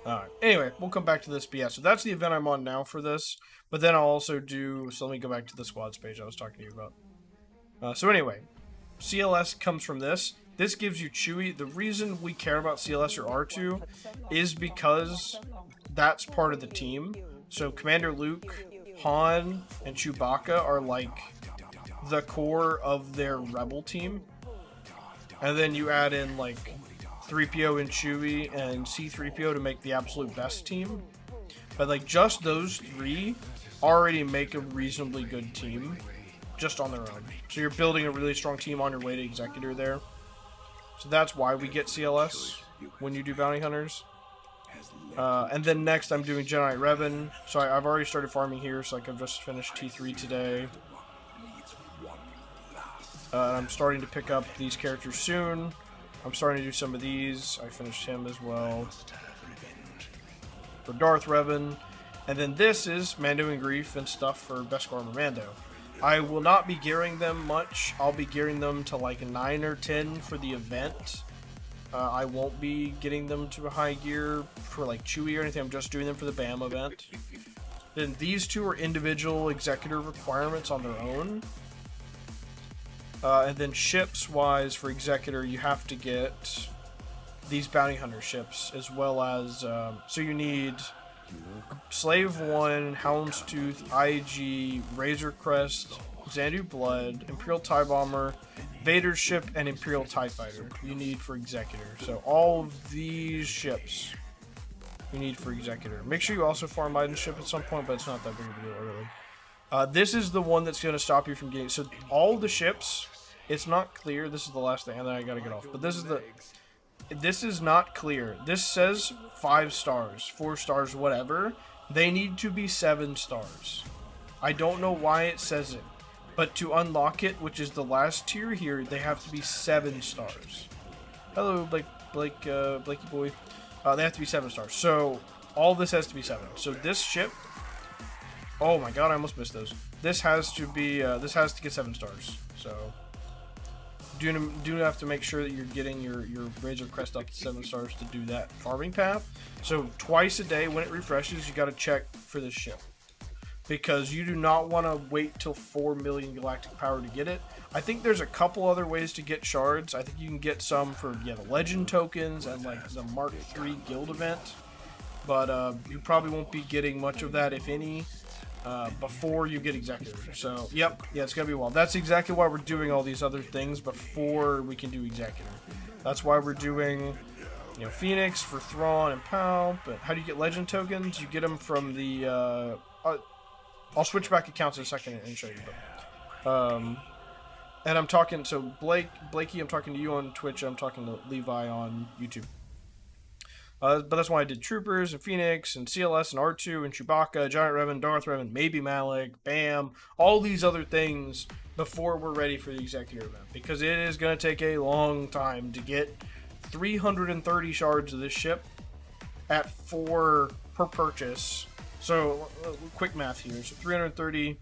Alright, anyway, we'll come back to this, but yeah, so that's the event I'm on now for this, but then I'll also do, so let me go back to the squads page I was talking to you about. So anyway, CLS comes from this. This gives you Chewie. The reason we care about CLS or R2 is because that's part of the team. So Commander Luke, Han, and Chewbacca are like the core of their rebel team. And then you add in like 3PO and Chewie and C-3PO to make the absolute best team. But like just those three already make a reasonably good team just on their own. So you're building a really strong team on your way to Executor there. So that's why we get CLS when you do Bounty Hunters. And then next I'm doing Jedi Revan. So I've already started farming here, so like I've just finished T3 today. I'm starting to pick up these characters soon. I'm starting to do some of these. I finished him as well. For Darth Revan. And then this is Mando and Grief and stuff for Beskar and Mando. I will not be gearing them much. I'll be gearing them to like 9 or 10 for the event. I won't be getting them to a high gear for like Chewie or anything. I'm just doing them for the BAM event. Then these two are individual Executor requirements on their own. And then ships wise for Executor, you have to get these bounty hunter ships, as well as so you need Slave 1, Houndstooth, IG, Razor Crest, Xanadu Blood, Imperial TIE Bomber, Vader's ship, and Imperial TIE Fighter you need for Executor. So all of these ships you need for Executor. Make sure you also farm Iden's ship at some point, but it's not that big of a deal really. This is the one that's going to stop you from getting... So all the ships, it's not clear. This is the last thing, and then I got to get off. But this is the... This is not clear. This says 5 stars, 4 stars, whatever. They need to be 7 stars. I don't know why it says it. But to unlock it, which is the last tier here, they have to be 7 stars. Hello, Blakey boy. They have to be 7 stars. So, all this has to be 7. So this ship... Oh my god, I almost missed those. This has to be, this has to get 7 stars. So, do have to make sure that you're getting your Razor Crest up to 7 stars to do that farming path. So, twice a day when it refreshes, you gotta check for this ship. Because you do not want to wait till 4 million galactic power to get it. I think there's a couple other ways to get shards. I think you can get some for, the legend tokens and like the Mark III guild event. But you probably won't be getting much of that, if any, before you get Executor. So, yeah, it's going to be a while. That's exactly why we're doing all these other things before we can do Executor. That's why we're doing, Phoenix for Thrawn and Pal. But how do you get legend tokens? You get them from the, I'll switch back accounts in a second and show you them. And I'm talking, so Blakey, I'm talking to you on Twitch, I'm talking to Levi on YouTube. But that's why I did Troopers and Phoenix and CLS and R2 and Chewbacca, Giant Revan, Darth Revan, maybe Malik, Bam, all these other things before we're ready for the Executor event. Because it is going to take a long time to get 330 shards of this ship at 4 per purchase. So, quick math here. So 330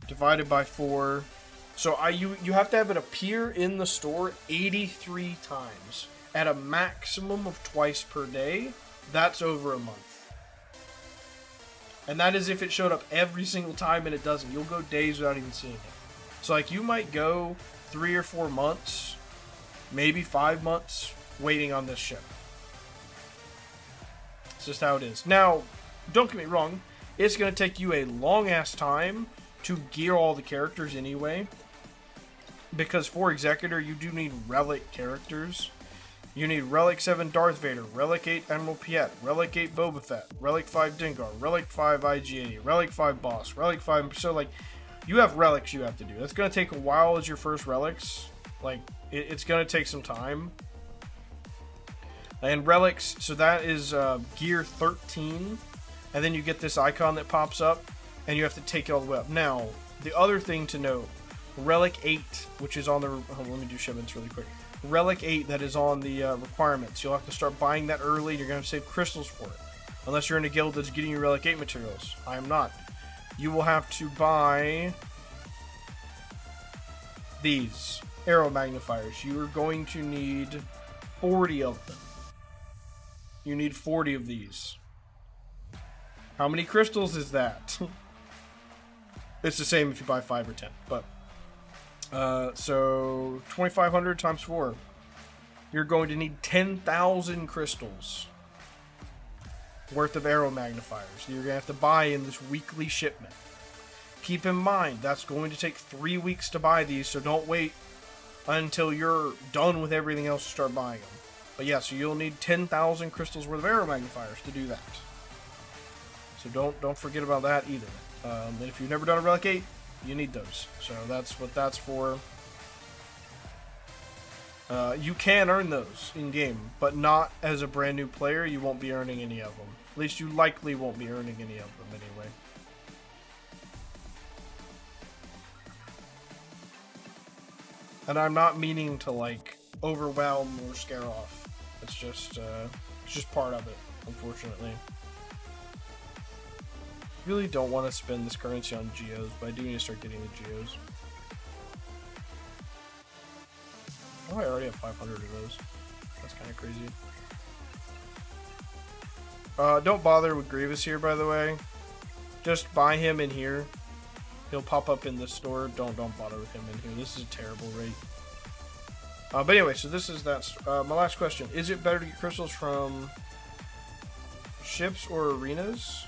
divided by 4. So you have to have it appear in the store 83 times at a maximum of twice per day. That's over a month. And that is if it showed up every single time, and it doesn't. You'll go days without even seeing it. So like you might go 3 or 4 months, maybe 5 months waiting on this ship. It's just how it is. Now, don't get me wrong, it's going to take you a long-ass time to gear all the characters anyway. Because for Executor, you do need Relic characters. You need Relic 7 Darth Vader, Relic 8 Admiral Piet, Relic 8 Boba Fett, Relic 5 Dengar, Relic 5 IG-80, Relic 5 Boss, Relic 5... So, like, you have relics you have to do. That's going to take a while as your first relics. Like, it's going to take some time. And relics, so that is gear 13. And then you get this icon that pops up, and you have to take it all the way up. Now, the other thing to note, Relic 8, which is on the... let me do shipments really quick. Relic 8 that is on the requirements. You'll have to start buying that early. You're going to save crystals for it. Unless you're in a guild that's getting you Relic 8 materials. I am not. You will have to buy these arrow magnifiers. You are going to need 40 of them. You need 40 of these. How many crystals is that? It's the same if you buy 5 or 10, but so 2,500 times 4. You're going to need 10,000 crystals worth of arrow magnifiers. You're going to have to buy in this weekly shipment. Keep in mind, that's going to take 3 weeks to buy these, so don't wait until you're done with everything else to start buying them. But yeah, so you'll need 10,000 crystals worth of arrow magnifiers to do that. So don't forget about that either. And if you've never done a Relic 8, you need those. So that's what that's for. You can earn those in-game, but not as a brand new player. You won't be earning any of them. At least you likely won't be earning any of them anyway. And I'm not meaning to, like, overwhelm or scare off. It's just part of it, unfortunately. Really don't want to spend this currency on geos, but I do need to start getting the geos. Oh, I already have 500 of those. That's kind of crazy. Don't bother with Grievous here, by the way. Just buy him in here. He'll pop up in the store. Don't bother with him in here. This is a terrible rate. But anyway, so this is that. My last question: is it better to get crystals from ships or arenas?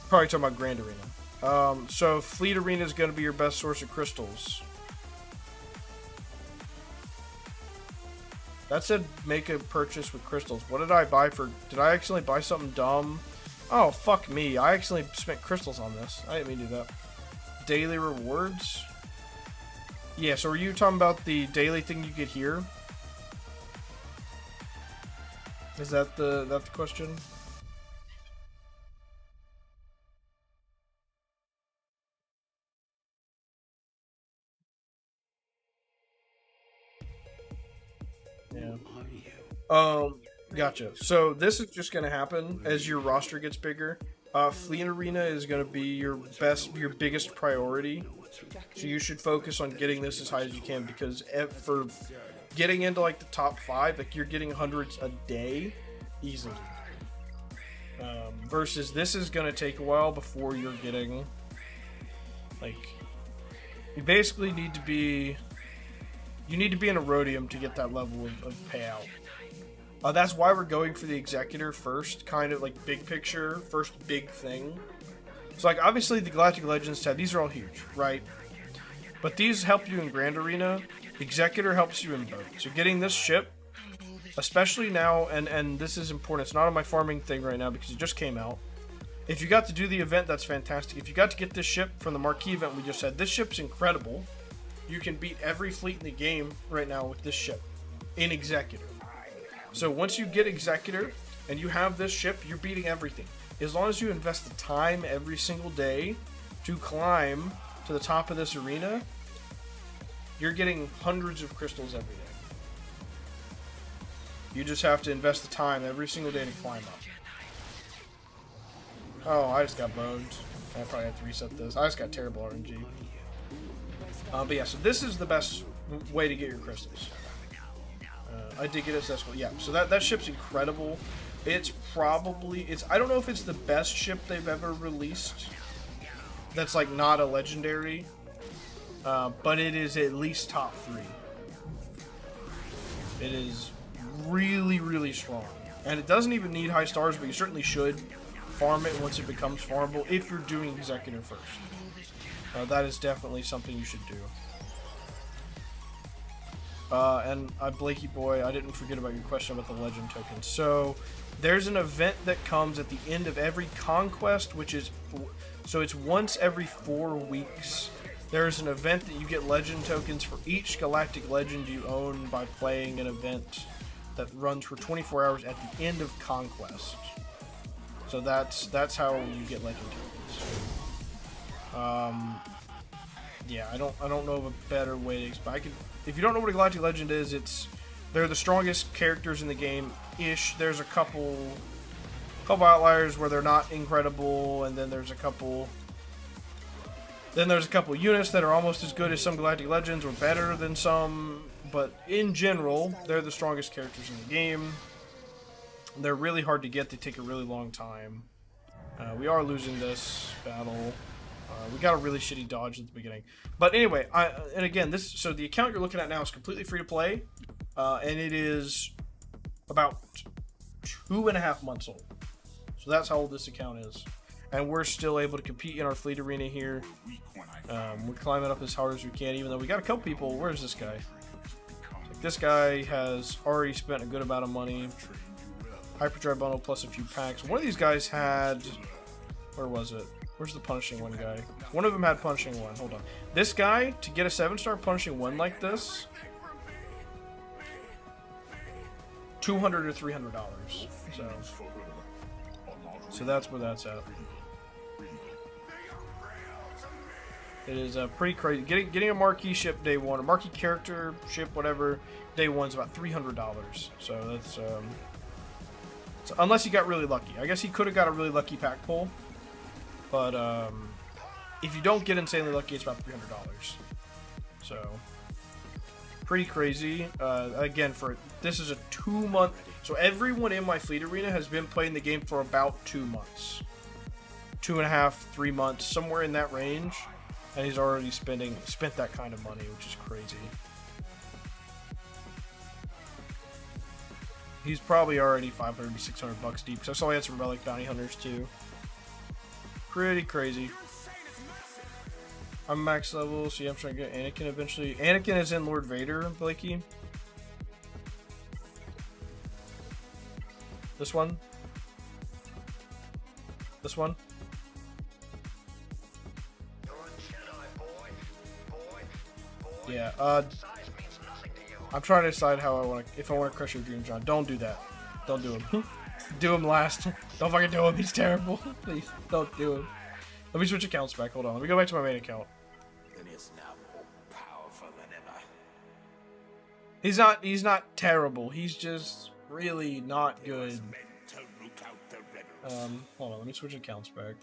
Probably talking about Grand Arena. So Fleet Arena is going to be your best source of crystals. That said, make a purchase with crystals. What did I buy for? Did I accidentally buy something dumb? Oh, fuck me. I accidentally spent crystals on this. I didn't mean to do that. Daily rewards? Yeah, so are you talking about the daily thing you get here? Is that the question? Yeah. Gotcha. So this is just gonna happen as your roster gets bigger. Fleet Arena is gonna be your biggest priority. So you should focus on getting this as high as you can, because for getting into like the top 5, like you're getting hundreds a day easily. Versus this is gonna take a while before you're getting, like, you basically need to be. You need to be in a Rhodium to get that level of payout. That's why we're going for the Executor first, kind of like big picture, first big thing. So like obviously the Galactic Legends tab, these are all huge, right? But these help you in Grand Arena. Executor helps you in both. So getting this ship, especially now, and this is important, it's not on my farming thing right now because it just came out. If you got to do the event, that's fantastic. If you got to get this ship from the marquee event we just said, this ship's incredible. You can beat every fleet in the game right now with this ship in Executor. So once you get Executor and you have this ship, you're beating everything. As long as you invest the time every single day to climb to the top of this arena, you're getting hundreds of crystals every day. You just have to invest the time every single day to climb up. Oh, I just got boned. I probably have to reset this. I just got terrible RNG. But yeah, so this is the best way to get your crystals. I did get a successful. Yeah, so that ship's incredible. It's probably, I don't know if it's the best ship they've ever released. That's like not a legendary. But it is at least top 3. It is really, really strong. And it doesn't even need high stars, but you certainly should farm it once it becomes farmable if you're doing Executor first. That is definitely something you should do. And Blakey boy, I didn't forget about your question about the legend tokens. So there's an event that comes at the end of every conquest, which is, so it's once every 4 weeks. There's an event that you get legend tokens for each galactic legend you own by playing an event that runs for 24 hours at the end of conquest. So that's how you get legend tokens. Yeah, I don't know of a better way to explain. If you don't know what a Galactic Legend is, they're the strongest characters in the game-ish. There's a couple outliers where they're not incredible, and then there's a couple units that are almost as good as some Galactic Legends or better than some. But in general, they're the strongest characters in the game. They're really hard to get. They take a really long time. We are losing this battle. We got a really shitty dodge at the beginning. But anyway, and again, so the account you're looking at now is completely free to play. And it is about 2.5 months old. So that's how old this account is. And we're still able to compete in our fleet arena here. We're climbing up as hard as we can, even though we got a couple people. Where's this guy? Like, this guy has already spent a good amount of money. Hyperdrive bundle plus a few packs. One of these guys had... Where was it? Where's the Punishing One guy? One of them had Punishing One. Hold on. This guy, to get a 7-star Punishing One like this, $200 or $300. So that's where that's at. It is pretty crazy. Getting a marquee ship day 1, a marquee character ship, whatever, day 1 is about $300. So that's so unless he got really lucky. I guess he could have got a really lucky pack pull. But if you don't get insanely lucky, it's about $300. So Pretty crazy. Again, this is a 2-month. So everyone in my fleet arena has been playing the game for about 2 months, 2.5, 3 months, somewhere in that range, and he's already spent that kind of money, which is crazy. He's probably already 500 to 600 bucks deep. Because I saw he had some relic bounty hunters too. Pretty crazy. I'm max level, so yeah, I'm trying to get Anakin eventually. Anakin is in Lord Vader, Blakey. This one. This one. Yeah, I'm trying to decide how I want to, if I want to crush your dreams, John. Don't do that. Don't do him. Do him last. Don't fucking do him. He's terrible. Please, don't do him. Let me switch accounts back. Hold on. Let me go back to my main account. Then is now more powerful than ever. He's not terrible. He's just really not good. Meant to root out the rebels. Hold on. Let me switch accounts back.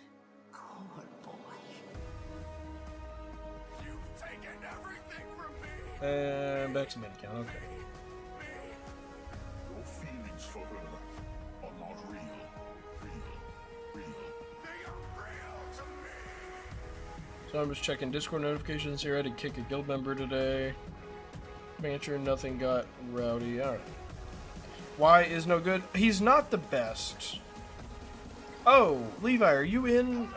You've taken everything from me. And back to main account. Okay. Your feelings for her are not real. Real. They are real to me. So I'm just checking Discord notifications here. I did kick a guild member today. Making sure nothing got rowdy. Alright. Why is no good? He's not the best. Oh, Levi, are you in,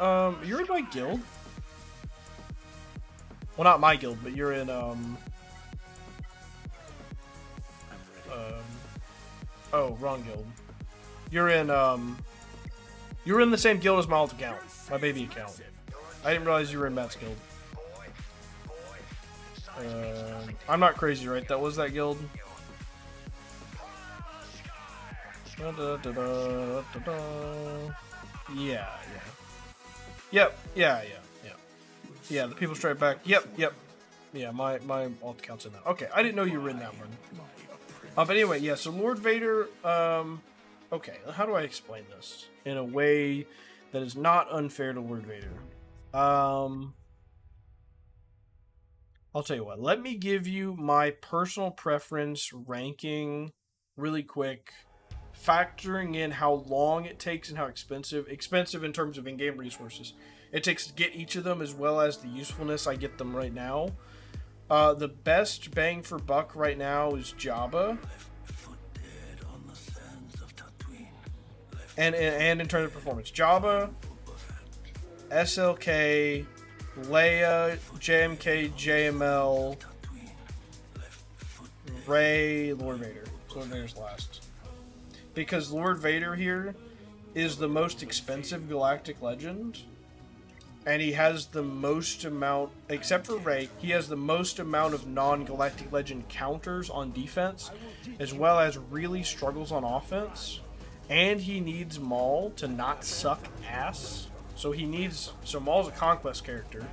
you're in my guild? Well, not my guild, but you're in, oh, wrong guild. You're in the same guild as my alt account. My baby account. I didn't realize you were in Matt's guild. I'm not crazy, right? That was that guild. Yeah. Yep. Yeah. Yeah, the people straight back. Yep. Yeah, my alt account's in that. Okay, I didn't know you were in that one. But anyway, yeah. So Lord Vader. Okay, how do I explain this in a way that is not unfair to Lord Vader? I'll tell you what. Let me give you my personal preference ranking really quick, factoring in how long it takes and how expensive in terms of in-game resources it takes to get each of them, as well as the usefulness I get them right now. The best bang for buck right now is Jabba. And in terms of performance, Jabba, SLK, Leia, JMK, JML, Rey, Lord Vader. Lord Vader's last. Because Lord Vader here is the most expensive galactic legend. And he has the most amount, except for Rey, he has the most amount of non-galactic legend counters on defense, as well as really struggles on offense. And he needs Maul to not suck ass. So Maul's a conquest character.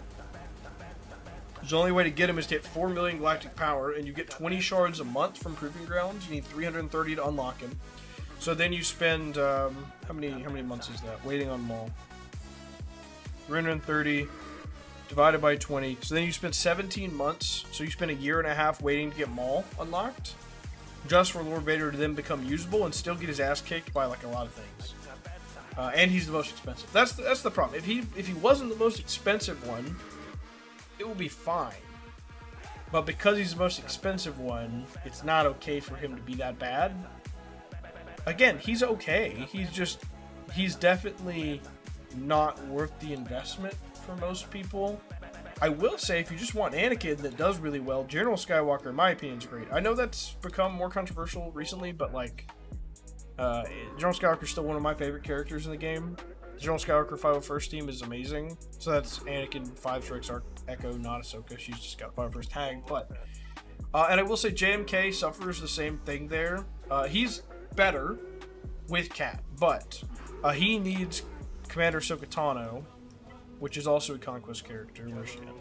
The only way to get him is to hit 4 million galactic power, and you get 20 shards a month from Proving Grounds. You need 330 to unlock him. So then you spend, how many months is that? Waiting on Maul. 330 divided by 20. So then you spend 17 months. So you spend a year and a half waiting to get Maul unlocked, just for Lord Vader to then become usable and still get his ass kicked by like a lot of things. And he's the most expensive. That's the problem. If he wasn't the most expensive one, it will be fine. But because he's the most expensive one, it's not okay for him to be that bad. Again, he's okay. He's definitely not worth the investment for most people. I will say, if you just want Anakin that does really well, General Skywalker, in my opinion, is great. I know that's become more controversial recently, but like, General Skywalker is still one of my favorite characters in the game. General Skywalker 501st team is amazing. So that's Anakin, 5 Strikes Echo, not Ahsoka. She's just got 501st tag. But and I will say JMK suffers the same thing there. He's better with Cat, but he needs Commander Ahsoka Tano, which is also a conquest character. Where's she at?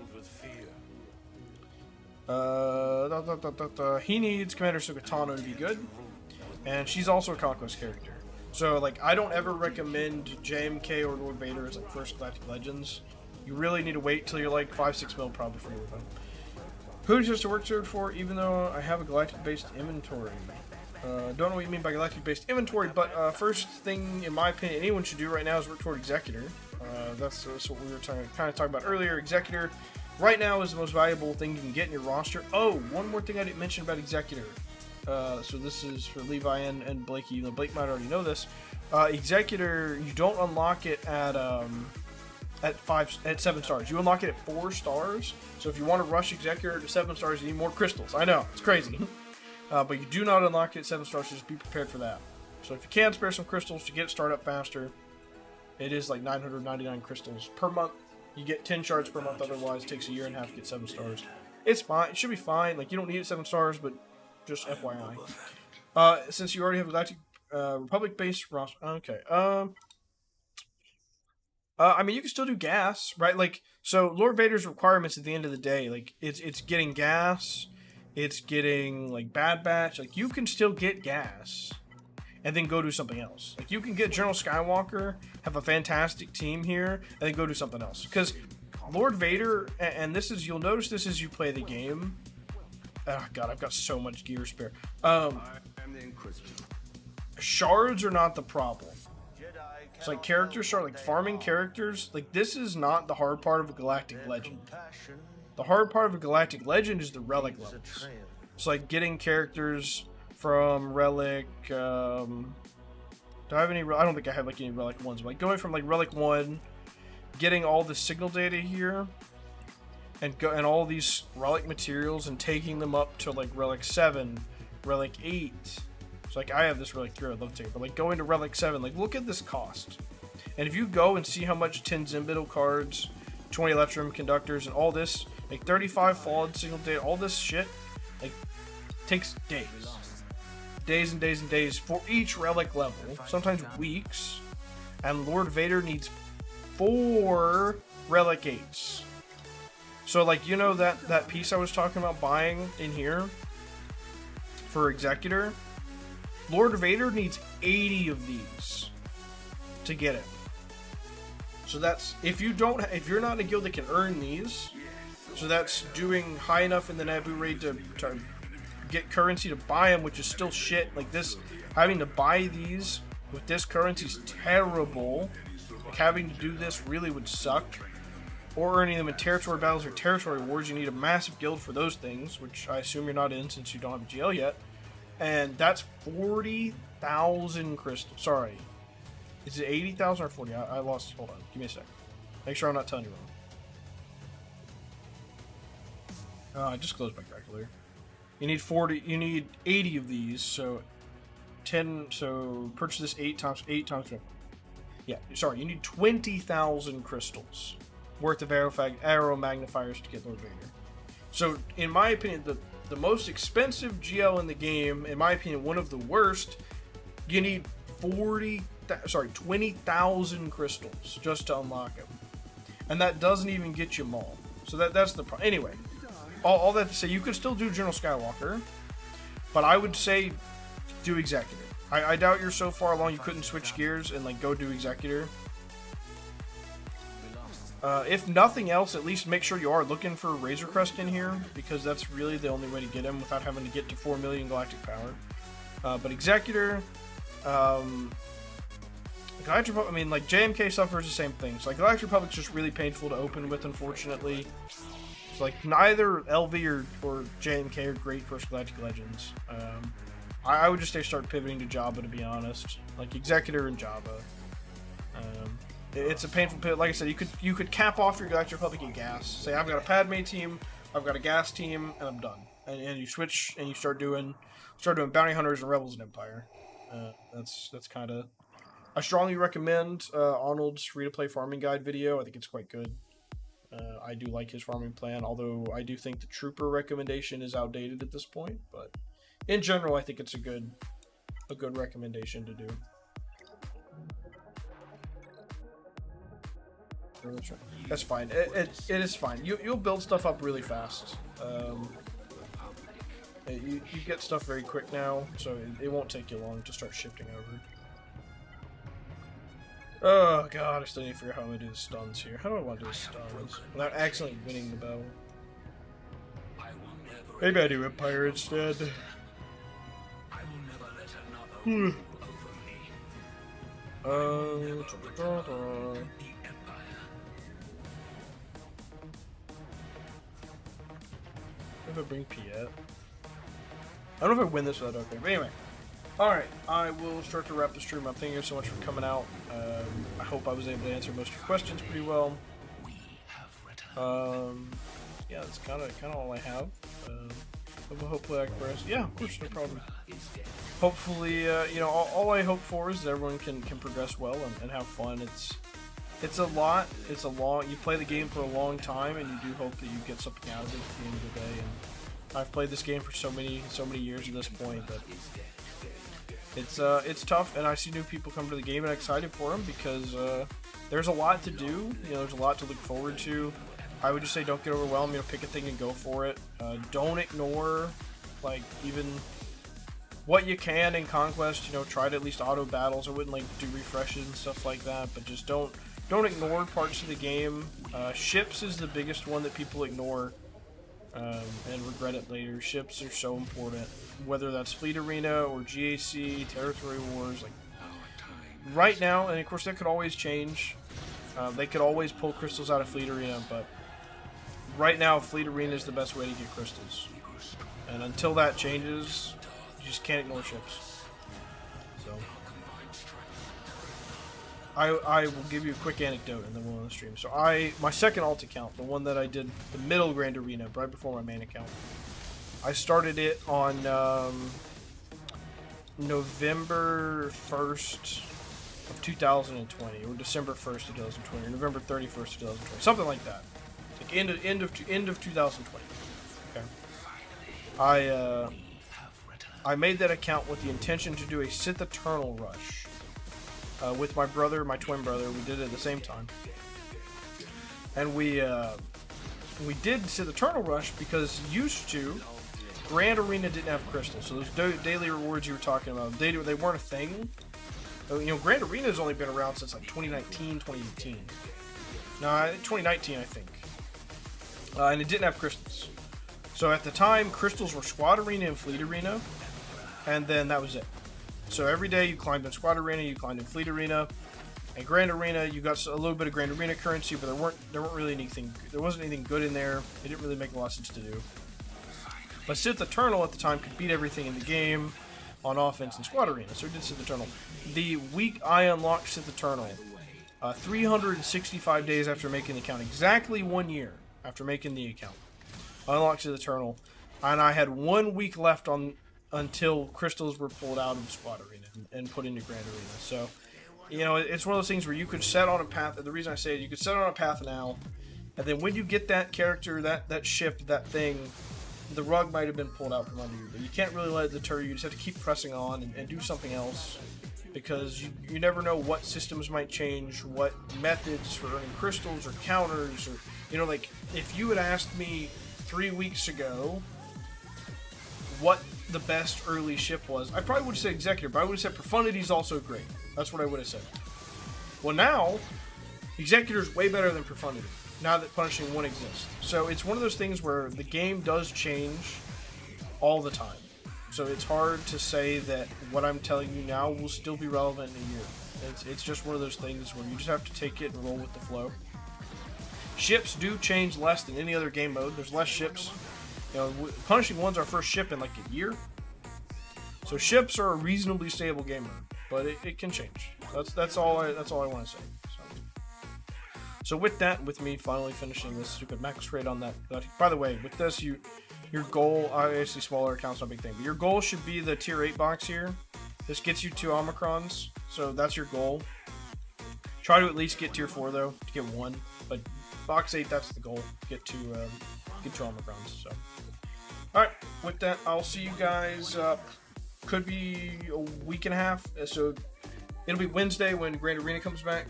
He needs Commander Ahsoka Tano to be good, and she's also a conquest character. So, like, I don't ever recommend JMK or Lord Vader as, like, first Galactic Legends. You really need to wait till you're, like, 5-6 mil probably for them. Who does to work served for, even though I have a galactic-based inventory? Don't know what you mean by galactic-based inventory, but first thing, in my opinion, anyone should do right now is work toward Executor. That's what we were kind of talking about earlier. Executor, right now, is the most valuable thing you can get in your roster. Oh, one more thing I didn't mention about Executor. So this is for Levi and Blakey, even though Blake might already know this. Executor, you don't unlock it at 7 stars. You unlock it at 4 stars. So if you want to rush Executor to 7 stars, you need more crystals. I know, it's crazy. But you do not unlock it at 7 stars, so just be prepared for that. So if you can spare some crystals to get it started up faster, it is like 999 crystals per month. You get 10 shards per month, otherwise it takes a year and a half to get 7 stars. It's fine, it should be fine. Like, you don't need it 7 stars, but just FYI. Since you already have Galactic Republic-based roster, okay. I mean, you can still do gas, right? Like, so Lord Vader's requirements at the end of the day, like, it's getting gas, it's getting, like, Bad Batch. Like, you can still get gas and then go do something else. Like, you can get General Skywalker, have a fantastic team here, and then go do something else. Because Lord Vader, and this is, you'll notice this as you play the game. Oh, God, I've got so much gear spare. Shards are not the problem. It's like character shard, like farming characters. Like, this is not the hard part of a Galactic Legend. The hard part of a Galactic Legend is the relic levels. It's like getting characters from relic. Do I have any? I don't think I have like any relic ones. But like going from like relic 1, getting all the signal data here, and all these relic materials and taking them up to like relic 7, relic 8. So like I have this relic 3 I'd love to take, but like going to relic 7, like look at this cost. And if you go and see how much 10 Zimbital cards, 20 Electrum conductors, and all this, like 35 flawed signal data, all this shit, like takes days. Days and days and days for each relic level, sometimes weeks. And Lord Vader needs 4 relic 8s. So like, you know that piece I was talking about buying in here for Executor? Lord Vader needs 80 of these to get it. So that's, if you're not in a guild that can earn these, so that's doing high enough in the Naboo raid to get currency to buy them, which is still shit. Like this, having to buy these with this currency is terrible. Like having to do this really would suck. Or earning them in territory battles or territory wars, you need a massive guild for those things, which I assume you're not in since you don't have a GL yet. And that's 40,000 crystals. Sorry. Is it 80,000 or 40? I lost. Hold on. Give me a sec. Make sure I'm not telling you wrong. I just closed my calculator. You need 40. You need 80 of these. So 10. So purchase this 8 times. 8 times. Yeah. Sorry. You need 20,000 crystals worth of arrow magnifiers to get Lord Vader. So in my opinion, the most expensive GL in the game, in my opinion, one of the worst, you need 20,000 crystals just to unlock them. And that doesn't even get you Maul. So that's the problem. Anyway, all that to say, you could still do General Skywalker, but I would say do Executor. I doubt you're so far along you couldn't switch gears and like go do Executor. If nothing else, at least make sure you are looking for Razor Crest in here, because that's really the only way to get him without having to get to 4 million galactic power. But Executor, Galactic Republic, I mean, like, JMK suffers the same thing. So, like, Galactic Republic's just really painful to open with, unfortunately. So, like, neither LV or JMK are great first Galactic Legends. I would just start pivoting to Jabba, to be honest. Like, Executor and Jabba. It's a painful pivot. Like I said, you could cap off your Galactic Republic and gas. Say, I've got a Padme team, I've got a gas team, and I'm done. And you switch and you start doing bounty hunters and rebels and Empire. That's kind of. I strongly recommend Arnold's free-to-play farming guide video. I think it's quite good. I do like his farming plan, although I do think the trooper recommendation is outdated at this point. But in general, I think it's a good recommendation to do. That's fine. It is fine. You'll build stuff up really fast. You get stuff very quick now, so it won't take you long to start shifting over. Oh god, I still need to figure out how I'm gonna do the stuns here. How do I want to do the stuns without accidentally winning the battle? Maybe I do Empire instead. I will never let another rule over me. The Empire. If I bring Piet. I don't know if I win this without okay, but anyway. Alright, I will start to wrap the stream up. Thank you so much for coming out. I hope I was able to answer most of your questions pretty well. Yeah, that's kind of all I have. Hopefully I can rest. Yeah, of course, no problem. Hopefully, you know, all I hope for is that everyone can progress well and have fun. It's a lot. It's a long. You play the game for a long time, and you do hope that you get something out of it at the end of the day. And I've played this game for so many years at this point that it's tough. And I see new people come to the game, and I'm excited for them because there's a lot to do. You know, there's a lot to look forward to. I would just say don't get overwhelmed. You know, pick a thing and go for it. Don't ignore, like, even what you can in Conquest. You know, try to at least auto battles. I wouldn't like do refreshes and stuff like that, but just don't ignore parts of the game. Ships is the biggest one that people ignore and regret it later. Ships are so important, whether that's Fleet Arena or GAC, Territory Wars. Like right now, and of course that could always change. They could always pull crystals out of Fleet Arena, but right now Fleet Arena is the best way to get crystals. And until that changes, you just can't ignore ships. So I will give you a quick anecdote and then we'll end the stream. So my second alt account, the one that I did the middle Grand Arena right before my main account, I started it on November 1st of 2020, or December 1st of 2020, or November 31st of 2020, something like that. Like end of 2020. Okay. I made that account with the intention to do a Sith Eternal rush with my brother, my twin brother. We did it at the same time, and we did Sith Eternal rush because used to Grand Arena didn't have crystals, so those daily rewards you were talking about, they weren't a thing. You know, Grand Arena has only been around since like 2019, 2018. No, 2019, I think. And it didn't have crystals. So at the time, crystals were Squad Arena and Fleet Arena, and then that was it. So every day you climbed in Squad Arena, you climbed in Fleet Arena, and Grand Arena, you got a little bit of Grand Arena currency, but there weren't really anything. There wasn't anything good in there. It didn't really make a lot of sense to do. But Sith Eternal at the time could beat everything in the game on offense in Squad Arena, so we did Sith Eternal. The week I unlocked Sith Eternal, 365 days after making the account, exactly 1 year after making the account, I unlocked Sith Eternal, and I had 1 week left until crystals were pulled out of Squad Arena and put into Grand Arena. So, you know, it's one of those things where you could set on a path, and the reason I say it, you could set on a path now, and then when you get that character, that ship, that thing, the rug might have been pulled out from under you, but you can't really let it deter you. You just have to keep pressing on and do something else, because you never know what systems might change, what methods for earning crystals or counters, or, you know, like, if you had asked me 3 weeks ago what the best early ship was, I probably would have said Executor, but I would have said Profundity is also great. That's what I would have said. Well, now, Executor is way better than Profundity, now that Punishing 1 exists. So it's one of those things where the game does change all the time. So it's hard to say that what I'm telling you now will still be relevant in a year. It's just one of those things where you just have to take it and roll with the flow. Ships do change less than any other game mode. There's less ships. You know, Punishing 1's our first ship in like a year. So ships are a reasonably stable game mode, but it can change. That's all I want to say. So with that, with me finally finishing this stupid max rate on that. By the way, with this, your goal, obviously smaller accounts, not a big thing, but your goal should be the tier 8 box here. This gets you 2 Omicrons, so that's your goal. Try to at least get tier 4 though, to get 1, but box 8, that's the goal. Get 2 Omicrons. So, all right, with that, I'll see you guys. Could be a week and a half. So it'll be Wednesday when Grand Arena comes back.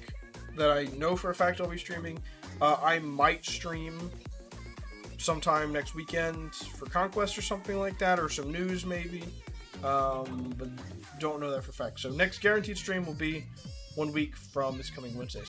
That I know for a fact I'll be streaming. I might stream sometime next weekend for Conquest or something like that, or some news maybe. But don't know that for a fact. So next guaranteed stream will be 1 week from this coming Wednesday.